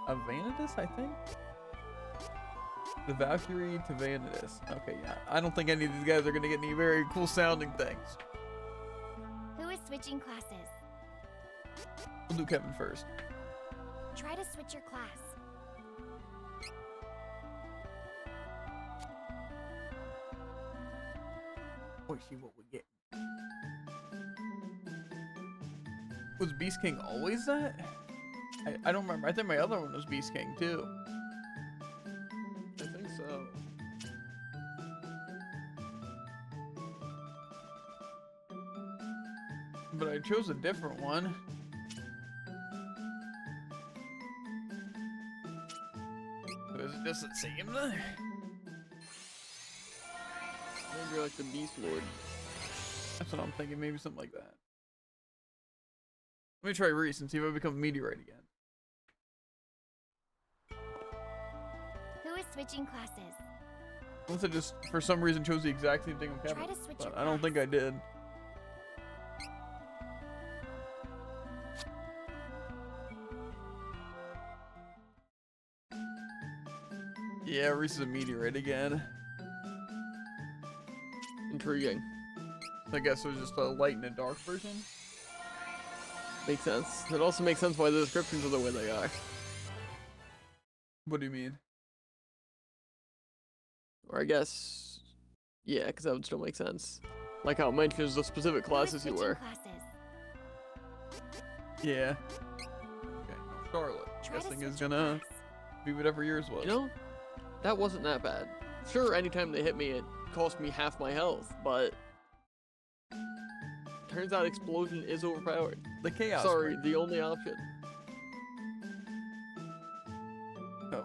a Vanadis, I think? The Valkyrie to Vanadis. Okay, yeah. I don't think any of these guys are gonna get any very cool sounding things. Who is switching classes? We'll do Kevin first. Try to switch your class. Let's see what we get. Was Beast King always that? I don't remember. I think my other one was Beast King too. I think so. But I chose a different one. So is it just the same then? Maybe you're like the Beast Lord. That's what I'm thinking. Maybe something like that. Let me try Reese and see if I become a meteorite again. Who is switching classes? Unless I just, for some reason, chose the exact same thing on Kevin. Try to switch But your I don't think I did. Yeah, Reese is a meteorite again. Intriguing. I guess it was just a light and a dark version. Makes sense. It also makes sense why the descriptions are the way they are. What do you mean? Or I guess, yeah, because that would still make sense. Like how it mentions the specific classes you Who is were. switching classes? Yeah. Okay, now Charlotte. Try to Guessing is switch your gonna class. be whatever yours was. You know, that wasn't that bad. Sure, anytime they hit me, it cost me half my health, but turns out Explosion is overpowered. The Chaos. Sorry, Ring. the only option.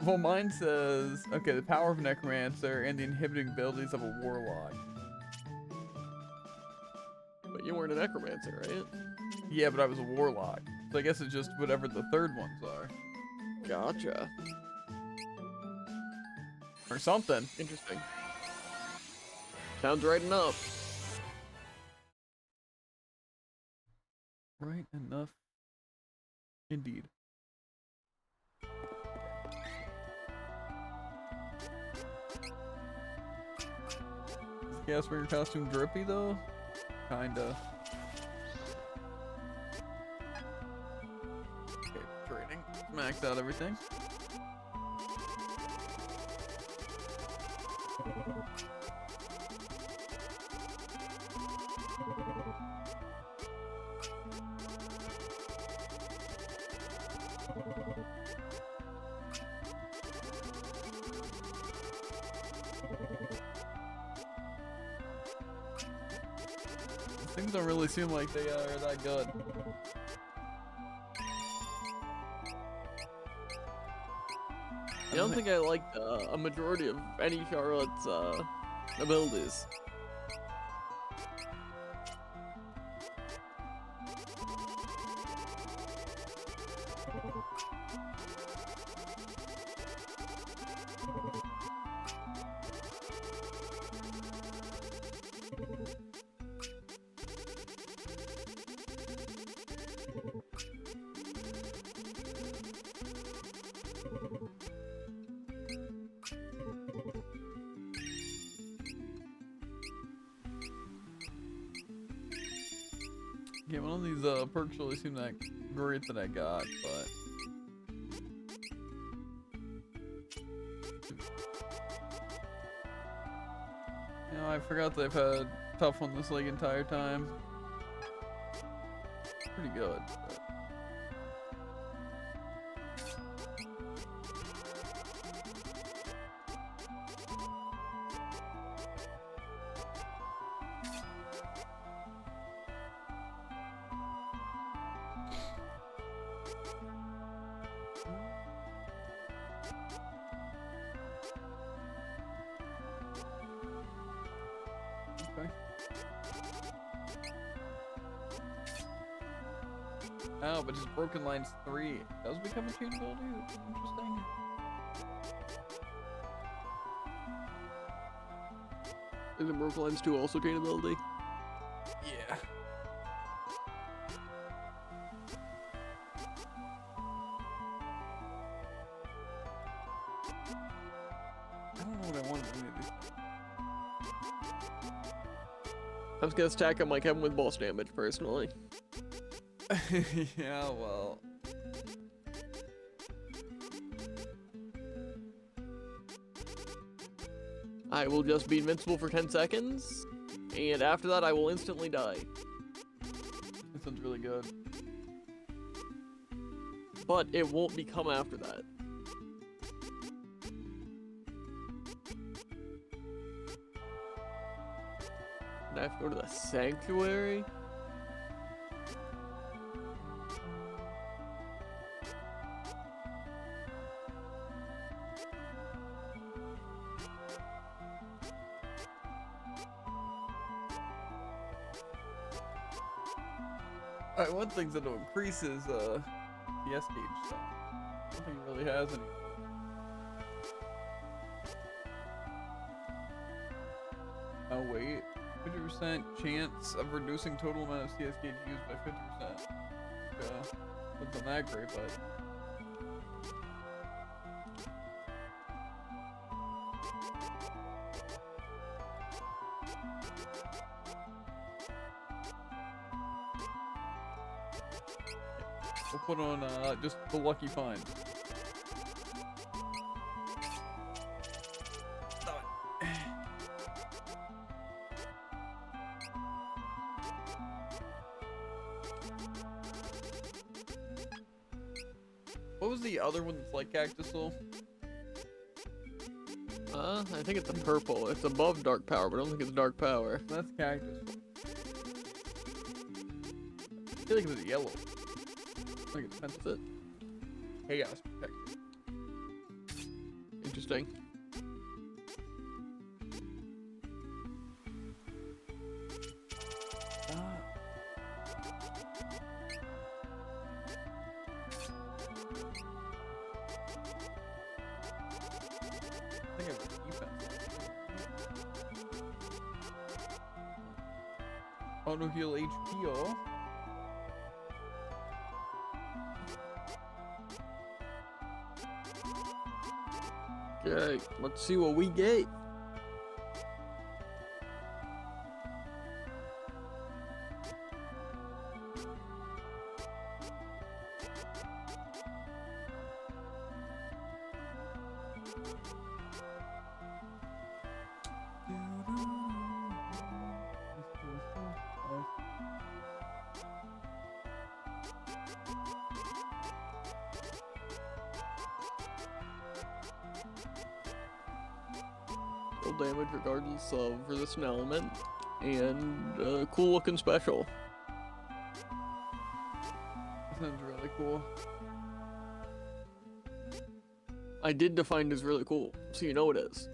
Well, mine says, okay, the power of Necromancer and the inhibiting abilities of a Warlock. But you weren't a Necromancer, right? Yeah, but I was a Warlock. So I guess it's just whatever the third ones are. Gotcha. Or something. Interesting. Sounds right enough. Right enough. Indeed. Is Casper costume drippy though? Kinda. Okay, trading. Max out everything. Things don't really seem like they are that good. I don't think I liked a majority of any Charlotte's abilities. Yeah, one of these perks really seem that great that I got, but you know, I forgot that I've had tough on this leg entire time. Pretty good, but okay. Oh, but just Broken Lines 3 does become a changeable, dude. Interesting. Isn't Broken Lines 2 also gain ability? Yeah. I don't know what I want to do with these. I was gonna stack up my Kevin with boss damage personally. Yeah, well. I will just be invincible for 10 seconds, and after that I will instantly die. That sounds really good. But it won't become after that. And I have to go to the sanctuary? Alright, one thing that'll increase is the S gauge stuff. I don't think it really has any. Oh wait, 50% chance of reducing total amount of CS gauge used by 50%. Wasn't that great, but we'll put on just the lucky find. What was the other one that's like Cactus Soul? I think it's a purple. It's above Dark Power, but I don't think it's Dark Power. That's Cactus Soul. I feel like it was yellow. I think it's That's it. Chaos Protector. Interesting. I think I have Auto heal HPO. Okay, let's see what we get. Full damage regardless of resistant element, and cool looking special. Sounds really cool. I did define it as really cool, so you know it is.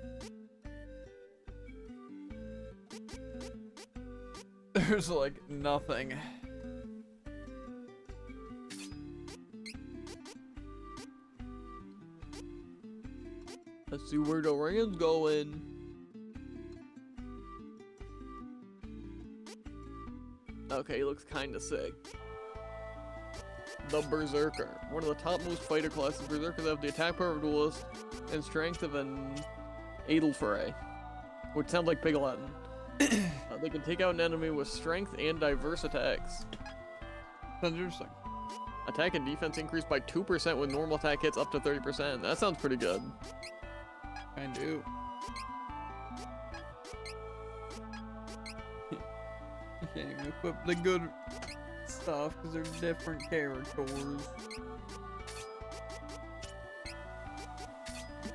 There's like nothing. Let's see where the ring's going. Okay, he looks kinda sick. The Berserker. One of the top most fighter classes. Berserkers have the attack power of a duelist and strength of an Edelfray, which sounds like Pig Latin. They can take out an enemy with strength and diverse attacks. Sounds interesting. Attack and defense increase by 2% with normal attack hits up to 30%. That sounds pretty good. I do. You can't even equip the good stuff because they're different characters.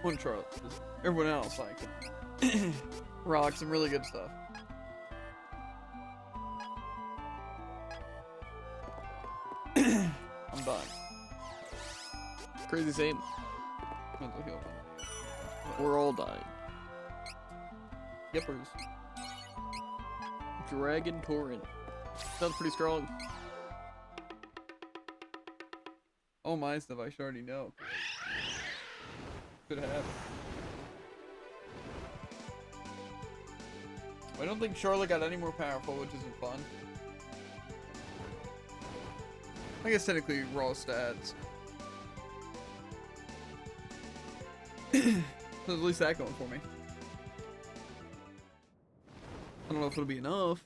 One Charlotte. Everyone else I can rock some really good stuff. I'm done. Crazy Saint. Mental heal. We're all dying. Yippers. Dragon Torrent. Sounds pretty strong. Oh my stuff I should already know. Could have. I don't think Charlotte got any more powerful, which isn't fun. I guess technically raw stats. So at least that going for me. I don't know if it'll be enough.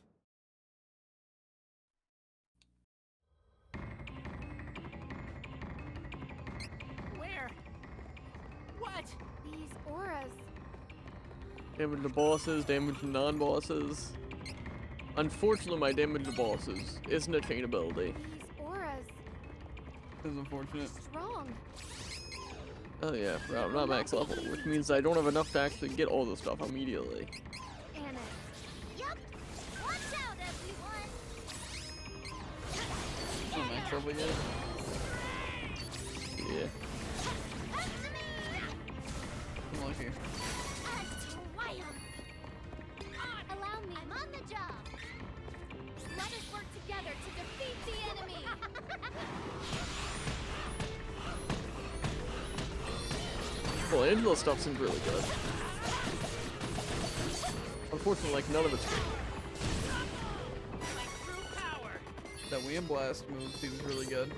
Where? What? These auras. Damage to bosses, damage to non-bosses. Unfortunately, my damage to bosses isn't a chain ability. These auras. This is unfortunate. Strong. Oh yeah, I'm not max level, which means I don't have enough to actually get all the stuff immediately. Anna. Yup. Watch out, everyone. Not max level yet. Yeah. After me. I'm lucky. A triumph. Allow me. I'm on the job. Let us work together to defeat the enemy. Well, Angela's stuff seems really good. Unfortunately, like, none of it's good. My true power. That Wind Blast move seems really good.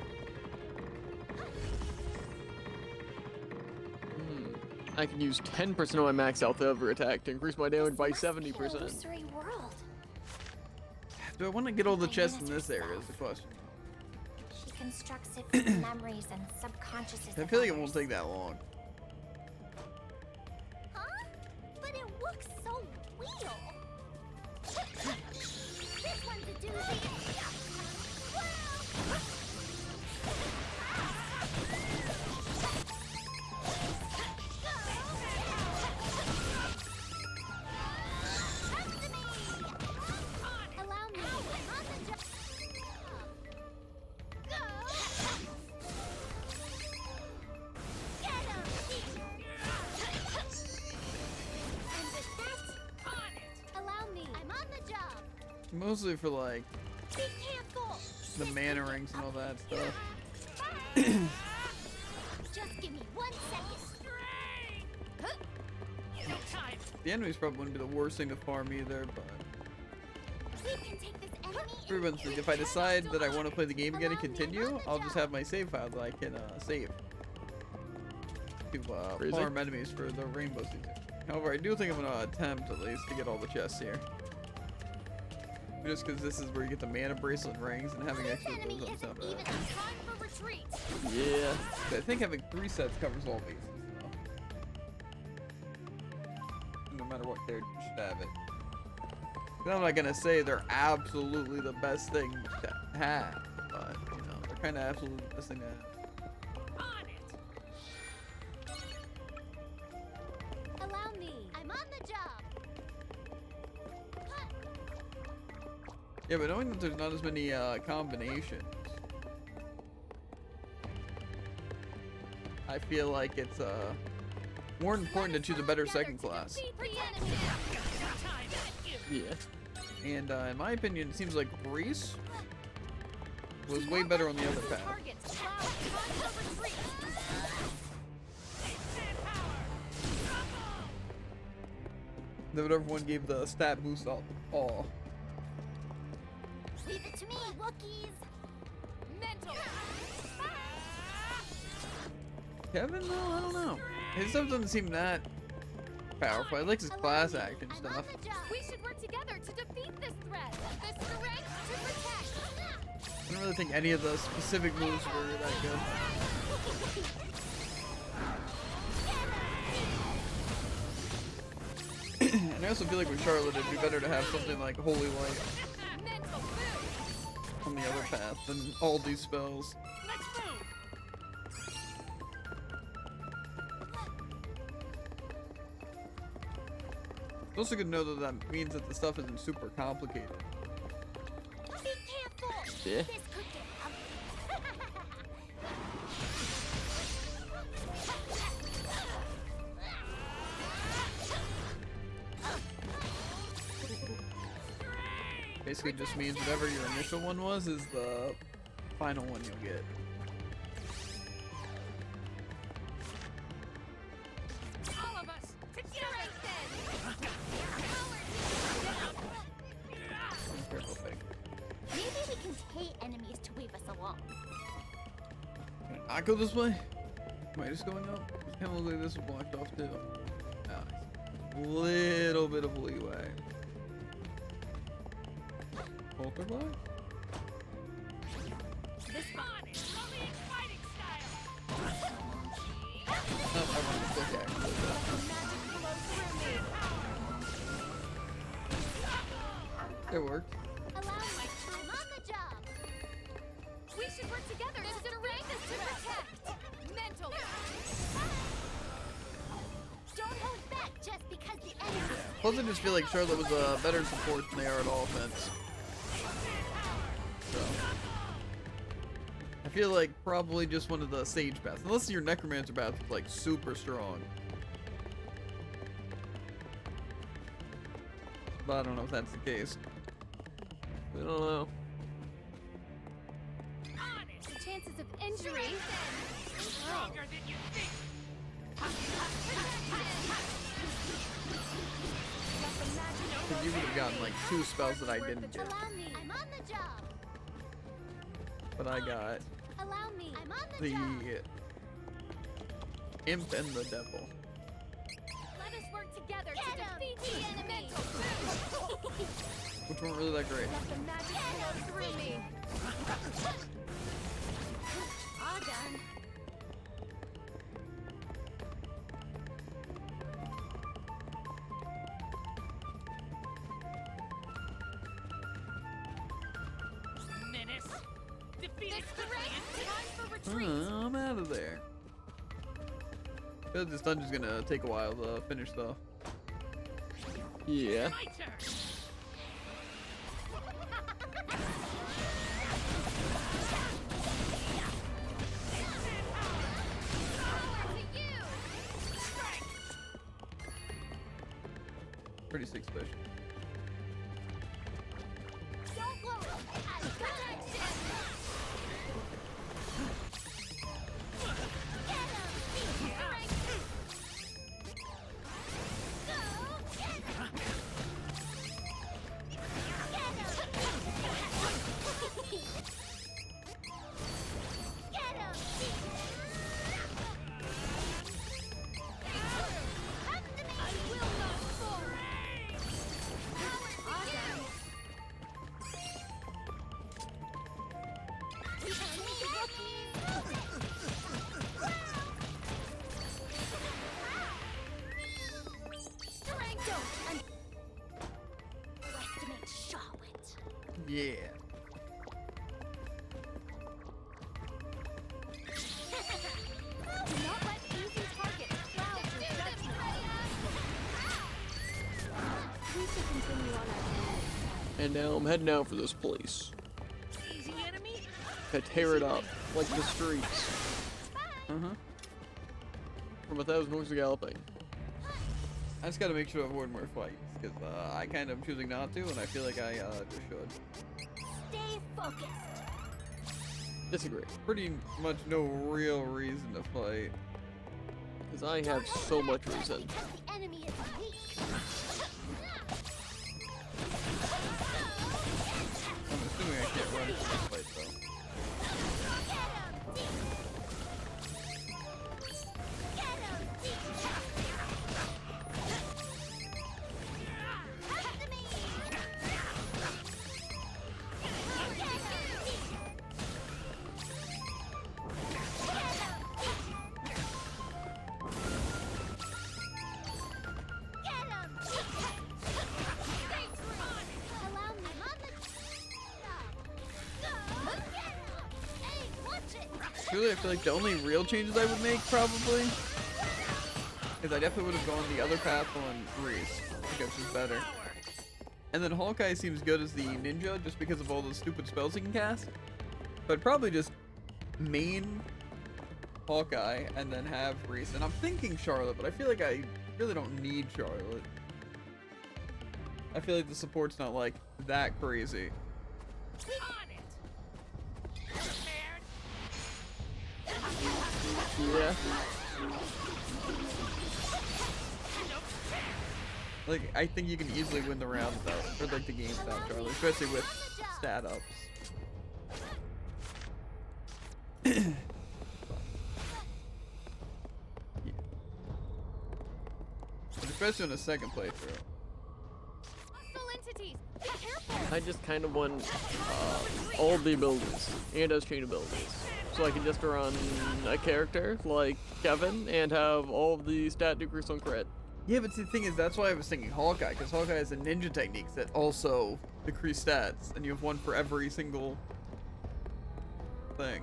I can use 10% of my max health every attack to increase my damage by Must be an 70%. illusory world. Do I want to get all the chests in this area is the question. She constructs it from the memories and subconsciouses. I of feel like it others. won't take that long. Huh? But it looks so real. This one's a doozy. Allow me. I'm on the job. Go. Get him. And with that, on it. Allow me. I'm on the job. Mostly for like Be careful. the mana rings and all that stuff. Just give me 1 second. No time. The enemies probably wouldn't be the worst thing to farm either, but We can take this enemy For instance, if I decide that I want to play the game again and continue, I'll just have my save file that I can save to Crazy. farm enemies for the rainbow season. However, I do think I'm gonna attempt at least to get all the chests here. Just because this is where you get the mana bracelet and rings, and having extra of those on top of that. Time for retreat. Yeah. But I think having 3 sets covers all bases, though. No matter what character you should have it. And I'm not gonna say they're absolutely the best thing to have, but you know, they're kind of absolutely the best thing to have. On it. Allow me. I'm on the job. Yeah, but knowing that there's not as many combinations, I feel like it's more important to choose a better second class. Defeat the enemy. Time at you. Yeah. And in my opinion, it seems like Reese was way better on the other path. Targets. Time for retreat. Extend power. Then everyone gave the stat boost all. Leave it to me, Wookiees. Mental. Kevin, though, I don't know. His stuff doesn't seem that powerful. I like his class action I'm stuff. on the job. We should work together to defeat this threat. The strength to protect. I don't really think any of the specific moves were that good. And I also feel like with Charlotte, it'd be better to have something like Holy Light Mental move. on the other path than all these spells. Let's move. It's also good to know that that means that the stuff isn't super complicated. Be careful. Yeah. This could get Basically just means whatever your initial one was is the final one you'll get. All of us together. Careful, Peg. Maybe we can pay enemies to wave us along. Can I not go this way? Am I just going up? It kind of looks like this is blocked off too. Ah, little bit of leeway. Poltergeist? This on it. Elite fighting style. Oh, I want to stick actually. It worked. Allow me. I'm on the job. We should work together to defeat this to protect. Mental. Don't hold back just because the enemy. Plus, I just feel like Charlotte was a better support than they are at all offense. So, I feel like probably just one of the Sage paths, unless your Necromancer path is like super strong. But I don't know if that's the case. I don't know. On it. The chances of injury. Stronger than you think. Because you would have gotten like 2 spells that I didn't get. Allow me. I'm on the job. But I got Allow me. I'm on the the job. Imp and the Devil. Let us work together to defeat the enemy. Which weren't really that great. Let the magic flow through me. All done. Menace. Defeated This quickly and time for retreat. I'm out of there. I feel like this dungeon's gonna take a while to finish though. Yeah. my turn. Pretty sick special. Don't worry. I've got it. Get him. Be strength. Go. Get him. Get him. Yeah. Do not let easy targets cloud your judgment. We should continue on our path. And now I'm heading out for this place. Easy enemy. I tear it up like the streets Uh-huh. from 1,000 horses galloping. I just gotta make sure to avoid more fights, because I kind of am choosing not to, and I feel like I just should. Stay focused. Disagree, Pretty much no real reason to fight. because I have so much reason. Because the enemy is weak. I'm assuming I can't run from this fight, though. Get him, deep. After me. Get him, deep. Allow me. Hey, watch it. Truly, I feel like the only real changes I would make, probably, is I definitely would have gone the other path on Reese, because it's better. And then Hawkeye seems good as the ninja, just because of all those stupid spells he can cast. But I'd probably just main Hawkeye and then have Reese. And I'm thinking Charlotte, but I feel like I really don't need Charlotte. I feel like the support's not like that crazy. On it. Prepared. Yeah. Like, I think you can easily win the round without, or like the game without Charlotte, especially with stat ups. Yeah. But especially in the second playthrough. Hostile entities. Be careful. I just kind of want all the abilities and as chain abilities. So I can just run a character like Kevin and have all of the stat decrease on crit. Yeah, but see, the thing is, that's why I was thinking Hawkeye, because Hawkeye has a ninja techniques that also decrease stats, and you have one for every single thing.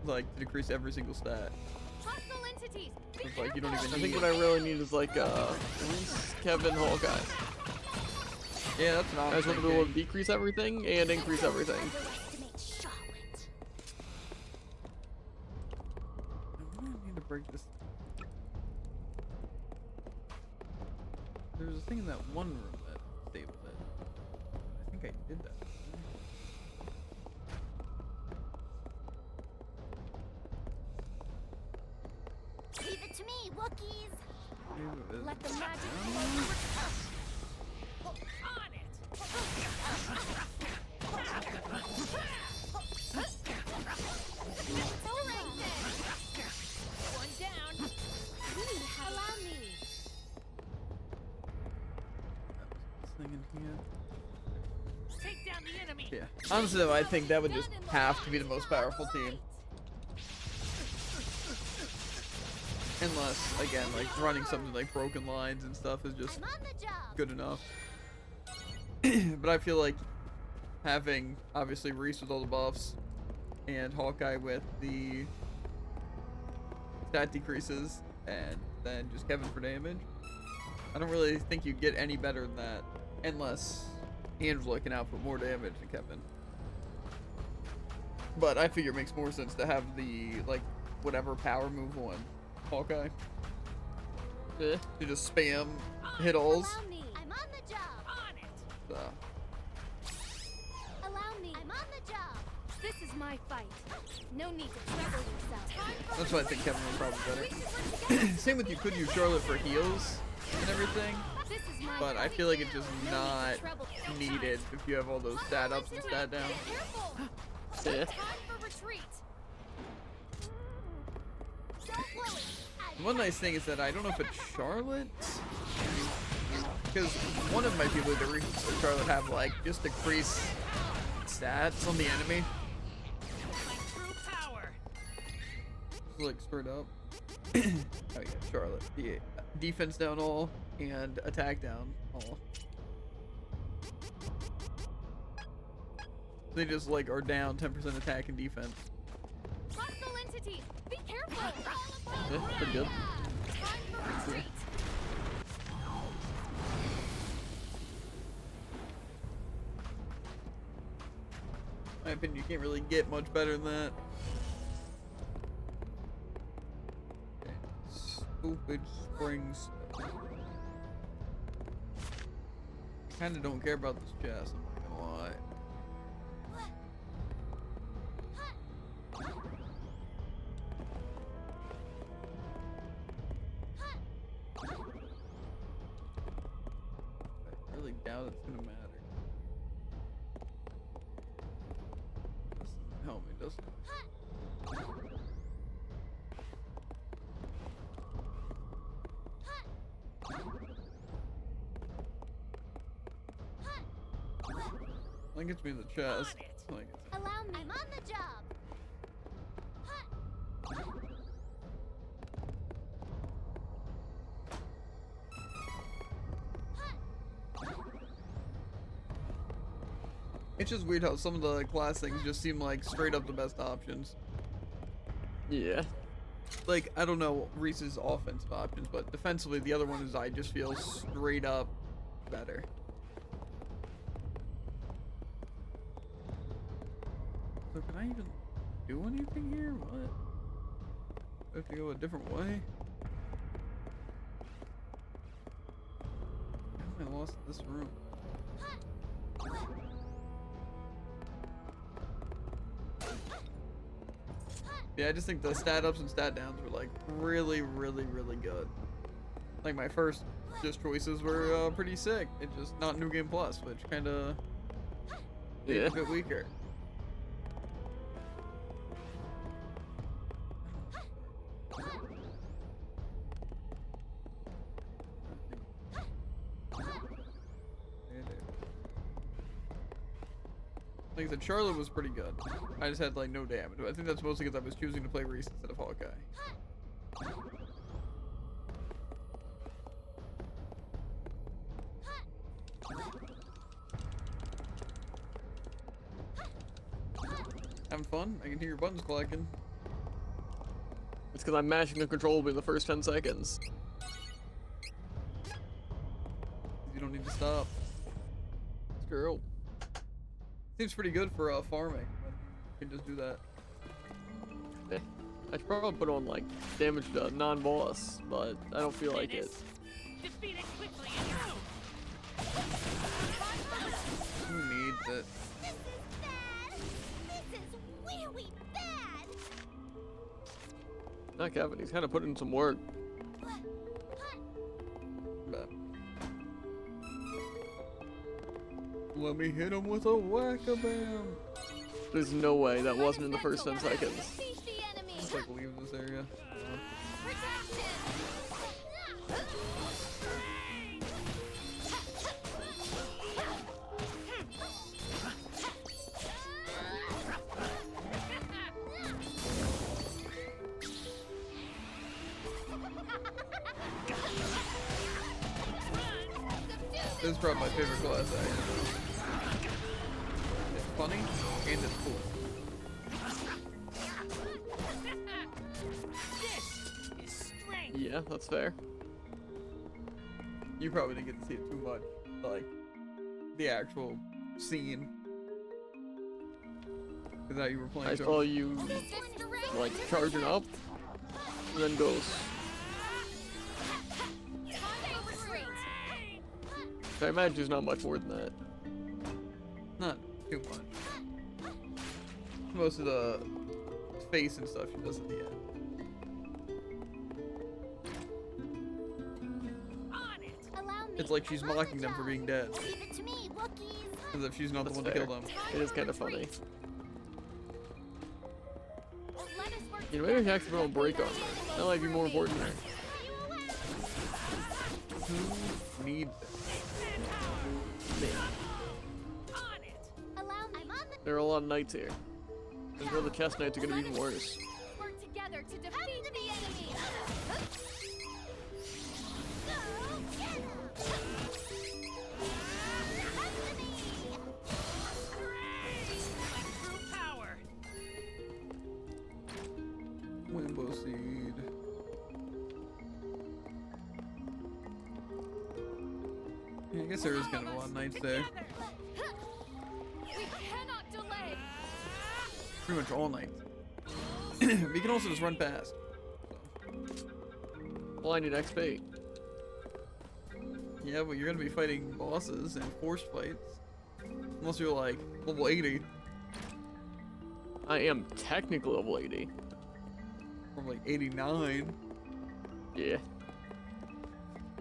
Like, to decrease every single stat. Hostile entities. Be It's like, you don't even I need think what I really need is like Reese, Kevin, Hawkeye. Yeah, that's what I I'm just want to be able to thinking. decrease everything and increase everything. Underestimate Charlotte. I really need to break this. There was a thing in that one room that disabled it. I think I did that. Leave it to me, Wookiees. Maybe it is. Let the magic On it. flow. One down. Allow me. This thing in here. Take down the enemy. Yeah. Honestly, though, I think that would just have to be the most powerful team. Unless, again, like running something like Broken Lines and stuff is just I'm on the job. good enough. But I feel like having, obviously, Reese with all the buffs and Hawkeye with the stat decreases and then just Kevin for damage, I don't really think you get any better than that unless Angela can output more damage than Kevin. But I figure it makes more sense to have the, like, whatever power move on Hawkeye Eh. to just spam hit-alls. Allow me. I'm on the job. On it. So. Allow me. I'm on the job. This is my fight. No need to trouble yourself. That's why I think Kevin was probably better. Same with you could use Charlotte for heals and everything, This is my but I fight. feel like it's just No need not to trouble yourself. needed if you have all those stat ups and stat downs. Careful. Eh. Time for retreat. Don't worry. One nice thing is that I don't know if it's Charlotte, because one of my people that reasons Charlotte have like just decrease stats on the enemy, My true power. just, like straight up. Oh yeah, Charlotte. The defense down all and attack down all. They just like are down 10% attack and defense. Hostile entity! Be careful! Yeah, pretty good. Time for retreat! In my opinion, you can't really get much better than that. Okay. Stupid springs. Kinda don't care about this chest, I'm not gonna lie. I really doubt it's gonna matter. This doesn't help me, does it? That gets me in the chest. Like, Allow me. I'm on the job. it's just weird how some of the class things just seem like straight up the best options. Yeah. Like, I don't know Reese's offensive options, but defensively, the other one is I just feel straight up better. So can I even do anything here? What? I have to go a different way? How am I lost in this room? Yeah, I just think the stat ups and stat downs were like really, really, really good. Like my first just choices were pretty sick. It's just not New Game Plus, which kind of made it a bit weaker. Like I said, Charlotte was pretty good. I just had like no damage. I think that's mostly because I was choosing to play Reese instead of Hawkeye. Having fun? I can hear your buttons clicking. It's because I'm mashing the controller in the first 10 seconds. You don't need to stop. It's true. Seems pretty good for farming. You can just do that. Yeah. I should probably put on like damage to non-boss, but I don't feel like it. Defeat it quickly and go! Who needs it? This is bad! This is really bad! Not Kevin, he's kind of putting in some work. But let me hit him with a whack-a-bam. There's no way that wasn't in the first 10 seconds. Defeat the enemy! Just like leave this area. This is probably my favorite class actually. It's funny and it's cool. This is strength! Yeah, that's fair. You probably didn't get to see it too much, like the actual scene. Because now you were playing. I saw you like charging up, and then goes. I imagine there's not much more than that. Not too much. Most of the face and stuff she does at the end. It's like she's mocking them for being dead. Leave it to me, Wookiees! As if she's not That's the one fair. to kill them. It is kind of funny. Let us work You know, maybe I actually put on break armor. That might be more important there. Who needs it? Allow me. I'm on the There are a lot of knights here. And the chest knights are gonna be even worse. work together to defeat the enemy! Yeah, I guess there is kind of a lot of knights there. We cannot delay. Pretty much all knights. We can also just run past. Well, I need XP. Yeah, but you're gonna be fighting bosses and forced fights. Unless you're like level 80. I am technically level 80. From like 89. Yeah.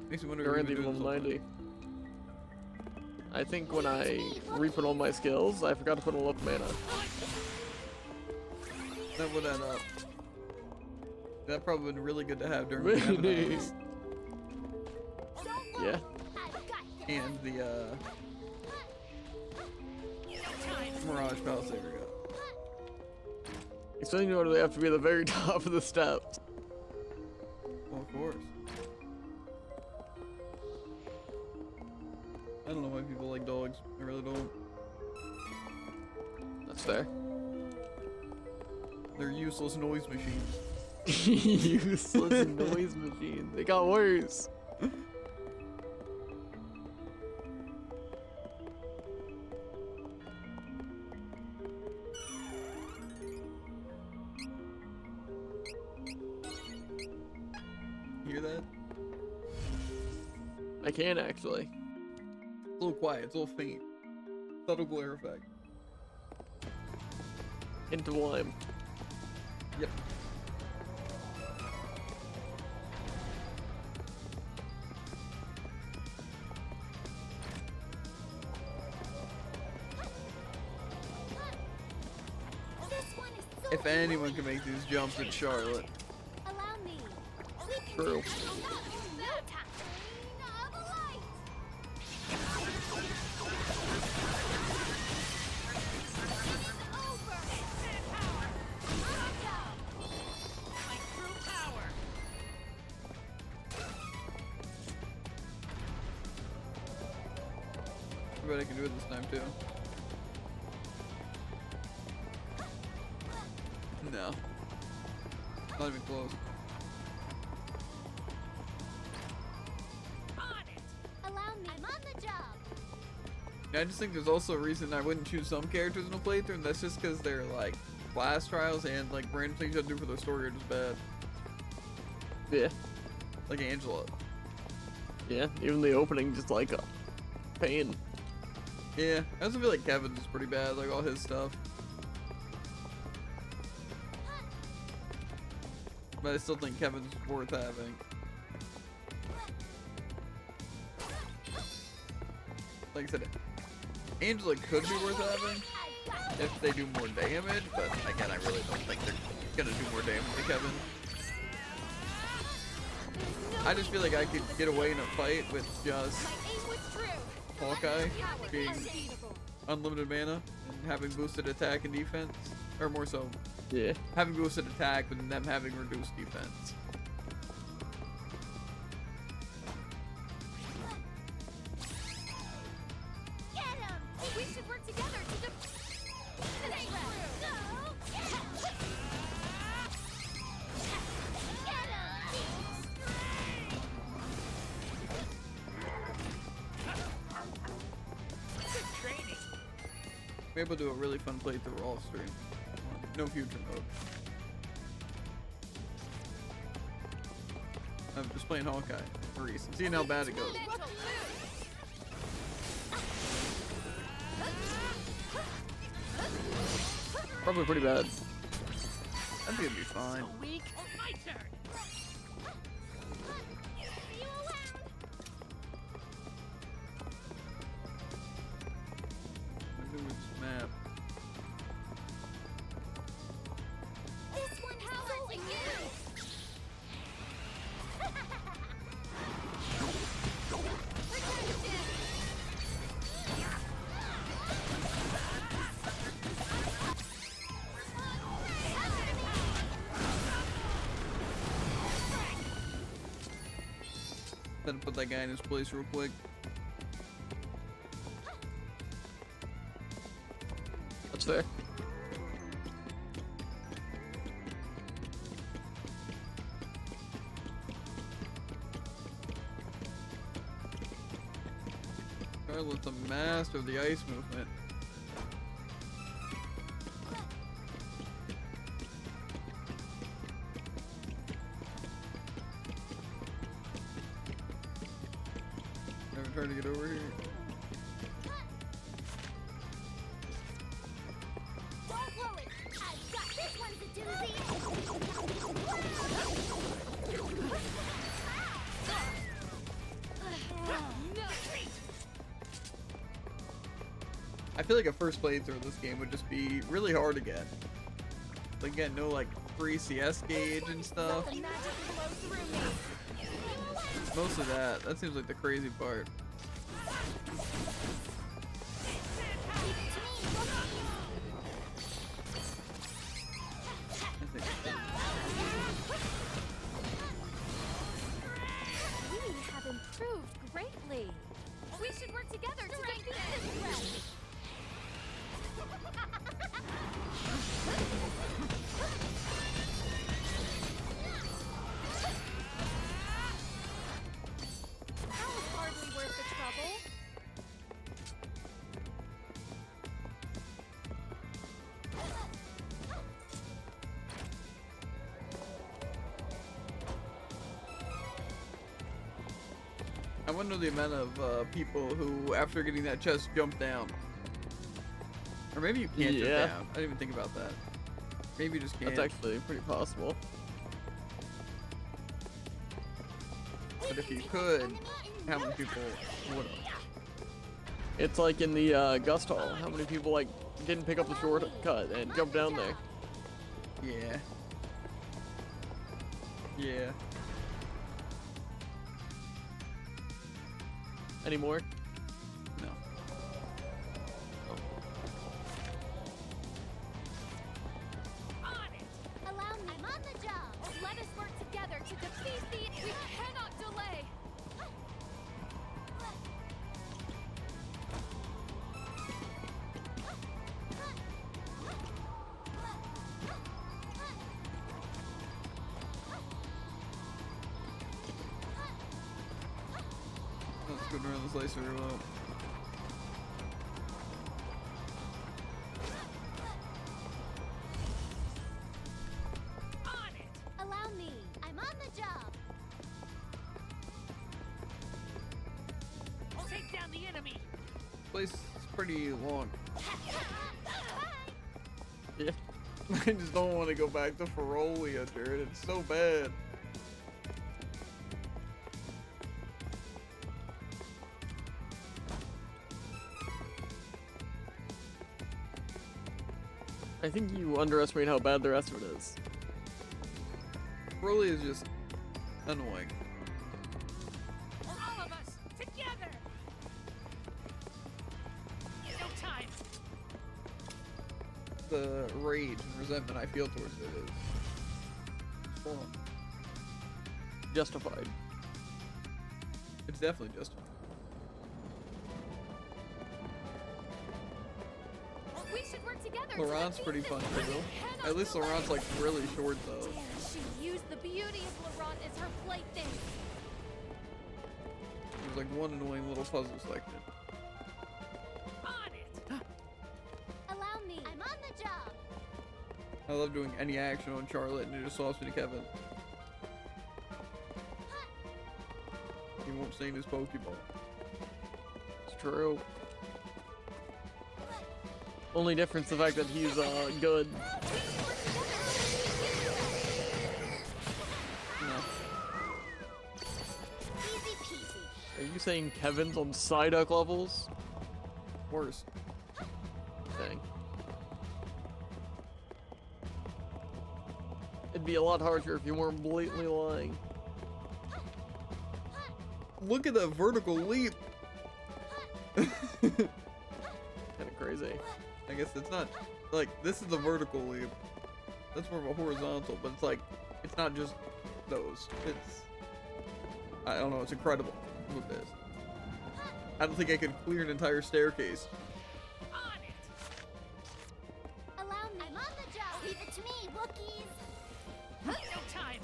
Makes me wonder Or if even you're level doing 90. I think when I re-put all my skills, I forgot to put all up mana. that would add up. That probably been really good to have during the Really? Abaddons. Yeah. And the Mirage Palace, there we go. Explaining in order they have to be at the very top of the steps. Well, of course. I don't know why people like dogs. I really don't. That's fair. They're useless noise machines. Useless noise machine. They got worse. Hear that? I can actually. It's a little quiet, it's a little faint. Subtle glare effect. Into lime. Yep. If anyone can make these jumps, it's Charlotte. Allow me. True. I bet I can do it this time too. No. Not even close. Allow me. I'm on the job. Yeah, I just think there's also a reason I wouldn't choose some characters in a playthrough, and that's just because they're like class trials and like random things you have to do for the story are just bad. Yeah. Like Angela. Yeah. Even the opening just like a pain. Yeah, I also feel like Kevin's is pretty bad, like all his stuff. But I still think Kevin's worth having. Like I said, Angela could be worth having if they do more damage, but again, I really don't think they're gonna do more damage to Kevin. I just feel like I could get away in a fight with just Hawkeye being unlimited mana and having boosted attack and defense, or more so, Yeah. having boosted attack but them having reduced defense. Get him! We should work together to Stay left. Go! Get him! Maybe we'll do a really fun playthrough off stream. No future mode. I'm just playing Hawkeye for reason. Seeing how bad it goes. Probably pretty bad. I think it'd be fine. Weak. My turn. See you around. What do with this map? This one howls at you. Then put that guy in his place real quick. That's fair. Charlotte's a master of the ice movement. Never tried to get over here. Don't worry, I've got this one's a doozy. I feel like a first playthrough of this game would just be really hard to get. Like, again, no like free CS gauge and stuff. The magic flows through me. Most of that seems like the crazy part. I think We have improved greatly. We should work together to defeat this threat. That was hardly worth the trouble. I wonder the amount of people who, after getting that chest, jump down. Or maybe you can't jump Yeah. down. I didn't even think about that. Maybe you just can't. That's actually pretty possible. But if you could, how many people would have? It's like in the Gust Hall. How many people like didn't pick up the shortcut and jumped down there? Yeah. Yeah. Any more? No. On it! Allow me. I'm on the job. Let us work together to defeat the. We cannot delay. Let's go around this laser remote. On it! Allow me. I'm on the job. Take down the enemy. Place is pretty long. Yeah. I just don't want to go back to Ferolia, Jared. It's so bad. I think you underestimate how bad the rest of it is. Ferolia is just annoying. All of us together. No time. The rage and resentment I feel towards it is full on. Justified. It's definitely justified. We should work together. Laurent's pretty fun too. At least Laurent's like really short though. Dare she use the beauty of Laurent as her plaything? There's like one annoying little puzzle section. On it. Allow me. I'm on the job. I love doing any action on Charlotte and it just swaps me to Kevin. He won't stay in his Pokeball. It's true. Only difference the fact that he's good. No. Easy peasy. Are you saying Kevin's on Psyduck levels? Worse. Dang. It'd be a lot harsher if you weren't blatantly lying. Look at that vertical leap. Kinda crazy. I guess it's not like this is a vertical leap. That's more of a horizontal, but it's like it's not just those. It's I don't know. It's incredible what it is. I don't think I could clear an entire staircase. On it. Allow me. I'm on the job. Leave it to me, Wookiees. No time.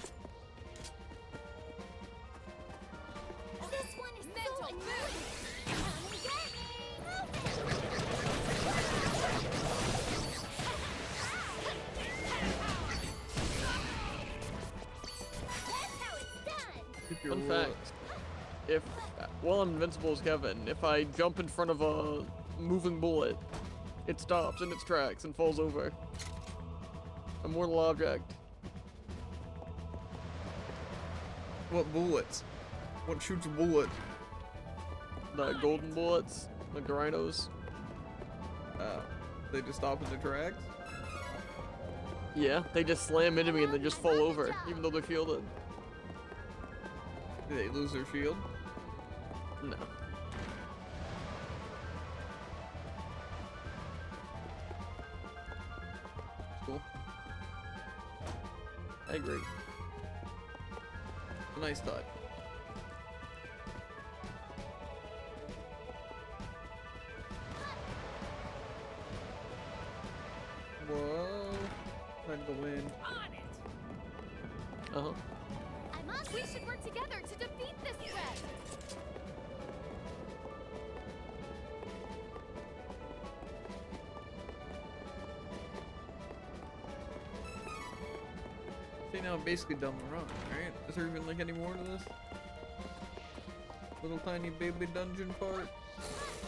This one is mental. So annoying. Come and get me. You're Fun right. fact: if while I'm invincible as Kevin, if I jump in front of a moving bullet, it stops in its tracks and falls over. A mortal object. What bullets? What shoots a bullet? The golden bullets, like the rhinos. They just stop in their tracks? Yeah, they just slam into me and they just fall over, even though they're shielded. Do they lose their shield? No. Cool. I agree. A nice touch. Whoa. Time to win. On it! Uh huh. I'm on. We should work together to defeat this threat. See, now I'm basically done the run, right? Is there even like any more to this? Little tiny baby dungeon part?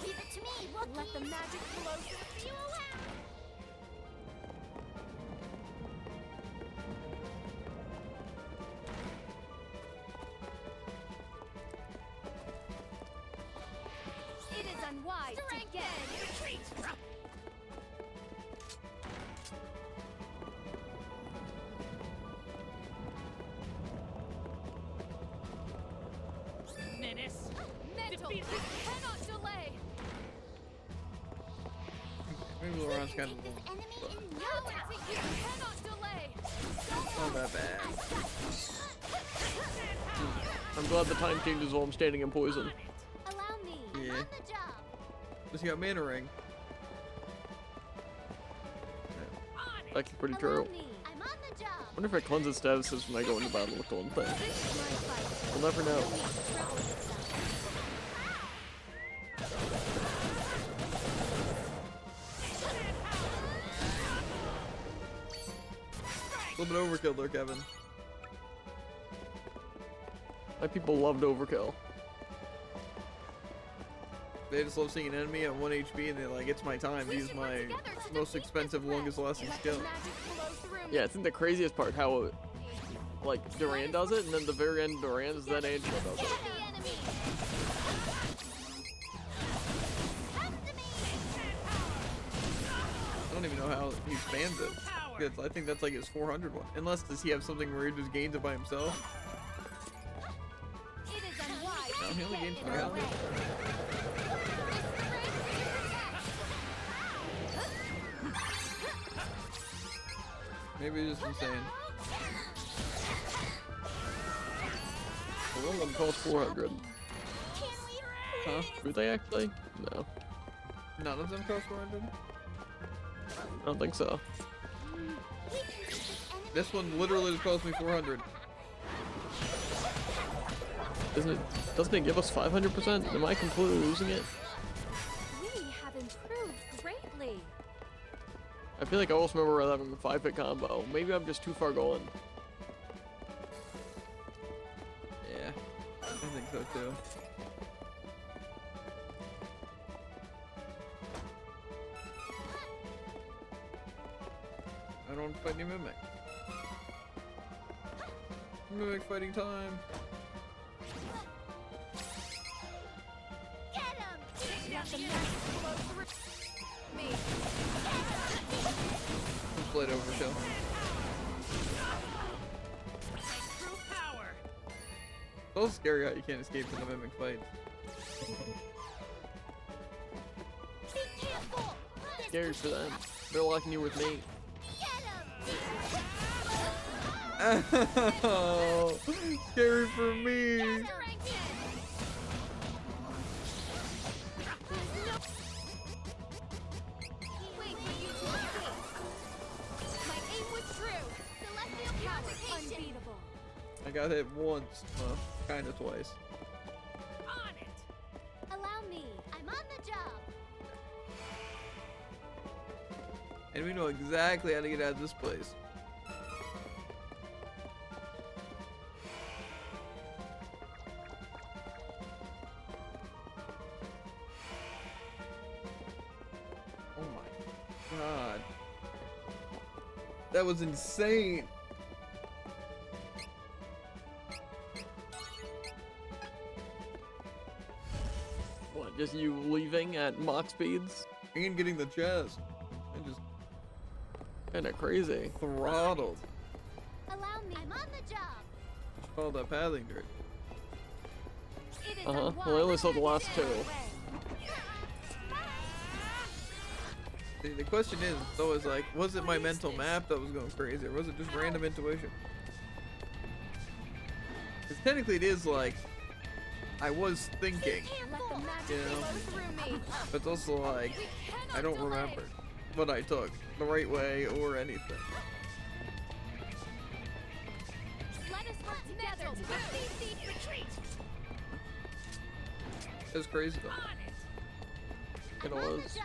Leave it to me. Let the magic flow through you around. It is unwise to get Retreat! Menace! mental. Defeat You cannot delay. Maybe Laurent's kind of This long. enemy But in no time. You cannot delay. not that bad. I'm glad the time changes while I'm standing in poison. Allow me. Yeah. I'm on the job. Just got mana ring. Actually pretty Allow true. me. I'm on the job. Wonder if it cleanses statuses when I go into battle with the one thing. This is my fight. We'll never know. No need to trouble yourself. A little bit overkill there, Kevin. My people loved overkill. They just love seeing an enemy at 1 HP and they're like, it's my time to use my most expensive, longest lasting Let skill. the magic flow through me. Yeah, I think the craziest part how like Duran does it, and then the very end Duran is then Angela does Get it. the enemy. Come to me. I don't even know how he spans it. Because I think that's like his 400 one. Unless does he have something where he just gains it by himself? It is unwise No, to he only get gains in 300. our way. Maybe he's just insane. One of them costs 400. Can we Huh? Do they actually? No, None of them cost 400? I don't think so. We can beat this enemy. This one literally just cost me 400. Doesn't it give us 500%? Am I completely losing it? We have improved greatly. I feel like I always remember having a 5-hit combo. Maybe I'm just too far going. Yeah, I think so too. I don't fight any mimic. Mimic fighting time. Get him. Down Let the the magic flow through me. Split overkill. true power! It's also scary how you can't escape from the mimic fights. Be careful. This Scary for them. They're locking you with me. Get him. Oh, scary for me. Get him. Wait for you to escape. My aim was true. Celestial purification. Unbeatable. I got hit once, kind of twice. On it! Allow me. I'm on the job. And we know exactly how to get out of this place. That was insane. What, just you leaving at mock speeds? And getting the chest. And just Kinda crazy. throttled. Allow me. I'm on the job. Just follow that pathing grid. It is Well, I only saw the last two. The question is, it's always like, was it my mental map that was going crazy, or was it just random intuition? Because technically it is like, I was thinking, you know, but it's also like, I don't remember what I took the right way or anything. Let us work together to defeat the retreat. It was crazy though. It I'm on the was. job.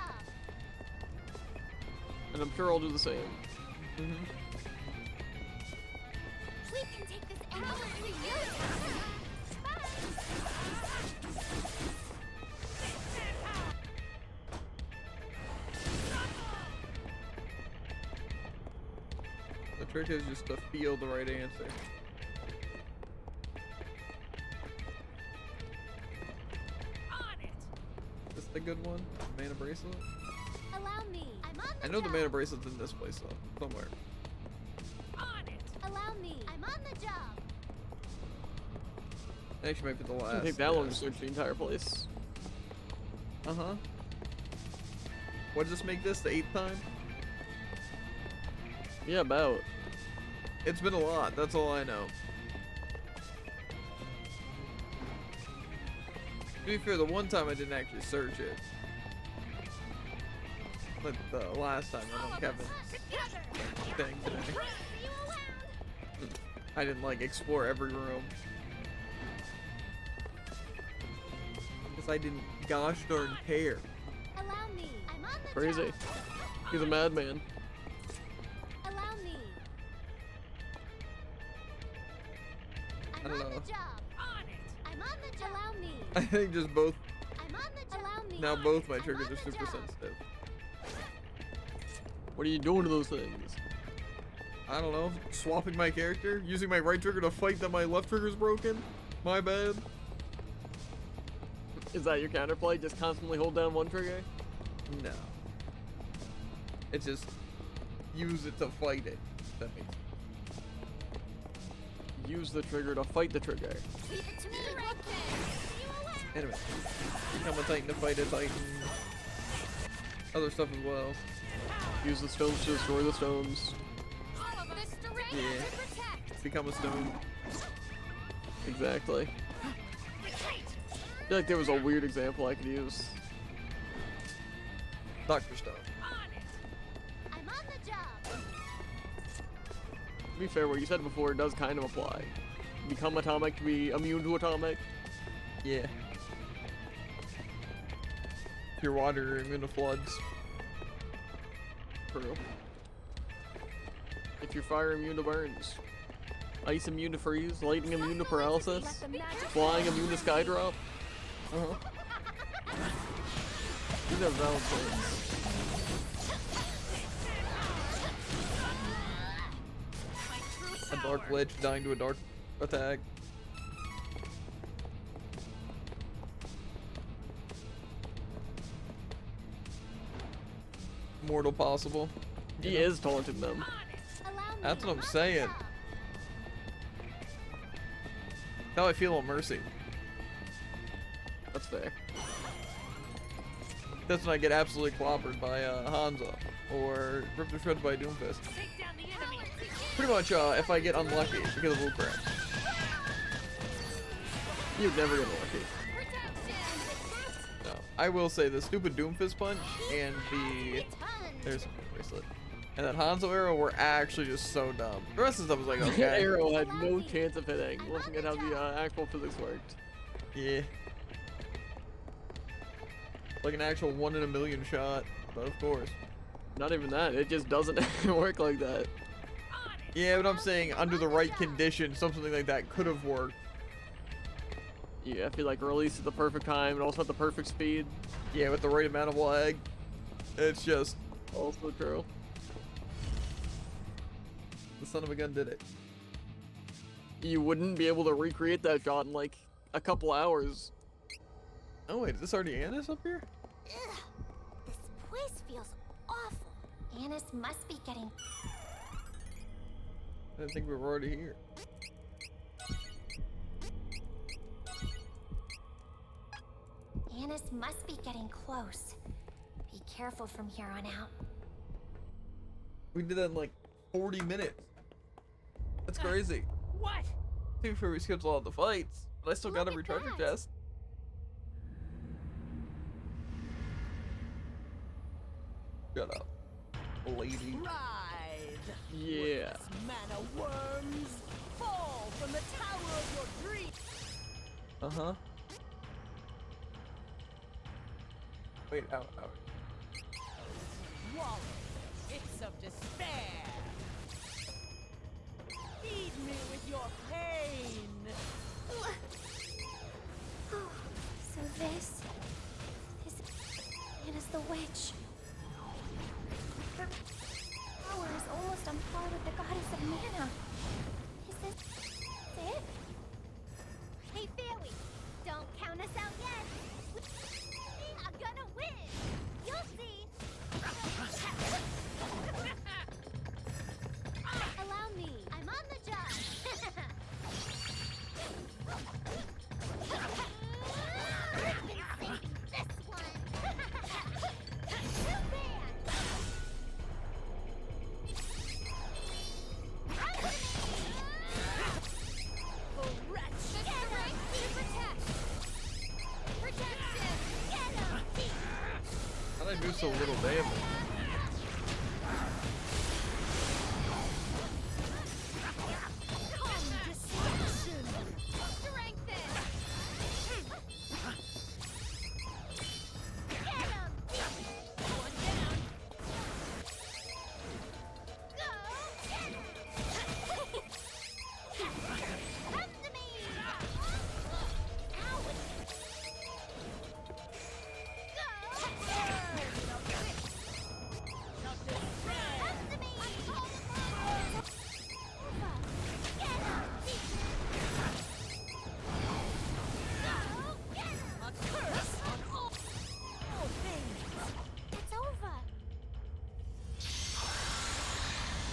And I'm sure I'll do the same. Mm-hmm. We can take this anywhere we use. The trick is just to feel the right answer. Is this the good one? Mana bracelet? Allow me. I'm on the I know the job. mana bracelet's in this place though, somewhere. Allow me. I'm on the job. Actually might be the It last. doesn't take that long to search the entire place. Uh-huh. What does this make this, the 8th time? Yeah, about. It's been a lot, that's all I know. To be fair, the one time I didn't actually search it. But the last time I know Kevin's thing today. I didn't like explore every room. Because I didn't gosh darn care. Allow me. I'm on the Crazy. job. He's a madman. Allow me. I'm I don't on know. the job. I'm on the job. Allow me. I think just both, I'm on the job. Allow me. now both my I'm triggers on are the super job. sensitive. What are you doing to those things? I don't know, swapping my character? Using my right trigger to fight that my left trigger's broken? My bad. Is that your counterplay? Just constantly hold down one trigger? No. It's just, use it to fight it. That makes sense. Use the trigger to fight the trigger. Leave it to me. Anyway, become a titan to fight a titan. Other stuff as well. Use the stones to destroy the stones. Yeah. Become a stone. Exactly. I feel like there was a weird example I could use. Dr. Stone. I'm on the job. To be fair, what you said before does kind of apply. Become atomic to be immune to atomic. Yeah. Pure water, immune to floods. True. If you're fire, immune to burns. Ice, immune to freeze. Lightning, immune to paralysis. Flying, immune to sky drop. Uh-huh. These are valid points. A dark lich dying to a dark attack. Mortal possible. He is taunting them. Allow me. That's what I'm on the saying. job. How I feel on Mercy. That's fair. That's when I get absolutely clobbered by Hanzo or ripped to shreds by Doomfist. Take down the enemy. Pretty much if I get unlucky because of Woolcraft. You'd never get lucky. No. I will say the stupid Doomfist punch and the Ton. there's a bracelet. And that Hanzo arrow were actually just so dumb. The rest of the stuff was like That okay. arrow had no chance of hitting, looking at how the actual physics worked. Yeah. Like an actual 1 in a million shot, but of course. Not even that, it just doesn't work like that. Yeah, but I'm saying under the right conditions, something like that could have worked. You have to like release at the perfect time and also at the perfect speed. Yeah, with the right amount of lag. It's just Also true. son of a gun did it. You wouldn't be able to recreate that shot in like a couple hours. Oh wait, is this already Annis up here? Ugh, this place feels awful. Annis must be getting. I didn't think we were already here. Annis must be getting close. Be careful from here on out. We did that in like 40 minutes. That's crazy. What? To be fair, we skipped a lot of the fights, but I still got a Look at recharger that. chest. Shut up, lady. Ride! Yeah. Mana worms! Fall from the tower of your dreams! Uh-huh. Wait, out. Wallow, pits of despair! Feed me with your pain! So this is Anna's the witch. Her power is almost on par with the goddess of mana. Is this it? Hey, Fairy, don't count us out yet. We are gonna win. You'll see. Allow me. I'm on the job. I've been saving this one. Too bad. How'd I do so little damage?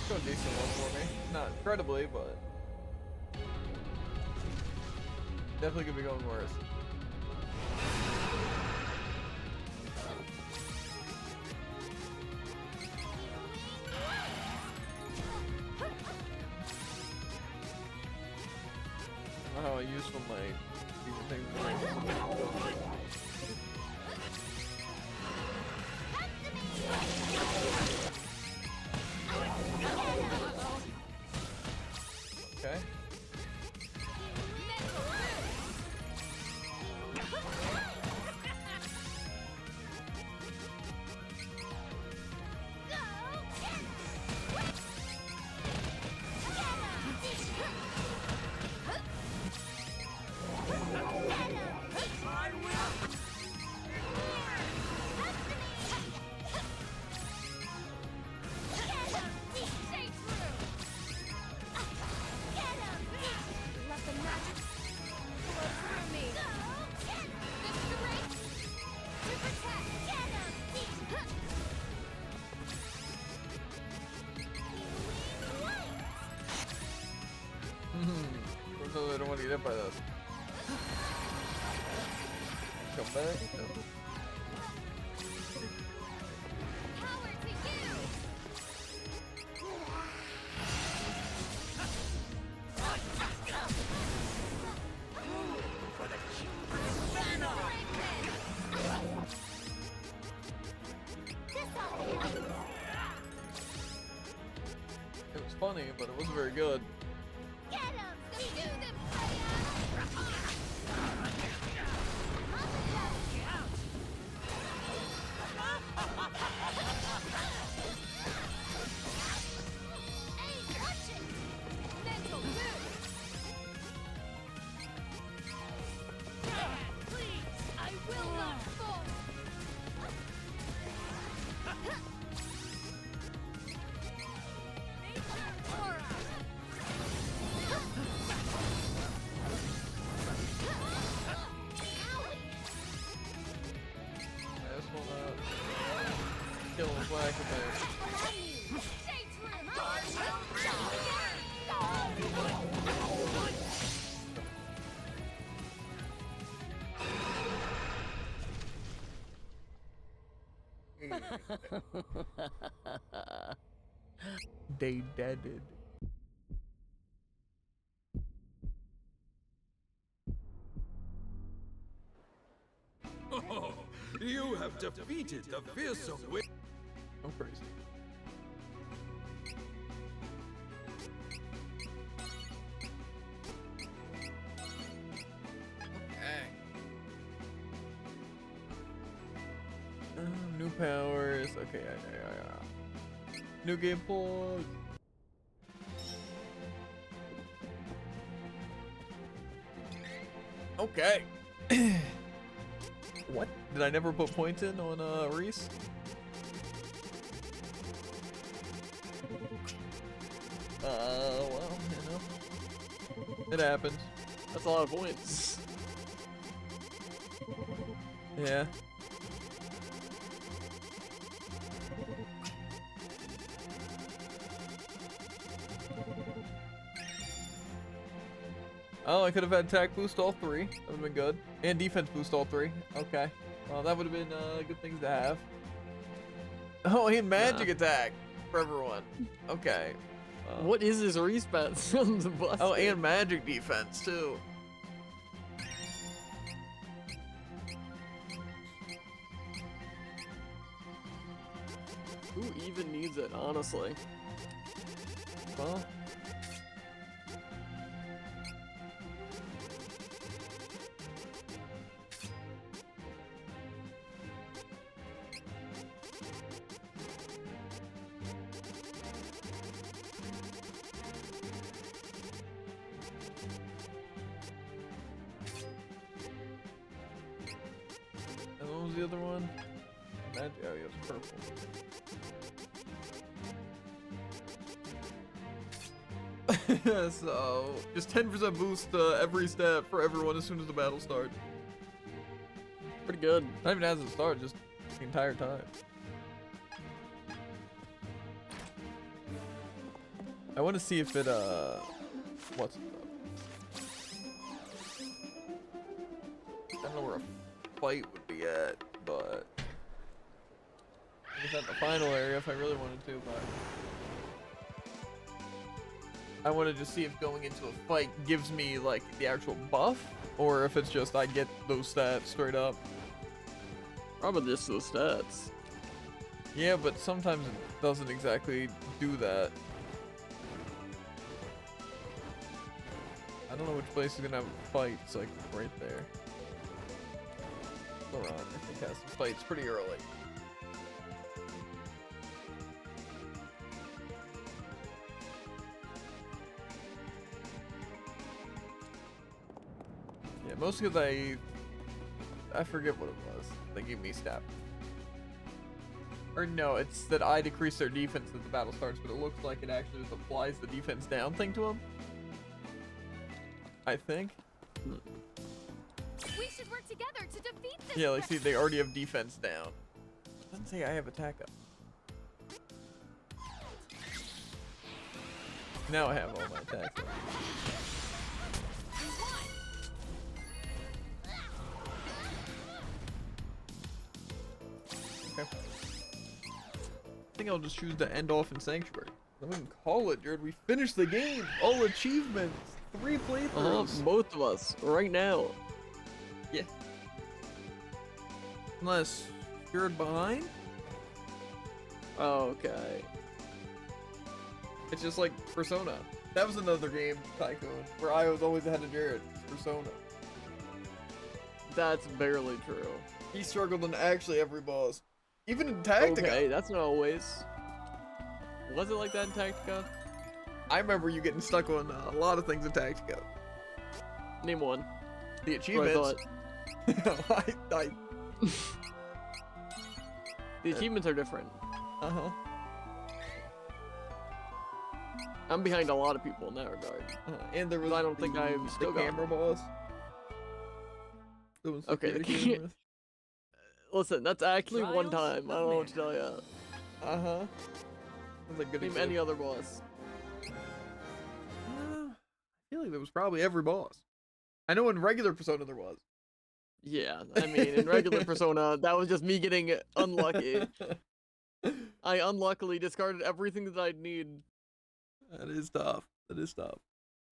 Go a decent one for me. Not incredibly, but definitely could be going worse. I don't know how useful my things are. Okay. I don't want to get hit by this. Come back. No. It was funny, but it wasn't very good. Get him! Do them, Hey, watch it! Mental please, I will not fall. Nature aura. Attack with that. Stay true. I They deaded. Oh, you have defeated the fearsome witch. I'm crazy. Okay. New powers. Okay, yeah. New game pause. Okay. What? Did I never put points in on Reese? Well, you know. It happens. That's a lot of points. Yeah. Oh, I could have had attack boost all three. That would have been good. And defense boost all three. Okay. Well, that would have been good things to have. Oh, and magic attack for everyone. Okay. What is this respawn? Sounds busted. Oh, and magic defense too. Who even needs it, honestly? Well. And what was the other one? Magic. Oh, yeah, it's purple. So, just 10% boost every step for everyone as soon as the battle starts. Pretty good. Not even as it starts, just the entire time. I want to see if it, what's it up? I don't know where a fight would be at, but I guess at the final area if I really wanted to, but I wanted to see if going into a fight gives me like the actual buff, or if it's just I get those stats straight up. Probably just those stats. Yeah, but sometimes it doesn't exactly do that. I don't know which place is gonna have fights, like right there. Laurent, I think, has some fights pretty early. Yeah, mostly because I forget what it was. They gave me stat. Or no, it's that I decrease their defense as the battle starts, but it looks like it actually just applies the defense down thing to them. I think. We should work together to defeat this. Yeah, like see, they already have defense down. It doesn't say I have attack up. Now I have all my attacks up. Okay. I think I'll just choose to end off in Sanctuary. I wouldn't call it, Jared. We finished the game. All achievements. 3 playthroughs. Both of us, right now. Yeah. Unless you're behind? Oh, okay. It's just like Persona. That was another game, Tycoon, where I was always ahead of Jared. Persona. That's barely true. He struggled on actually every boss. Even in Tactica. Okay, that's not always. Was it like that in Tactica? I remember you getting stuck on a lot of things in Tactica. Name one. The That's what I achievements. thought. The achievements are different. Uh-huh. I'm behind a lot of people in that regard. And there was I don't think I've still the got camera boss. It was Okay, the the cameras. Listen, that's actually one Trials time. I of don't know what to Mana. tell you. Uh-huh. That's a good Name example. any other boss. I feel like there was probably every boss. I know in regular Persona there was. Yeah, I mean, in regular Persona, that was just me getting unlucky. I unluckily discarded everything that I'd need. That is tough. That is tough.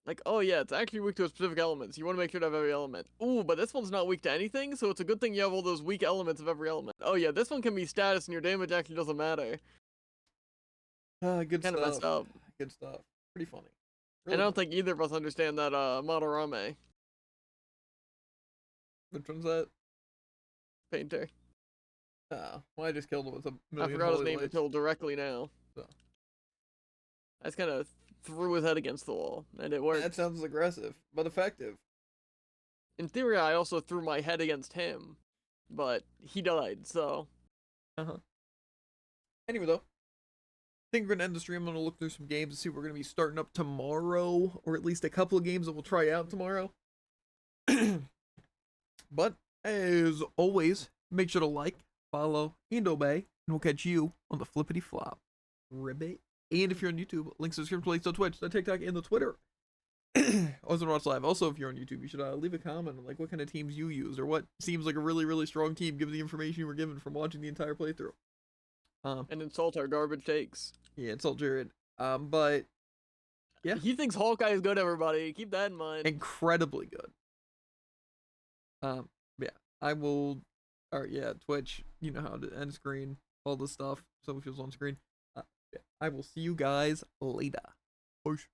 Like, oh yeah, it's actually weak to a specific element, so you want to make sure to have every element. Ooh, but this one's not weak to anything, so it's a good thing you have all those weak elements of every element. Oh yeah, this one can be status and your damage actually doesn't matter. Good Kind of messed stuff. up. Good stuff. Pretty funny. And I don't think either of us understand that, Madarame Which one's that? painter. Oh, well, I just killed him with a I million forgot his holy name lights. until directly now. So. I just kind of threw his head against the wall, and it worked. That sounds aggressive, but effective. In theory, I also threw my head against him, but he died, so... Uh-huh. Anyway, though, I think we're going to end the stream. I'm going to look through some games and see what we're going to be starting up tomorrow, or at least a couple of games that we'll try out tomorrow. But, as always, make sure to like, follow, and obey, and we'll catch you on the flippity flop. Ribbit. And if you're on YouTube, links to subscription links on Twitch, the TikTok, and the Twitter. Also, watch live. Also, if you're on YouTube, you should leave a comment on like what kind of teams you use or what seems like a really, really strong team given the information you were given from watching the entire playthrough. And insult our garbage takes. Yeah, insult Jared. But yeah, He thinks Hawkeye is good, everybody. Keep that in mind. incredibly good. Yeah, I will. Or yeah, Twitch. You know how to end screen, all this stuff. So it feels on screen. Yeah, I will see you guys later. Push.